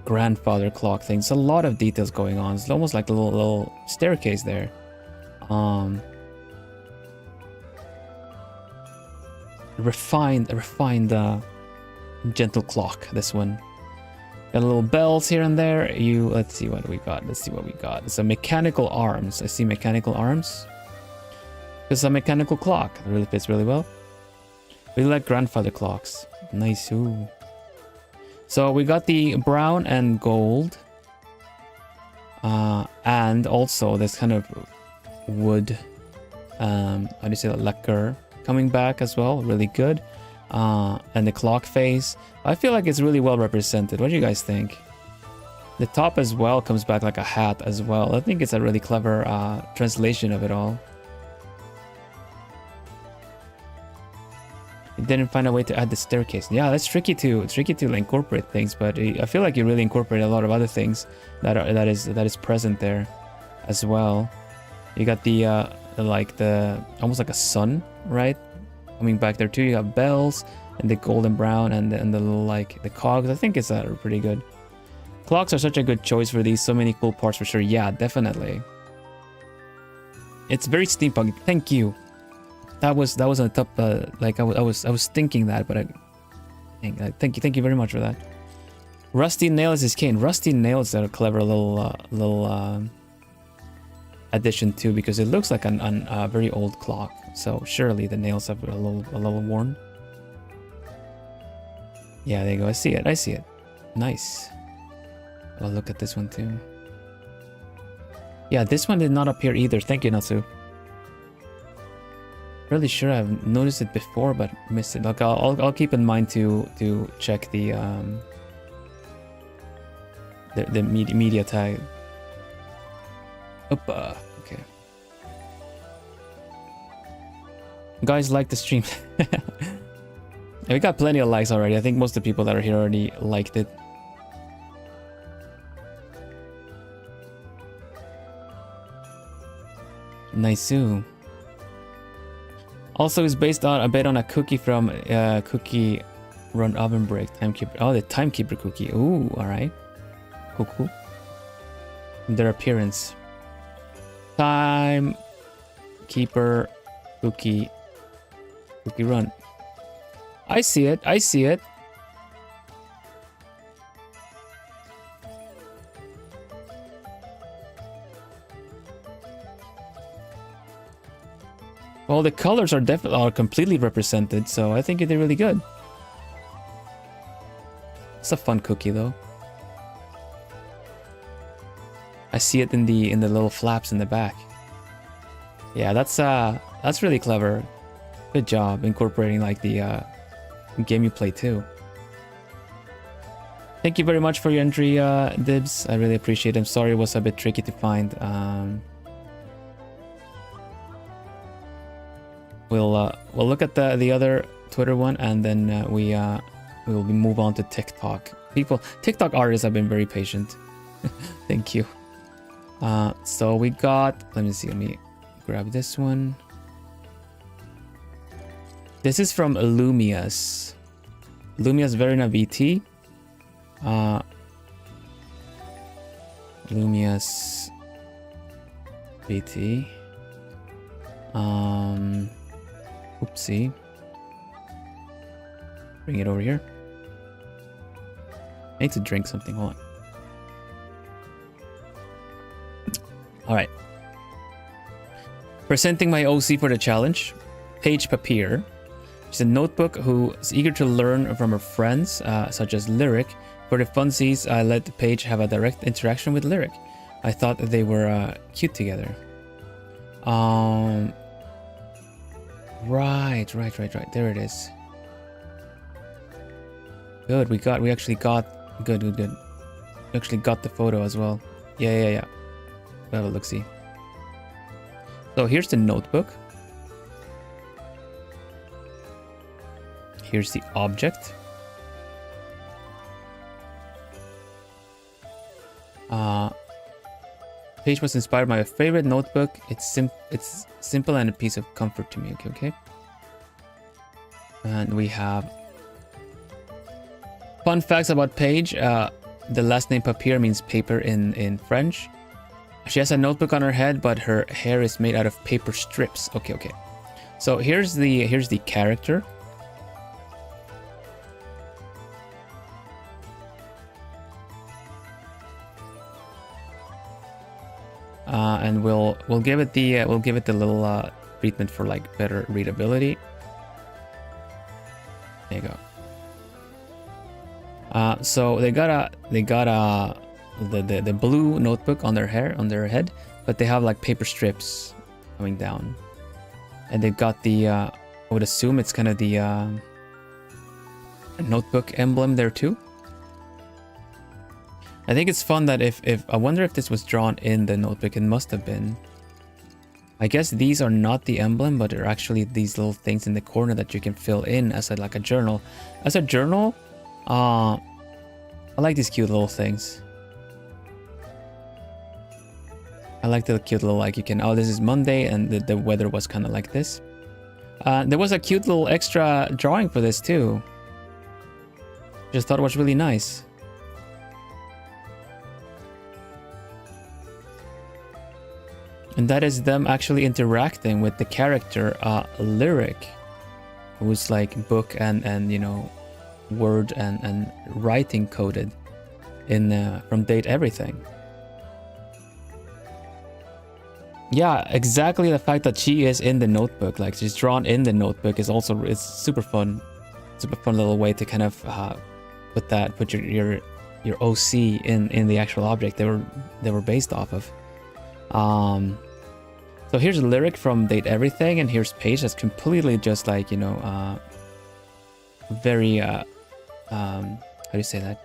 grandfather clock thing. It's a lot of details going on. It's almost like a little staircase there. Refined, gentle clock. This one. Got little bells here and there. Let's see what we got. It's a mechanical arms. I see mechanical arms. It's a mechanical clock. It really fits really well. Really like grandfather clocks. Nice. Ooh. So we got the brown and gold. And also this kind of wood. How do you say that? Lacquer coming back as well. Really good. And the clock face. I feel like it's really well represented. What do you guys think? The top as well comes back like a hat as well. I think it's a really clever translation of it all. You didn't find a way to add the staircase. Yeah, that's tricky to incorporate things, but I feel like you really incorporate a lot of other things that is present there as well. You got the almost like a sun, right? Coming back there too. You got bells and the golden brown and the little like the cogs. I think it's pretty good. Clocks are such a good choice for these. So many cool parts for sure. Yeah, definitely. It's very steampunk. Thank you. That was on the top. Like I was thinking that, but thank you very much for that. Rusty nails is cane. Rusty nails are a clever little addition too, because it looks like a very old clock. So surely the nails have a little worn. Yeah, there you go. I see it. Nice. I'll look at this one too. Yeah, this one did not appear either. Thank you, Natsu. Really sure I've noticed it before, but missed it. Like I'll keep in mind to check the media tag. Okay. Guys, like the stream. We got plenty of likes already. I think most of the people that are here already liked it. Nice. Also, it's based on a bit on a cookie from Cookie Run Oven Break Timekeeper. Oh, the Timekeeper cookie. Ooh, all right. Cool. Their appearance. Timekeeper cookie run. I see it. Well, the colors are definitely completely represented, so I think you did really good. It's a fun cookie though. I see it in the little flaps in the back. Yeah, that's really clever. Good job incorporating like the game you play too. Thank you very much for your entry, Dibs. I really appreciate it. I'm sorry it was a bit tricky to find. We'll look at the other Twitter one, and then we'll move on to TikTok. TikTok artists have been very patient. Thank you. So we got. Let me grab this one. This is from Lumias. Lumias Verina VT. Lumias VT. Oopsie. Bring it over here. I need to drink something. Hold on. Alright. Presenting my OC for the challenge. Paige Papier. She's a notebook who is eager to learn from her friends, such as Lyric. For the funsies, I let Paige have a direct interaction with Lyric. I thought that they were cute together. Right. There it is. Good. We actually got good. We actually got the photo as well. Yeah. Have a look-see. So here's the notebook. Here's the object. Page was inspired by my favorite notebook. It's simple and a piece of comfort to me. Okay. And we have fun facts about Paige. The last name Papier means paper in French. She has a notebook on her head, but her hair is made out of paper strips. Okay. So here's the character. And we'll give it the little treatment for like better readability. There you go. So they got the blue notebook on their head, but they have like paper strips coming down, and they've got the I would assume it's kind of the notebook emblem there too. I think it's fun that if I wonder if this was drawn in the notebook. It must have been. I guess these are not the emblem, but they're actually these little things in the corner that you can fill in as like a journal. As a journal, I like these cute little things. I like the cute little, like you can, oh, this is Monday and the weather was kind of like this. There was a cute little extra drawing for this too. Just thought it was really nice. And that is them actually interacting with the character Lyric, who's like book and you know, word and writing coded in from Date Everything. Yeah, exactly. The fact that she is in the notebook, like she's drawn in the notebook, is also, it's super fun. Super fun little way to kind of put your OC in the actual object they were based off of. So here's a Lyric from Date Everything, and here's Paige that's completely just like, you know, very how do you say that?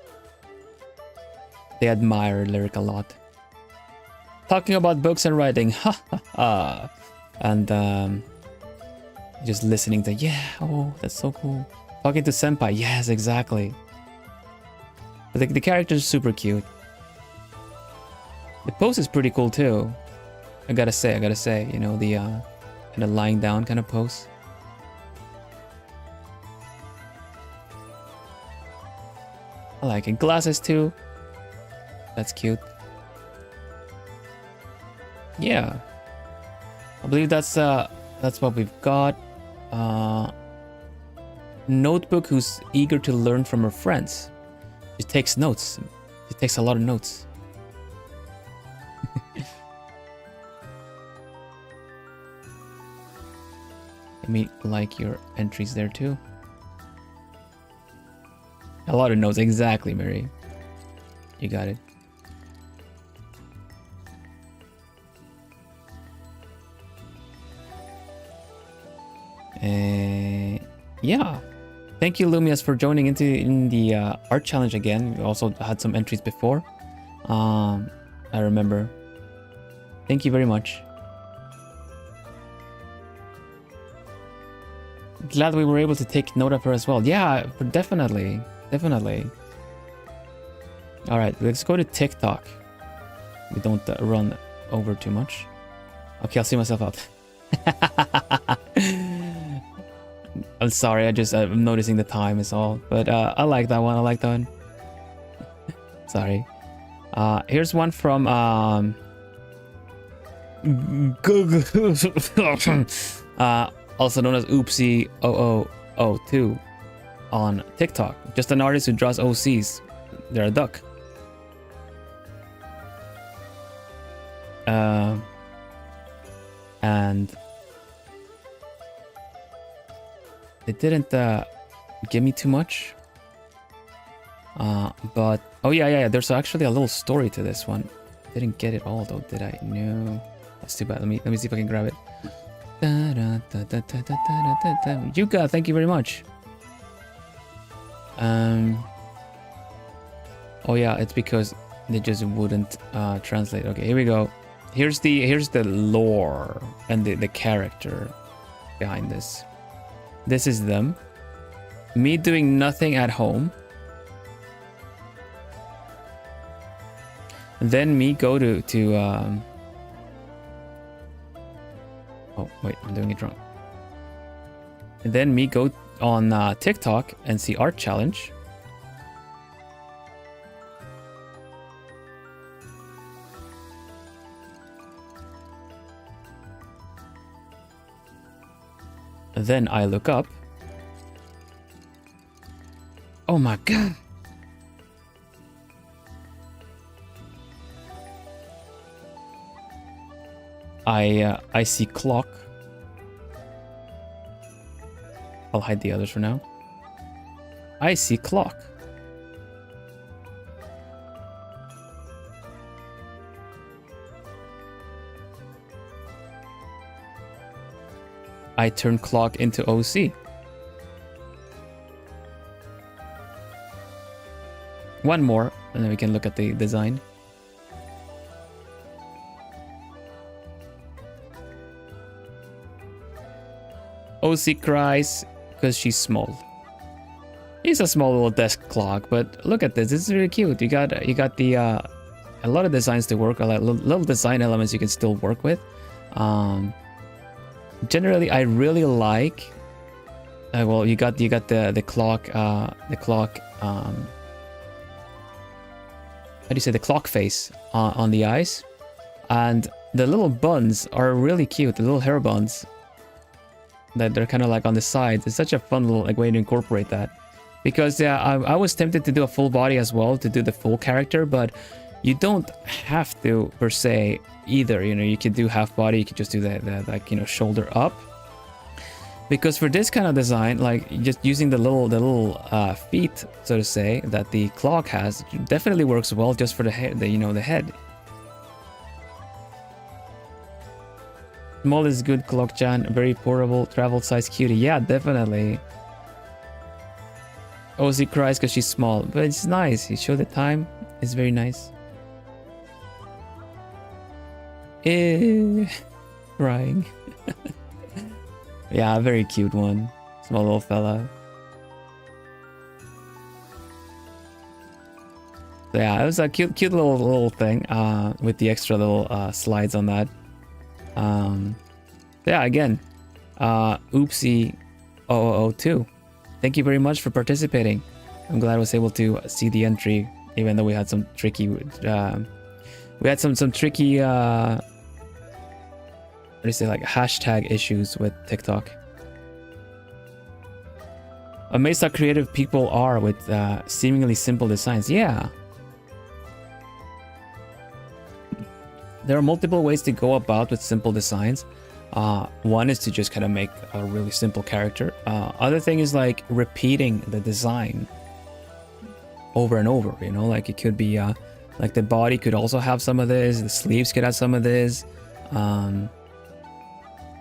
They admire Lyric a lot. Talking about books and writing, and just listening to, yeah, oh, that's so cool. Talking to Senpai, yes, exactly. But the character is super cute. The pose is pretty cool too. I gotta say, you know, the kind of lying down kind of pose. I like it. Glasses too. That's cute. Yeah, I believe that's what we've got. Notebook who's eager to learn from her friends. She takes notes. She takes a lot of notes. Let me like your entries there too. A lot of notes, exactly, Mary. You got it. Yeah. Thank you, Lumias, for joining in the art challenge again. We also had some entries before. I remember. Thank you very much. Glad we were able to take note of her as well. Yeah, definitely. Definitely. All right, let's go to TikTok. We don't run over too much. Okay, I'll see myself out. I'm sorry, I'm noticing the time is all. But I like that one. I like that one. Sorry. Here's one from also known as Oopsie0002 on TikTok. Just an artist who draws OCs. They're a duck. And it didn't give me too much. But oh yeah, there's actually a little story to this one. Didn't get it all though, did I? No, that's too bad. Let me see if I can grab it. Yuka, thank you very much. Oh yeah, it's because they just wouldn't translate. Okay, here we go. Here's the lore and the character behind this. This is them. Me doing nothing at home. Then me go to oh wait, I'm doing it wrong. And then me go on TikTok and see art challenge. Then I look up. Oh my god. I see clock. I'll hide the others for now. I see clock. I turn clock into OC. One more, and then we can look at the design. OC cries because she's small. He's a small little desk clock, but look at this. This is really cute. You got the a lot of designs to work. A lot little design elements you can still work with. Generally, I really like. Well, you got the clock. How do you say, the clock face on the eyes, and the little buns are really cute. The little hair buns that they're kind of like on the sides. It's such a fun little way to incorporate that. Because I was tempted to do a full body as well, to do the full character, but you don't have to per se either. You know, you could do half body. You could just do the shoulder up. Because for this kind of design, like just using the little feet, so to say, that the clock has, definitely works well just for the head. The head. Small is good, Clock-chan. Very portable, travel size cutie. Yeah, definitely. OC cries because she's small, but it's nice. You show the time. It's very nice. Crying. Yeah, very cute one. Small little fella. So yeah, it was a cute little thing with the extra little slides on that. Yeah, again, Oopsie0002. Thank you very much for participating. I'm glad I was able to see the entry, even though we had some tricky, tricky, what do you say, like hashtag issues with TikTok. Amazed how creative people are with seemingly simple designs. Yeah. There are multiple ways to go about with simple designs. One is to just kind of make a really simple character. Other thing is like repeating the design over and over, you know, like it could be like the body could also have some of this, the sleeves could have some of this. But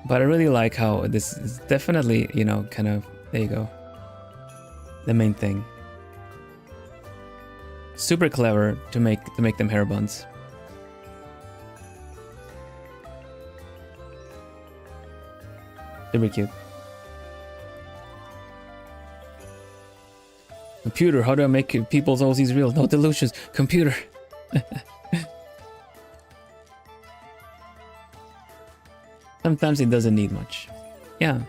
I really like how this is definitely, you know, kind of, there you go, the main thing. Super clever to make them hair buns. Super cute. Computer, how do I make people's OCs real? No delusions. Computer. Sometimes it doesn't need much. Yeah.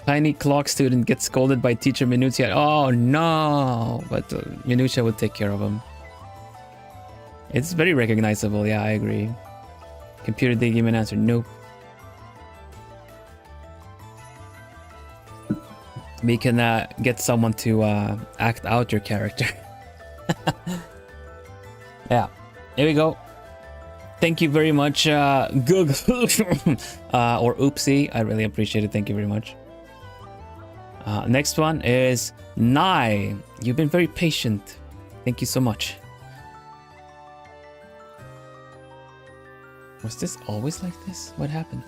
Tiny clock student gets scolded by teacher Minutia. Oh no! But Minutia would take care of him. It's very recognizable. Yeah, I agree. Computer didn't give me an answer. Nope. We can get someone to act out your character. Yeah. Here we go. Thank you very much, Gug or Oopsie. I really appreciate it. Thank you very much. Next one is Nai. You've been very patient. Thank you so much. Was this always like this? What happened?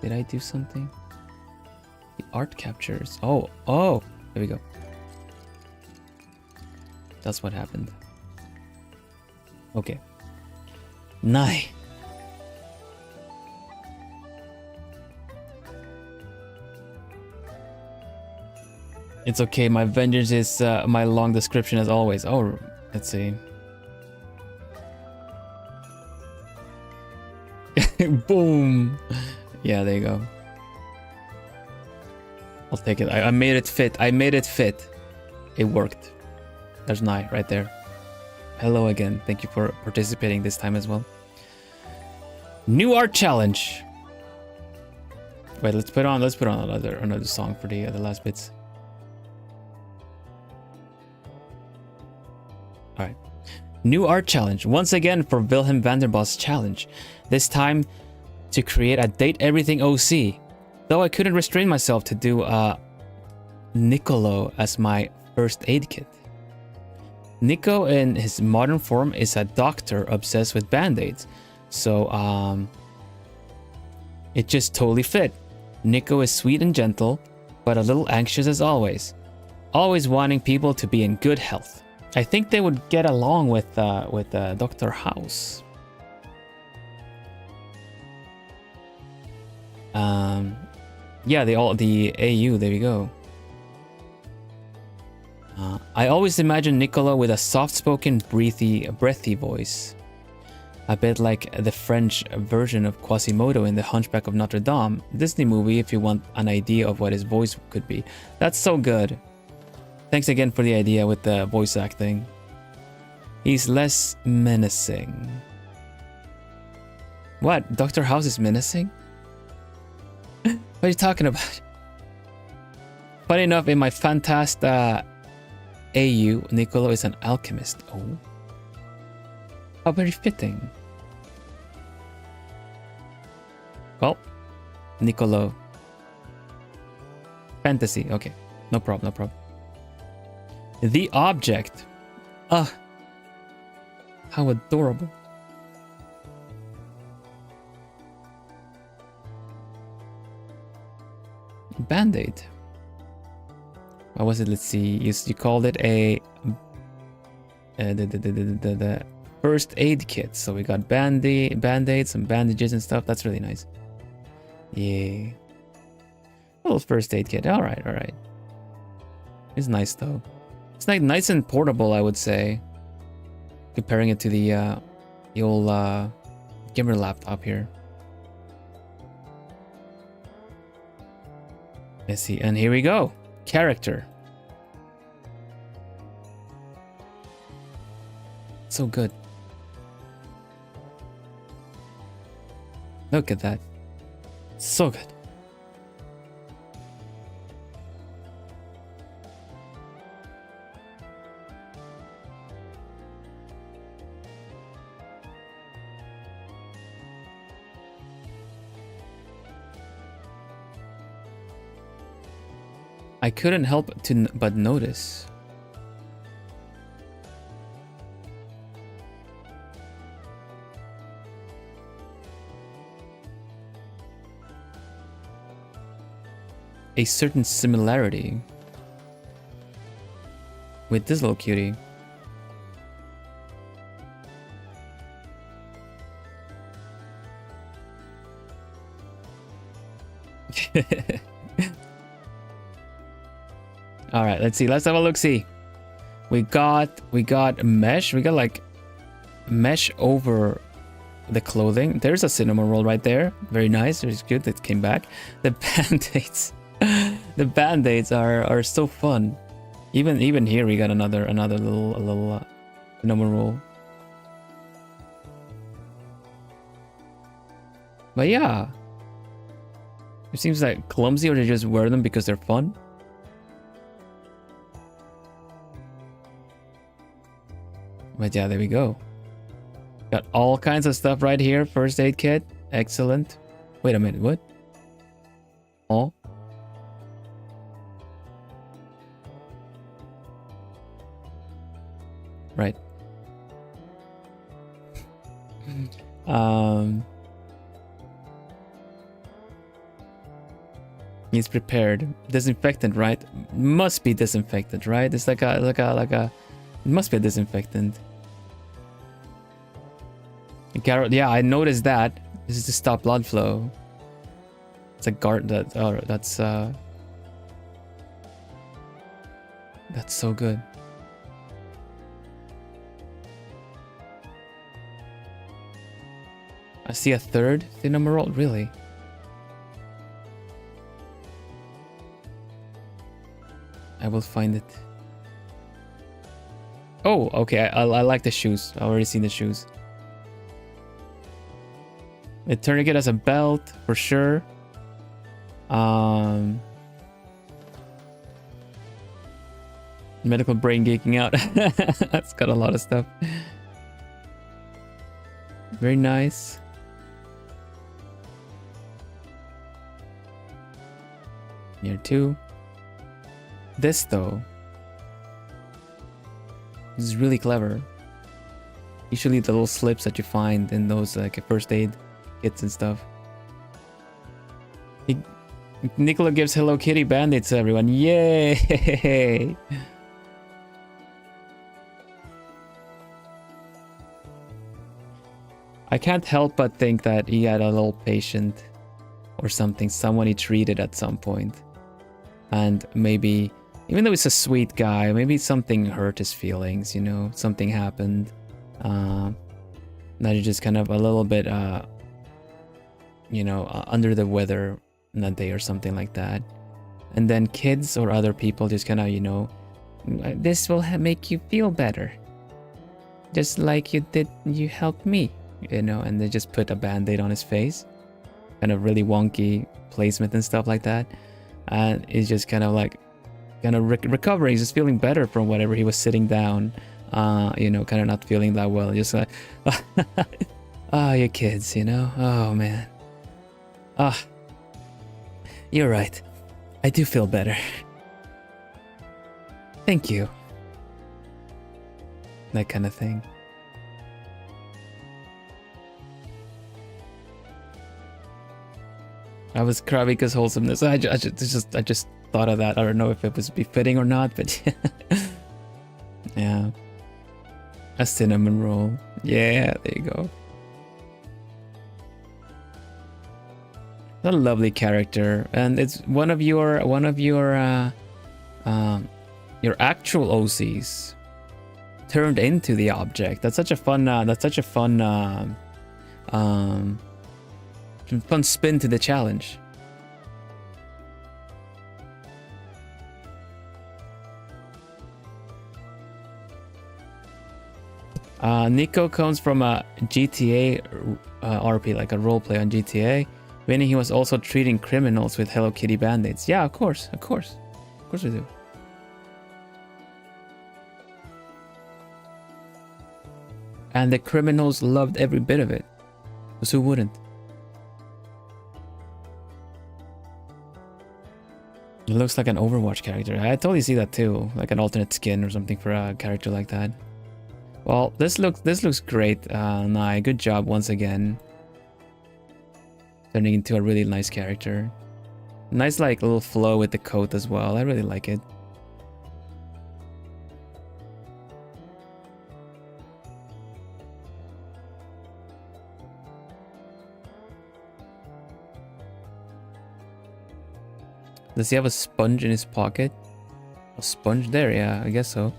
Did I do something? The art captures. Oh, there we go. That's what happened. Okay. Nai. It's okay. My vengeance is my long description as always. Oh, let's see. Boom. Yeah, there you go. I'll take it. I made it fit. I made it fit. It worked. There's Nai right there. Hello again. Thank you for participating this time as well. New art challenge. Wait, let's put on another song for the last bits. All right. New art challenge. Once again for Vilhelm Vanderbos challenge. This time to create a Date Everything OC. Though I couldn't restrain myself to do Niccolo as my first aid kit. Nico in his modern form is a doctor obsessed with band-aids. So it just totally fit. Nico is sweet and gentle, but a little anxious as always. Always wanting people to be in good health. I think they would get along with Dr. House. Yeah, the AU, there we go. I always imagine Niccolo with a soft-spoken, breathy voice. A bit like the French version of Quasimodo in The Hunchback of Notre Dame Disney movie, if you want an idea of what his voice could be. That's so good. Thanks again for the idea with the voice acting. He's less menacing. What? Dr. House is menacing? What are you talking about? Funny enough, in my Fantast AU, Niccolo is an alchemist. Oh. How very fitting. Well, Niccolo. Fantasy. Okay. No problem, no problem. The object. Ah. How adorable. Band-aid. What was it? Let's see. You called it the first aid kit. So we got band-aids, some bandages and stuff. That's really nice. Yeah. A little first aid kit. All right, all right. It's nice though. It's like nice and portable, I would say. Comparing it to the old gamer laptop here. Let's see, and here we go. Character. So good. Look at that. So good. I couldn't help but notice. A certain similarity with this little cutie. All right, let's see. Let's have a look. See, we got mesh. We got like mesh over the clothing. There's a cinnamon roll right there. Very nice. It's good. It came back. The band-aids. The band-aids are so fun. Even here we got another little cinnamon roll. But yeah, it seems like clumsy, or they just wear them because they're fun. But yeah, there we go. Got all kinds of stuff right here. First aid kit. Excellent. Wait a minute, what? Oh. Right. He's prepared. Disinfectant, right? Must be disinfectant, right? It's like a it must be a disinfectant. Carrot, yeah, I noticed that. This is to stop blood flow. It's a guard that that's so good. I see a third cinnamon roll, really? I will find it. Oh, okay. I like the shoes. I already seen the shoes. A tourniquet as a belt for sure. Medical brain geeking out. That's got a lot of stuff. Very nice. Here too. This though, this is really clever. Usually the little slips that you find in those like first aid kits and stuff. Nicola gives Hello Kitty band-aids to everyone. Yay! I can't help but think that he had a little patient or something, someone he treated at some point. And maybe, even though he's a sweet guy, maybe something hurt his feelings, you know, something happened. That he's just kind of a little bit, you know, under the weather that day or something like that. And then kids or other people just kind of, you know, this will make you feel better. Just like you helped me, you know, and they just put a band-aid on his face. Kind of really wonky placement and stuff like that. And he's just kind of like, recovering. He's just feeling better from whatever he was sitting down, you know, kind of not feeling that well. Just like, oh, you kids, you know? Oh, man. You're right. I do feel better. Thank you. That kind of thing. I was crabby because wholesomeness. I just thought of that. I don't know if it was befitting or not, but yeah. A cinnamon roll. Yeah, there you go. A lovely character, and it's one of your actual OCs turned into the object. That's such a fun. Fun spin to the challenge. Nico comes from a GTA RP, like a roleplay on GTA, meaning he was also treating criminals with Hello Kitty band-aids. Yeah, of course we do. And the criminals loved every bit of it, because who wouldn't? It looks like an Overwatch character. I totally see that too, like an alternate skin or something for a character like that. Well, this looks great, Nai. Good job once again. Turning into a really nice character. Nice like little flow with the coat as well. I really like it. Does he have a sponge in his pocket? A sponge there? Yeah, I guess so.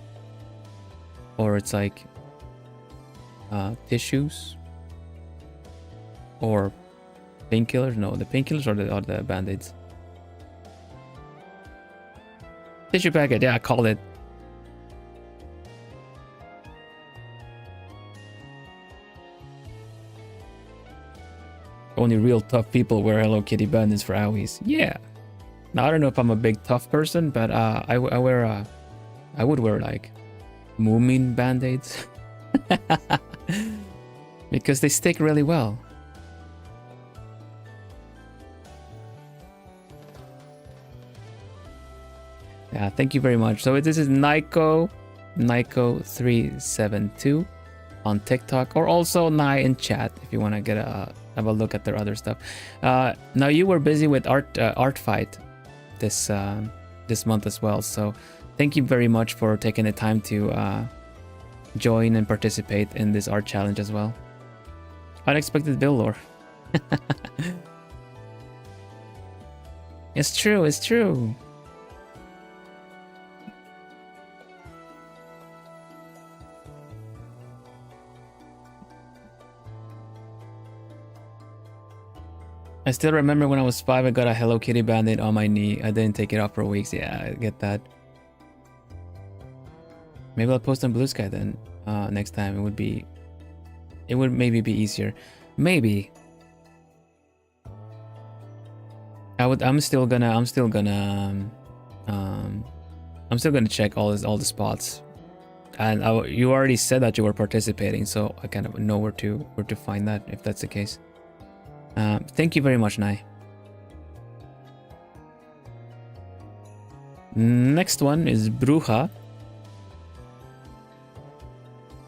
Or it's like tissues or painkillers. No, the painkillers or the band-aids. Tissue packet. Yeah, I called it. Only real tough people wear Hello Kitty bandits for owies. Yeah. Now I don't know if I'm a big tough person, but I would wear like Moomin band-aids because they stick really well. Yeah, thank you very much. So this is Nico372 on TikTok, or also Nai in chat if you want to get have a look at their other stuff. Now you were busy with art fight this month as well, so thank you very much for taking the time to join and participate in this art challenge as well. Unexpected bill lore. It's true, it's true. I still remember when I was 5, I got a Hello Kitty band-aid on my knee. I didn't take it off for weeks. Yeah, I get that. Maybe I'll post on Blue Sky then. Next time it would maybe be easier. Maybe. I'm still gonna check all the spots. And you already said that you were participating, so I kind of know where to find that if that's the case. Thank you very much, Nai. Next one is Bruja.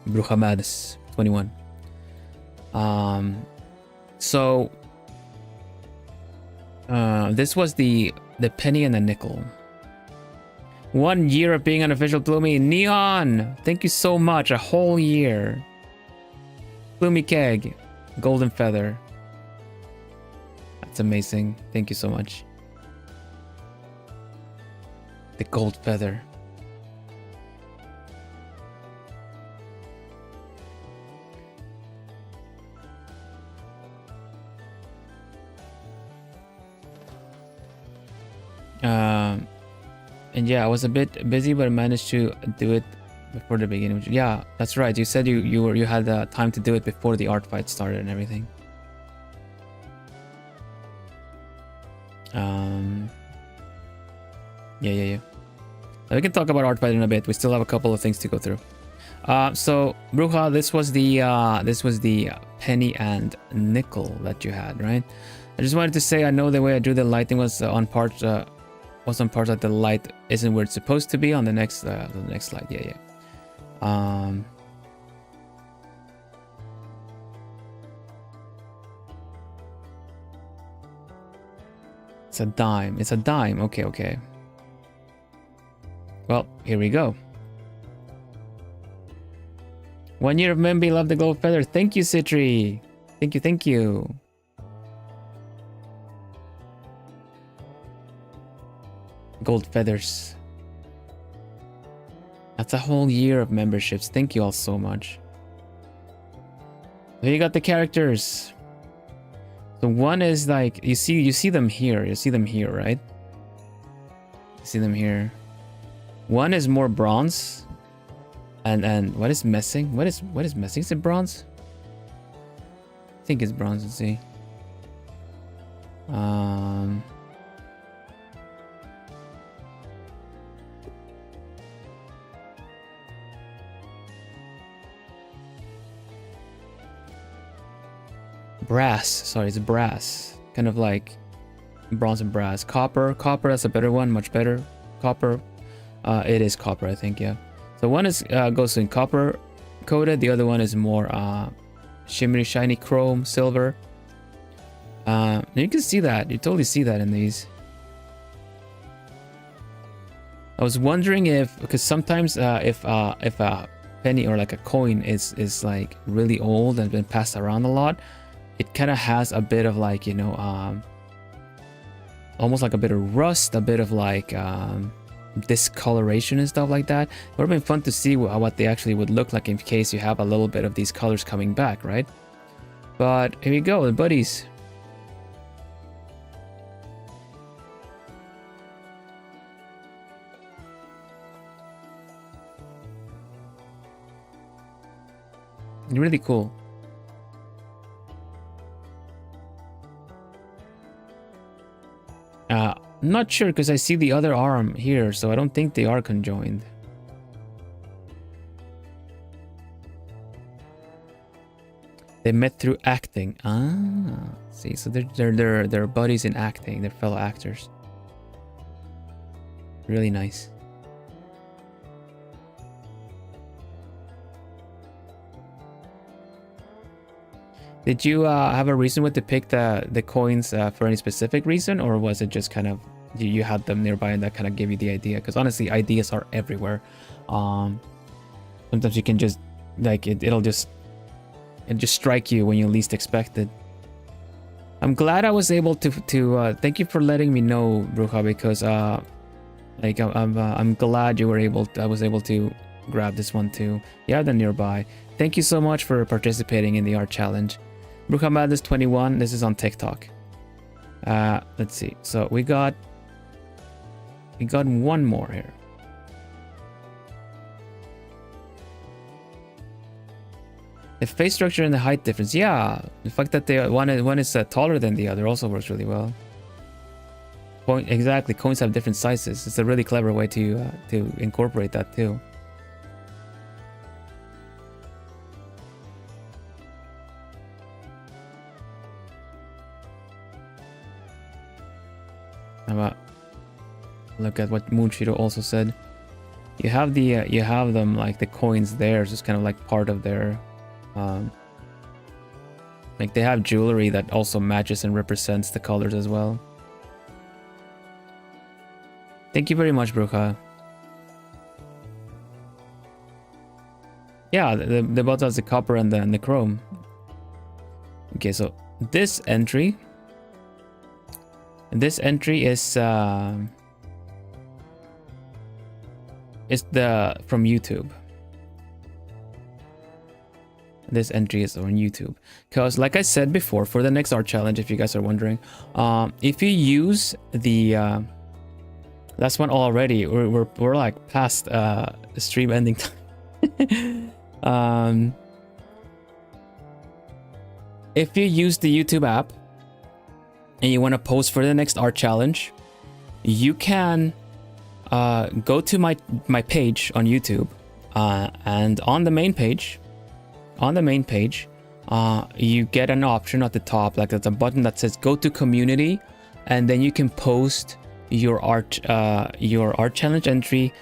Bruja Madness 21. So this was the penny and the nickel. 1 year of being an official Bloomy. Neon! Thank you so much. A whole year. Bloomy Keg. Golden Feather. That's amazing. Thank you so much. The gold feather. And yeah, I was a bit busy, but I managed to do it before the beginning. Yeah, that's right. You said you had time to do it before the art fight started and everything. Yeah. We can talk about art fight in a bit. We still have a couple of things to go through. So Bruja, this was the penny and nickel that you had, right? I just wanted to say I know the way I drew the lighting was on parts that the light isn't where it's supposed to be on the next slide. Yeah. It's a dime. Okay. Well, here we go. 1 year of Memby, love the gold feather. Thank you, Citri. Thank you. Gold feathers. That's a whole year of memberships. Thank you all so much. So you got the characters. So one is like you see them here. You see them here, right? You see them here. One is more bronze. And what is missing? What is missing? Is it bronze? I think it's bronze. Let's see. Brass. Sorry, it's brass. Kind of like bronze and brass. Copper, that's a better one, much better. Copper, it is copper, I think, yeah. So one is goes in copper coated, the other one is more shimmery, shiny chrome, silver. You can see that, you totally see that in these. I was wondering if, because sometimes if a penny or like a coin is like really old and been passed around a lot, it kind of has a bit of like, you know, almost like a bit of rust, a bit of like discoloration and stuff like that. It would have been fun to see what they actually would look like in case you have a little bit of these colors coming back, right? But here we go, the buddies. Really cool. Not sure because I see the other arm here, so I don't think they are conjoined. They met through acting. Ah, see, so they're buddies in acting. They're fellow actors. Really nice. Did you have a reason what to pick the coins for any specific reason, or was it just kind of you had them nearby and that kind of gave you the idea? Because honestly, ideas are everywhere. Sometimes you can just like it'll just strike you when you least expect it. I'm glad I was able to thank you for letting me know, Bruja, because like I'm glad you were able I was able to grab this one too. You have them nearby. Thank you so much for participating in the art challenge. Bruja Madness 21, this is on TikTok. Let's see. So we got one more here. The face structure and the height difference. Yeah, the fact that one is taller than the other also works really well. Exactly, coins have different sizes. It's a really clever way to incorporate that too. Look at what Moonshiro also said. You have them like the coins there, so it's kind of like part of their like they have jewelry that also matches and represents the colors as well. Thank you very much, Bruja. Yeah, the both has the copper and the chrome. Okay, so this entry is from YouTube. This entry is on YouTube because, like I said before, for the next art challenge, if you guys are wondering, if you use the last one already, we're like past the stream ending time. If you use the YouTube app and you want to post for the next art challenge, you can go to my page on YouTube, and on the main page, you get an option at the top, like there's a button that says go to community, and then you can post your art challenge entry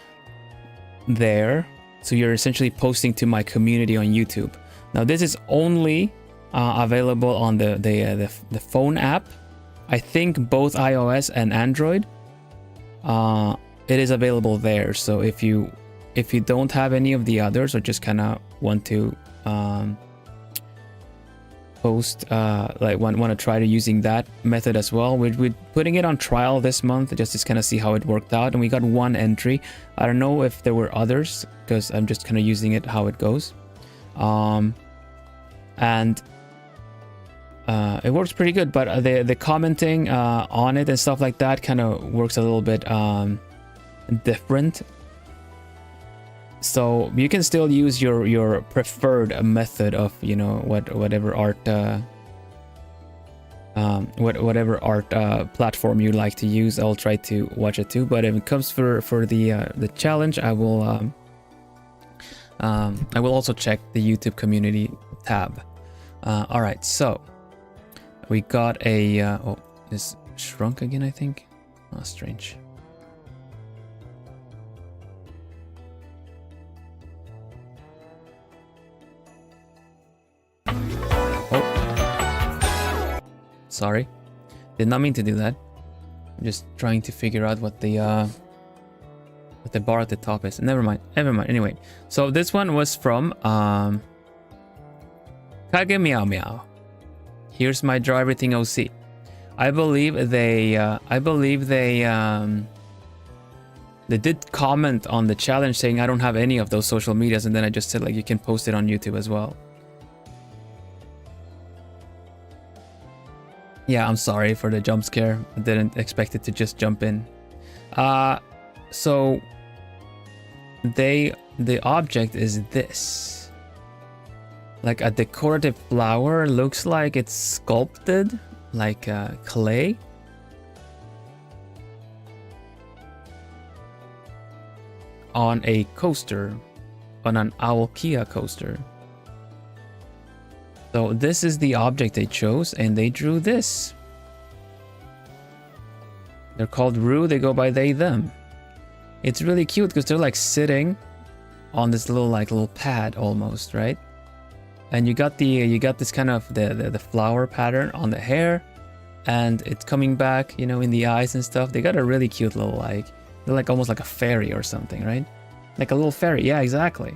there. So you're essentially posting to my community on YouTube. Now this is only available on the phone app. I think both iOS and Android. It is available there. So if you don't have any of the others, or just kind of want to post like want to try to using that method as well, we're putting it on trial this month just to kind of see how it worked out, and we got one entry. I don't know if there were others because I'm just kind of using it how it goes, and it works pretty good. But the commenting on it and stuff like that kind of works a little bit different. So you can still use your preferred method of, you know, whatever art platform you like to use. I'll try to watch it too. But if it comes for the challenge, I will also check the YouTube community tab. All right, so we got a this shrunk again, I think. Oh, strange. Oh. Sorry. Did not mean to do that. I'm just trying to figure out what the bar at the top is. Never mind. Never mind. Anyway, so this one was from Kage Meow Meow. Here's my draw everything OC. I believe they did comment on the challenge saying I don't have any of those social medias, and then I just said like you can post it on YouTube as well. Yeah, I'm sorry for the jump scare. I didn't expect it to just jump in. So the object is this. Like a decorative flower, looks like it's sculpted like clay. On a coaster, on an Aokia coaster. So this is the object they chose, and they drew this. They're called Rue, they go by they, them. It's really cute because they're like sitting on this little pad almost, right? And you got this kind of the flower pattern on the hair, and it's coming back, you know, in the eyes and stuff. They got a really cute little they're like almost like a fairy or something, right? Like a little fairy, yeah, exactly.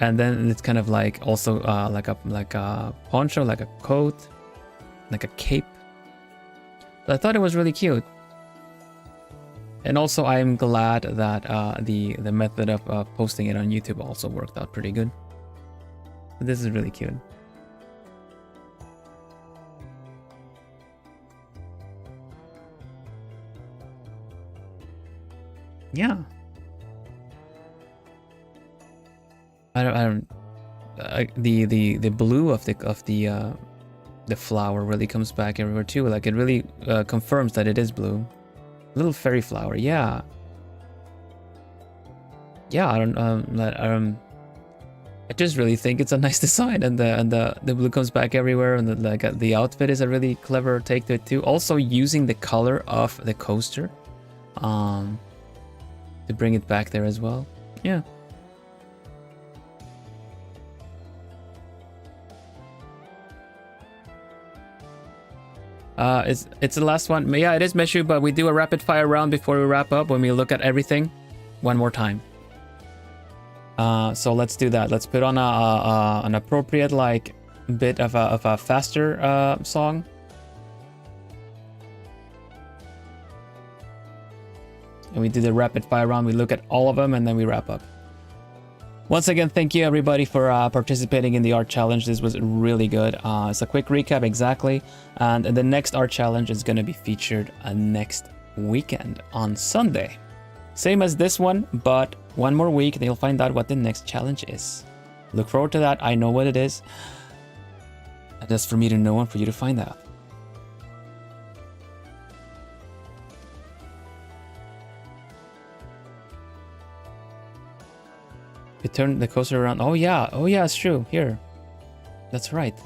And then it's kind of like also like a poncho, like a coat, like a cape. But I thought it was really cute. And also I'm glad that the method of posting it on YouTube also worked out pretty good. But this is really cute. Yeah. The blue of the flower really comes back everywhere too. Like it really confirms that it is blue. Little fairy flower, yeah. Yeah, I just really think it's a nice design, and the blue comes back everywhere, and the outfit is a really clever take to it too. Also using the color of the coaster, to bring it back there as well. Yeah. It's the last one. Yeah, it is Meshu, but we do a rapid fire round before we wrap up when we look at everything one more time. So let's do that. Let's put on an appropriate like bit of a faster song. And we do the rapid fire round. We look at all of them and then we wrap up. Once again, thank you everybody for participating in the art challenge. This was really good. It's a quick recap, exactly. And the next art challenge is going to be featured next weekend on Sunday. Same as this one, but one more week, then you'll find out what the next challenge is. Look forward to that. I know what it is. And just for me to know and for you to find out. You turn the coaster around. Oh yeah, it's true. Here, that's right.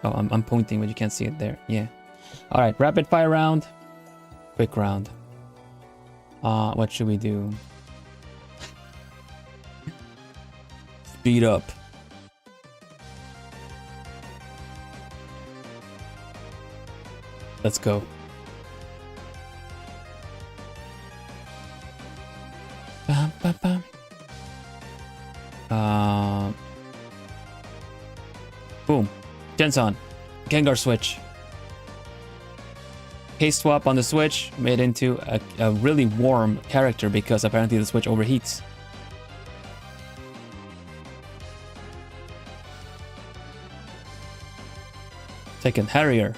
Oh, I'm pointing, but you can't see it there. Yeah. All right, rapid fire round, quick round. What should we do? Speed up. Let's go. Bam, bam, bam. Boom. Genson. Gengar switch. Case swap on the switch made into a really warm character because apparently the switch overheats. Second, Harrier.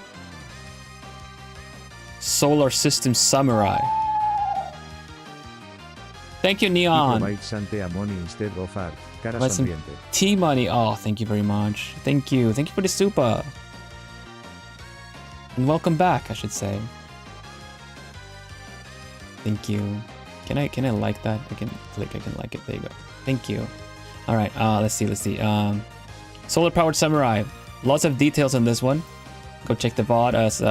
Solar System Samurai. Thank you, Neon. T-Money. Oh, thank you very much. Thank you. Thank you for the super. And welcome back, I should say. Thank you. Can I like that? I can click, I can like it. There you go. Thank you. All right, let's see. Solar powered samurai. Lots of details on this one. Go check the VOD as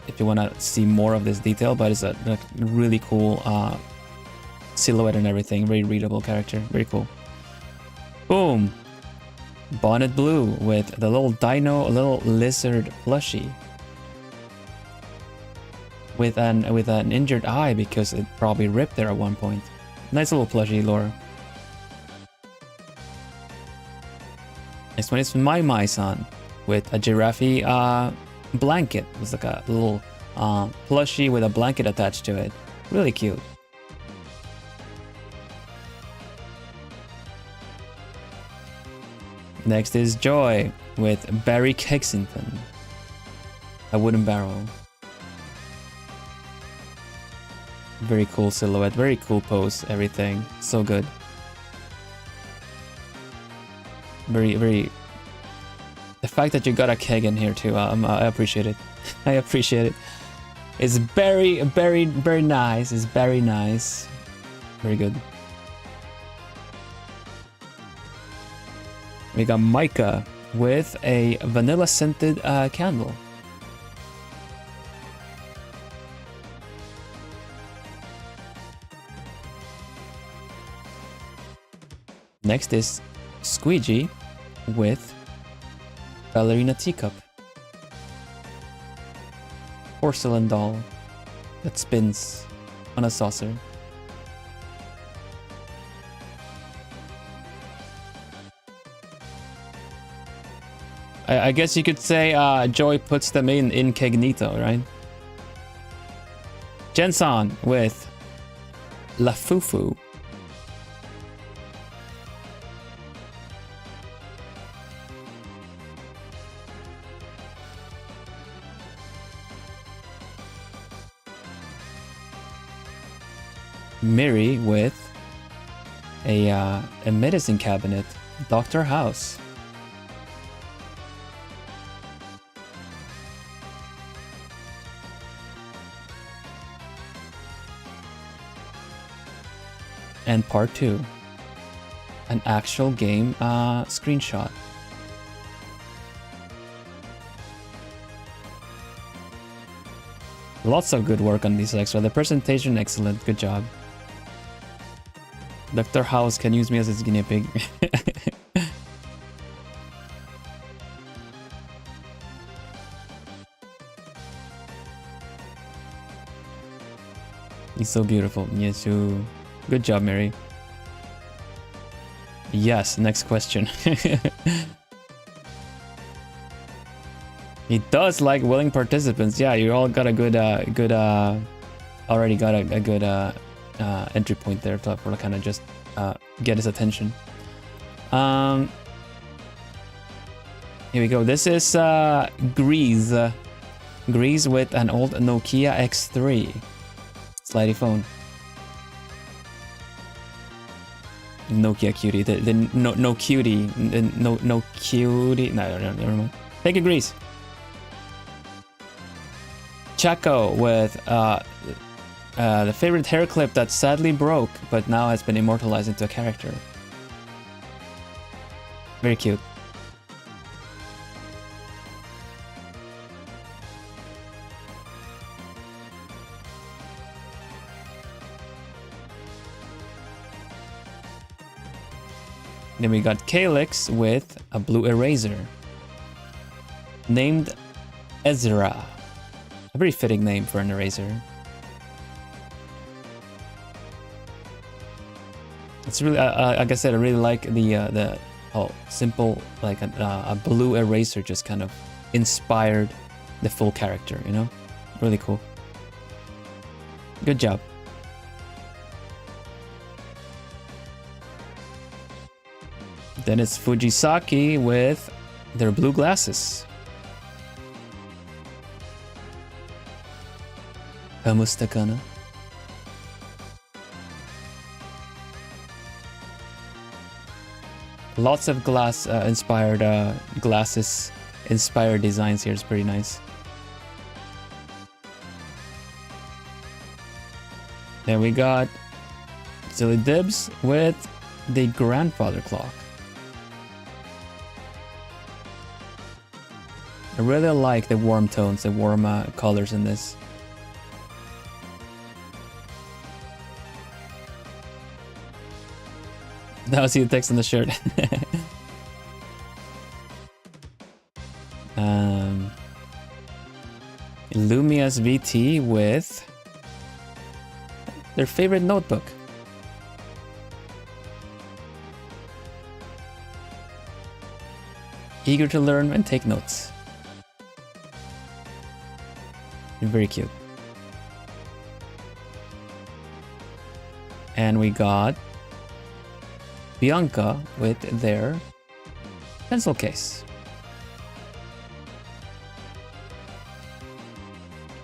if you want to see more of this detail, but it's a really cool silhouette and everything. Very readable character. Very cool. Boom. Bonnet Blue with the little dino, little lizard plushie. With an injured eye because it probably ripped there at one point. Nice little plushie, Laura. Next one is My-san with a giraffe blanket. It's like a little plushie with a blanket attached to it. Really cute. Next is Joy with Barry Kexington. A wooden barrel. Very cool silhouette, very cool pose, everything. So good. Very... The fact that you got a keg in here too, I appreciate it. I appreciate it. It's very nice. It's very nice. Very good. We got Micah with a vanilla scented candle. Next is Squeegee with ballerina teacup. Porcelain doll that spins on a saucer. I guess you could say Joy puts them in incognito, right? Jensan with La Fufu. Miri with a medicine cabinet. Dr. House. And part 2. An actual game screenshot. Lots of good work on these extra. The presentation, excellent. Good job. Dr. House can use me as his guinea pig. He's so beautiful. Yes, you. Good job, Mary. Yes, next question. He does like willing participants. Yeah, you all got a good, already got a good entry point there to kind of just get his attention. Here we go. This is Grease. Grease with an old Nokia X3 slidey phone. Nokia cutie. No cutie. No cutie. No, never mind. Take a Grease. Chaco with the favorite hair clip that sadly broke, but now has been immortalized into a character. Very cute. Then we got Calyx with a blue eraser. Named Ezra. A very fitting name for an eraser. It's really, like I said, I really like the simple, like a blue eraser just kind of inspired the full character, you know? Really cool. Good job. Then it's Fujisaki with their blue glasses. Kamustakana. Lots of glass inspired glasses inspired designs here. It's pretty nice. Then we got Silly Dibs with the grandfather clock. I really like the warm tones, the warm colors in this. Now I see the text on the shirt. Lumia's VT with their favorite notebook. Eager to learn and take notes. Very cute. And we got Bianca with their pencil case.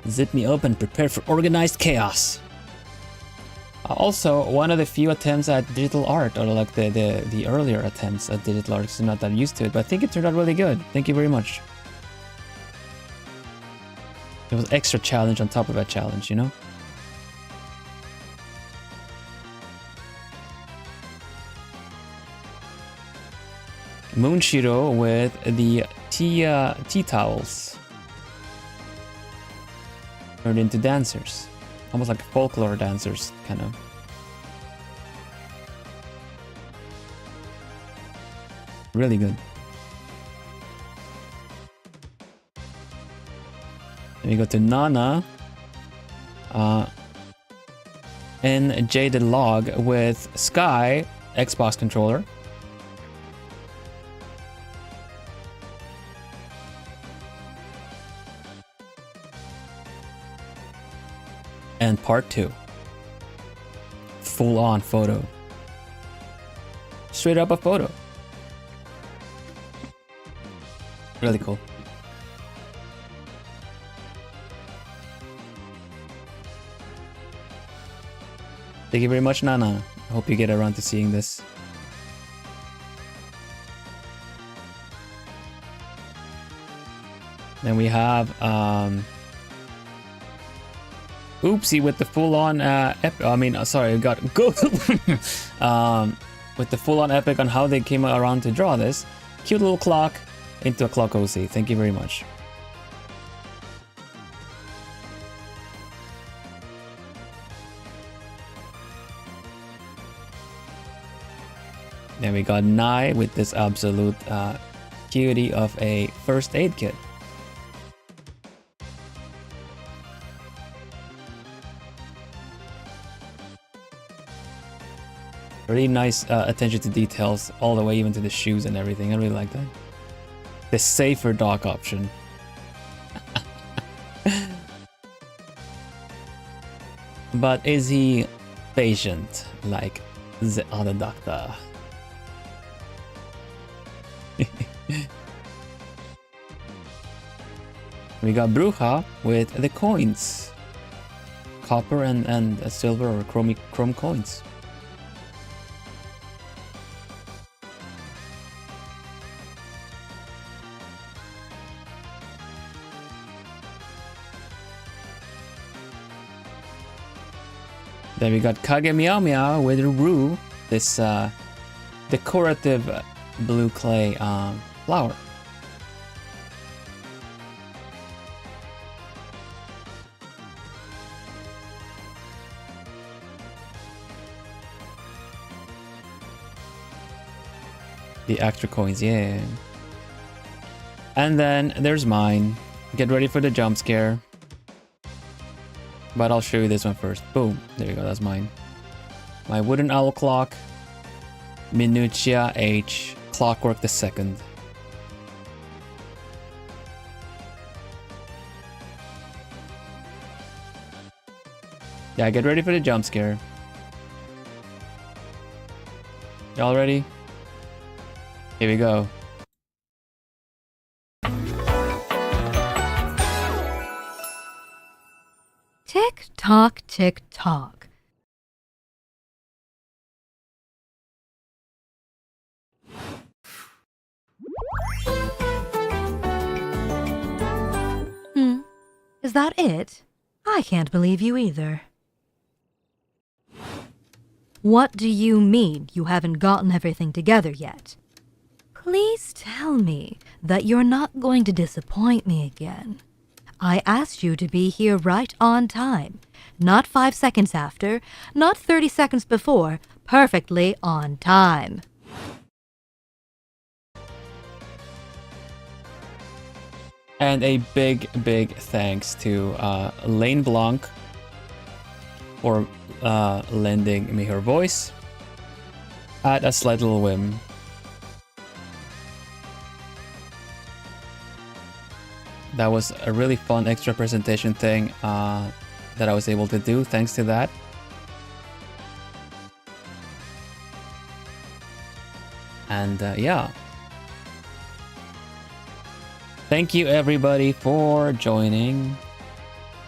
Zip me up and prepare for organized chaos. Also, one of the few attempts at digital art, or like the earlier attempts at digital art, because I'm not that used to it, but I think it turned out really good. Thank you very much. It was extra challenge on top of a challenge, you know? Moonshiro with the tea towels. Turned into dancers. Almost like folklore dancers, kind of. Really good. Then we go to Nana. And Jaded Log with Sky Xbox controller. And part 2. Full on photo. Straight up a photo. Really cool. Thank you very much, Nana. I hope you get around to seeing this. Then we have Oopsie with the full-on sorry, I got go with the full-on epic on how they came around to draw this. Cute little clock into a clock OC. Thank you very much. Then we got Nai with this absolute cutie of a first aid kit. Really nice attention to details all the way even to the shoes and everything. I really like that. The safer dock option. But is he patient like the other doctor? We got Bruja with the coins. Copper and silver or chrome coins. Then we got Kage Meow Meow with Rue, this decorative blue clay flower. The extra coins, yeah. And then there's mine. Get ready for the jump scare. But I'll show you this one first. Boom. There you go, that's mine. My wooden owl clock. Minutia H. Clockwork the Second. Yeah, get ready for the jump scare. Y'all ready? Here we go. Tick tock, tick tock. Is that it? I can't believe you either. What do you mean you haven't gotten everything together yet? Please tell me that you're not going to disappoint me again. I asked you to be here right on time. Not 5 seconds after, not 30 seconds before, perfectly on time. And a big thanks to Lane Blanc for lending me her voice at a slight little whim. That was a really fun extra presentation thing that I was able to do thanks to that. And yeah. Thank you everybody for joining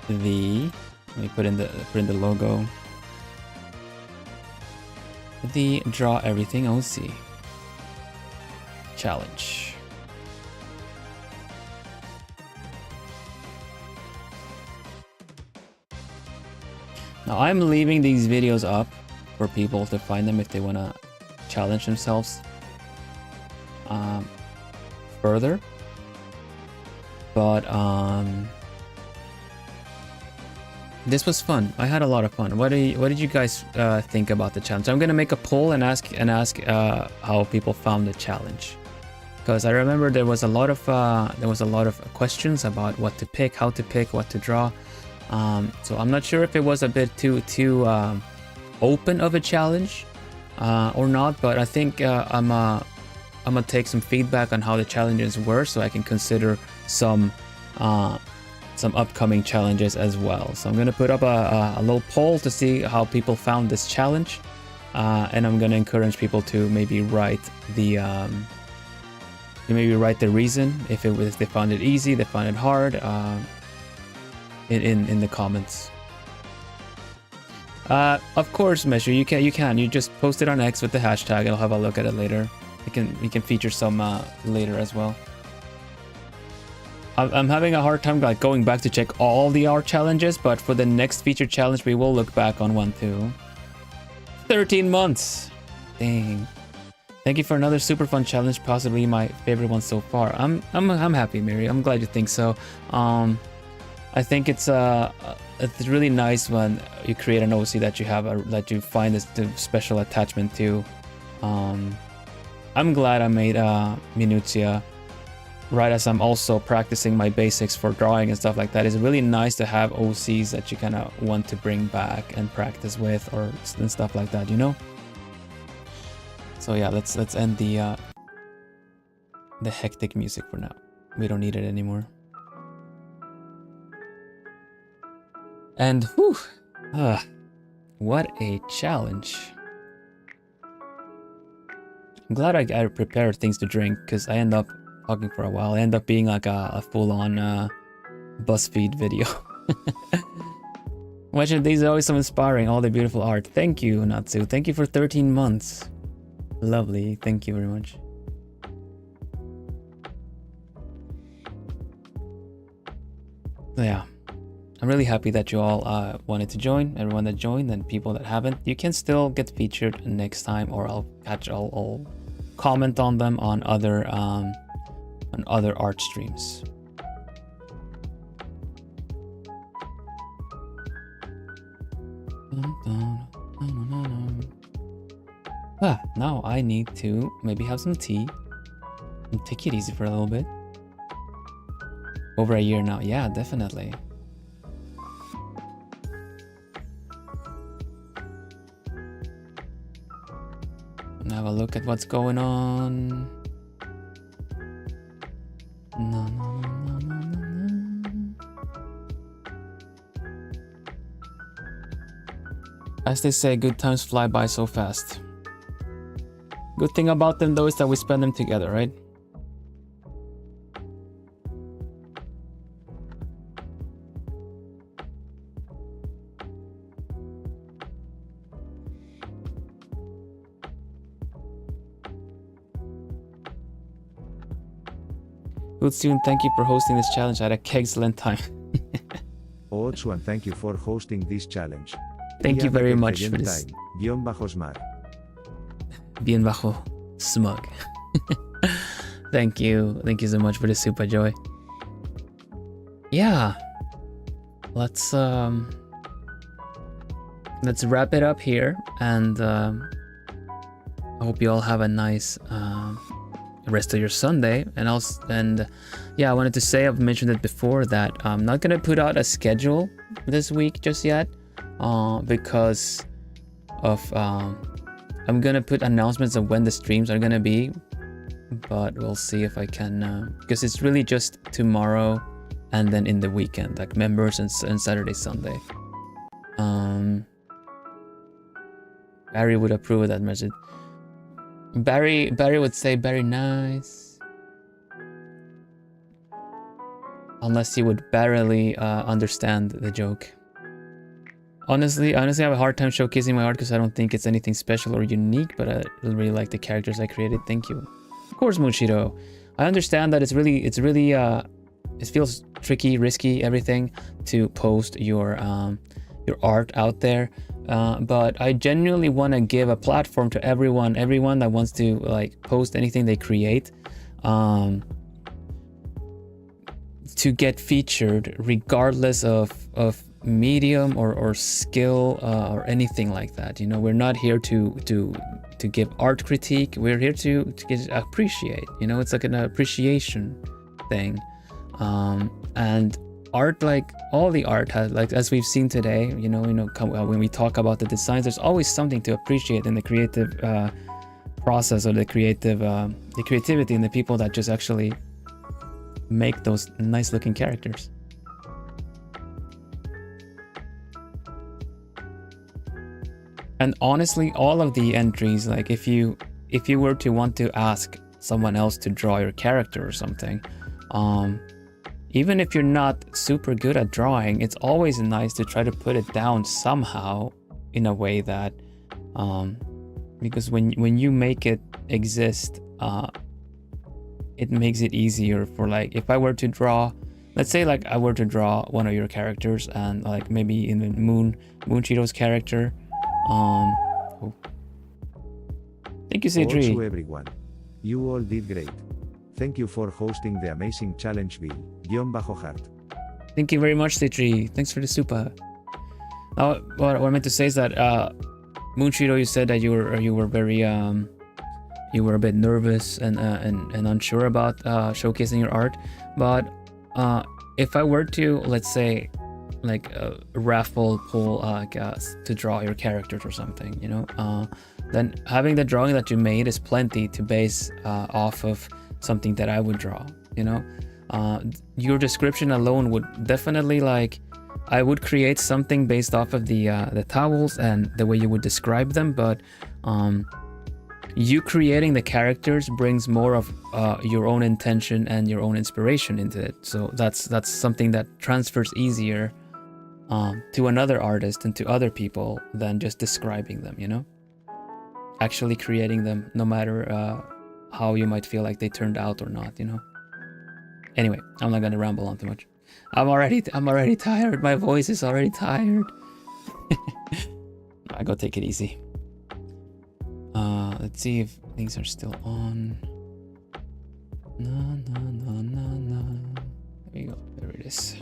the, let me put in the logo. The Draw Everything OC challenge. Now I'm leaving these videos up for people to find them if they want to challenge themselves further. But this was fun. I had a lot of fun. What did you guys think about the challenge? I'm gonna make a poll and ask how people found the challenge, because I remember there was a lot of questions about what to pick, how to pick, what to draw. So I'm not sure if it was a bit too open of a challenge or not, but I think I'm gonna take some feedback on how the challenges were, so I can consider some upcoming challenges as well. So I'm gonna put up a little poll to see how people found this challenge, and I'm gonna encourage people to maybe write the reason if they found it easy, they found it hard, in the comments. Of course, Measure, you just post it on X with the hashtag. I'll have a look at it later. We can feature some later as well. I'm having a hard time like going back to check all the art challenges, but for the next feature challenge we will look back on one too. 13 months. Dang. Thank you for another super fun challenge, possibly my favorite one so far. I'm happy, Mary. I'm glad you think so. I think it's really nice when you create an OC that you have that you find this special attachment to. I'm glad I made Minutia right as I'm also practicing my basics for drawing and stuff like that. It's really nice to have OCs that you kind of want to bring back and practice with and stuff like that, you know? So yeah, let's end the hectic music for now. We don't need it anymore. And whew, what a challenge. I'm glad I prepared things to drink, because I end up talking for a while. I end up being like a full-on BuzzFeed video. Watching these are always so inspiring, all the beautiful art. Thank you, Natsu. Thank you for 13 months. Lovely. Thank you very much. So yeah, I'm really happy that you all wanted to join. Everyone that joined and people that haven't, you can still get featured next time, or I'll comment on them on other art streams. Now I need to maybe have some tea and take it easy for a little bit. Over a year now, yeah, definitely. And have a look at what's going on. No. As they say, good times fly by so fast. Good thing about them though is that we spend them together, right? Good soon, thank you for hosting this challenge. I had an excellent time. Also, and thank you for hosting this challenge. Thank you very much for this. Guión bajo smart. Bien bajo smug. Thank you so much for the super joy. Yeah, let's wrap it up here, and I hope you all have a nice rest of your Sunday. And yeah, I wanted to say, I've mentioned it before, that I'm not gonna put out a schedule this week just yet, because of I'm gonna put announcements of when the streams are gonna be, but we'll see if I can, because it's really just tomorrow and then in the weekend, like members and Saturday, Sunday. Barry would approve of that message. Barry would say very nice, unless he would barely understand the joke. Honestly, I have a hard time showcasing my art because I don't think it's anything special or unique, but I really like the characters I created. Thank you. Of course, Mushiro. I understand that it's really it feels tricky, risky, everything to post your art out there. But I genuinely want to give a platform to everyone that wants to like post anything they create, to get featured regardless of medium or skill, or anything like that. You know, we're not here to give art critique. We're here to appreciate. You know, it's like an appreciation thing. And art, like all the art has, like as we've seen today, you know, when we talk about the designs, there's always something to appreciate in the creative process, or the creativity in the people that just actually make those nice looking characters. And honestly, all of the entries, like if you were to want to ask someone else to draw your character or something, even if you're not super good at drawing, it's always nice to try to put it down somehow in a way that, because when you make it exist, it makes it easier for, like, if I were to draw, let's say like I were to draw one of your characters, and like maybe in the Moonchiro's character, thank you, Cedri. Also everyone, you all did great. Thank you for hosting the amazing challenge, Bill_heart. Thank you very much, Citri. Thanks for the super. Now, what I meant to say is that Moonshiro, you said that you were very you were a bit nervous and unsure about showcasing your art. But if I were to, let's say, like a raffle pull to draw your characters or something, you know, then having the drawing that you made is plenty to base off of something that I would draw, you know. Your description alone would definitely, like, I would create something based off of the towels and the way you would describe them, but you creating the characters brings more of your own intention and your own inspiration into it. So that's something that transfers easier to another artist and to other people than just describing them, you know. Actually creating them, no matter how you might feel like they turned out or not, you know. Anyway, I'm not gonna ramble on too much. I'm already tired. My voice is already tired. I go take it easy. Let's see if things are still on. No. There we go. There it is.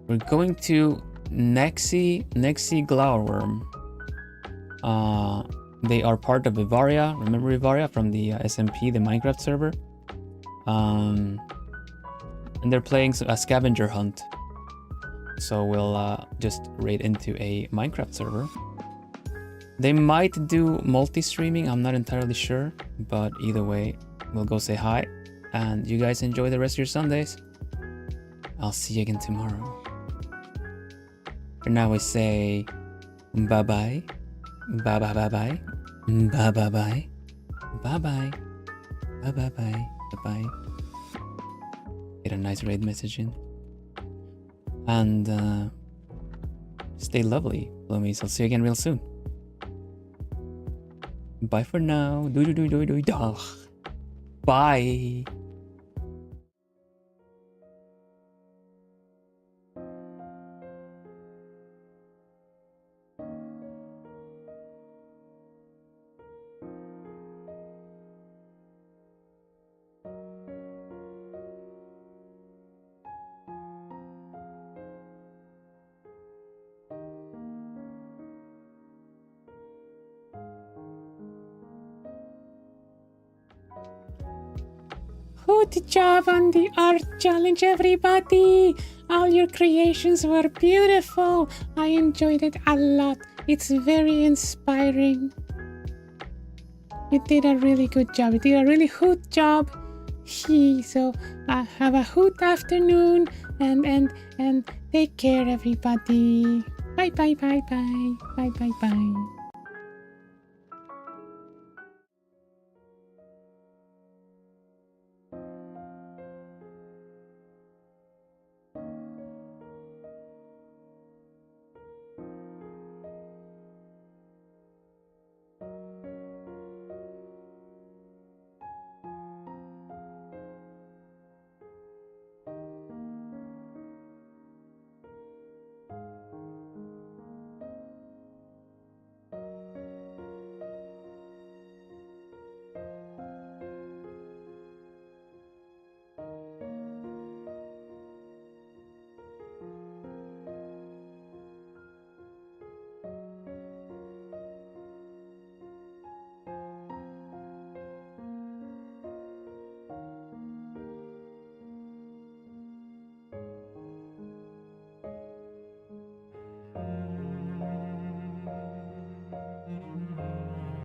We're going to Nexi Glowerworm. They are part of Vivaria. Remember Vivaria from the SMP, the Minecraft server? And they're playing a scavenger hunt. So we'll just raid into a Minecraft server. They might do multi-streaming, I'm not entirely sure. But either way, we'll go say hi. And you guys enjoy the rest of your Sundays. I'll see you again tomorrow. For now we say bye-bye. Bye-bye. Bye-bye. Bye-bye. Bye-bye. Bye-bye. Get a nice raid message in. And stay lovely, Bloomies. I'll see you again real soon. Bye for now. Bye. Good job on the art challenge, everybody. All your creations were beautiful. I enjoyed it a lot. It's very inspiring. You did a really good job. You did a really hoot job. So have a hoot afternoon and take care, everybody. Bye bye bye bye bye bye bye.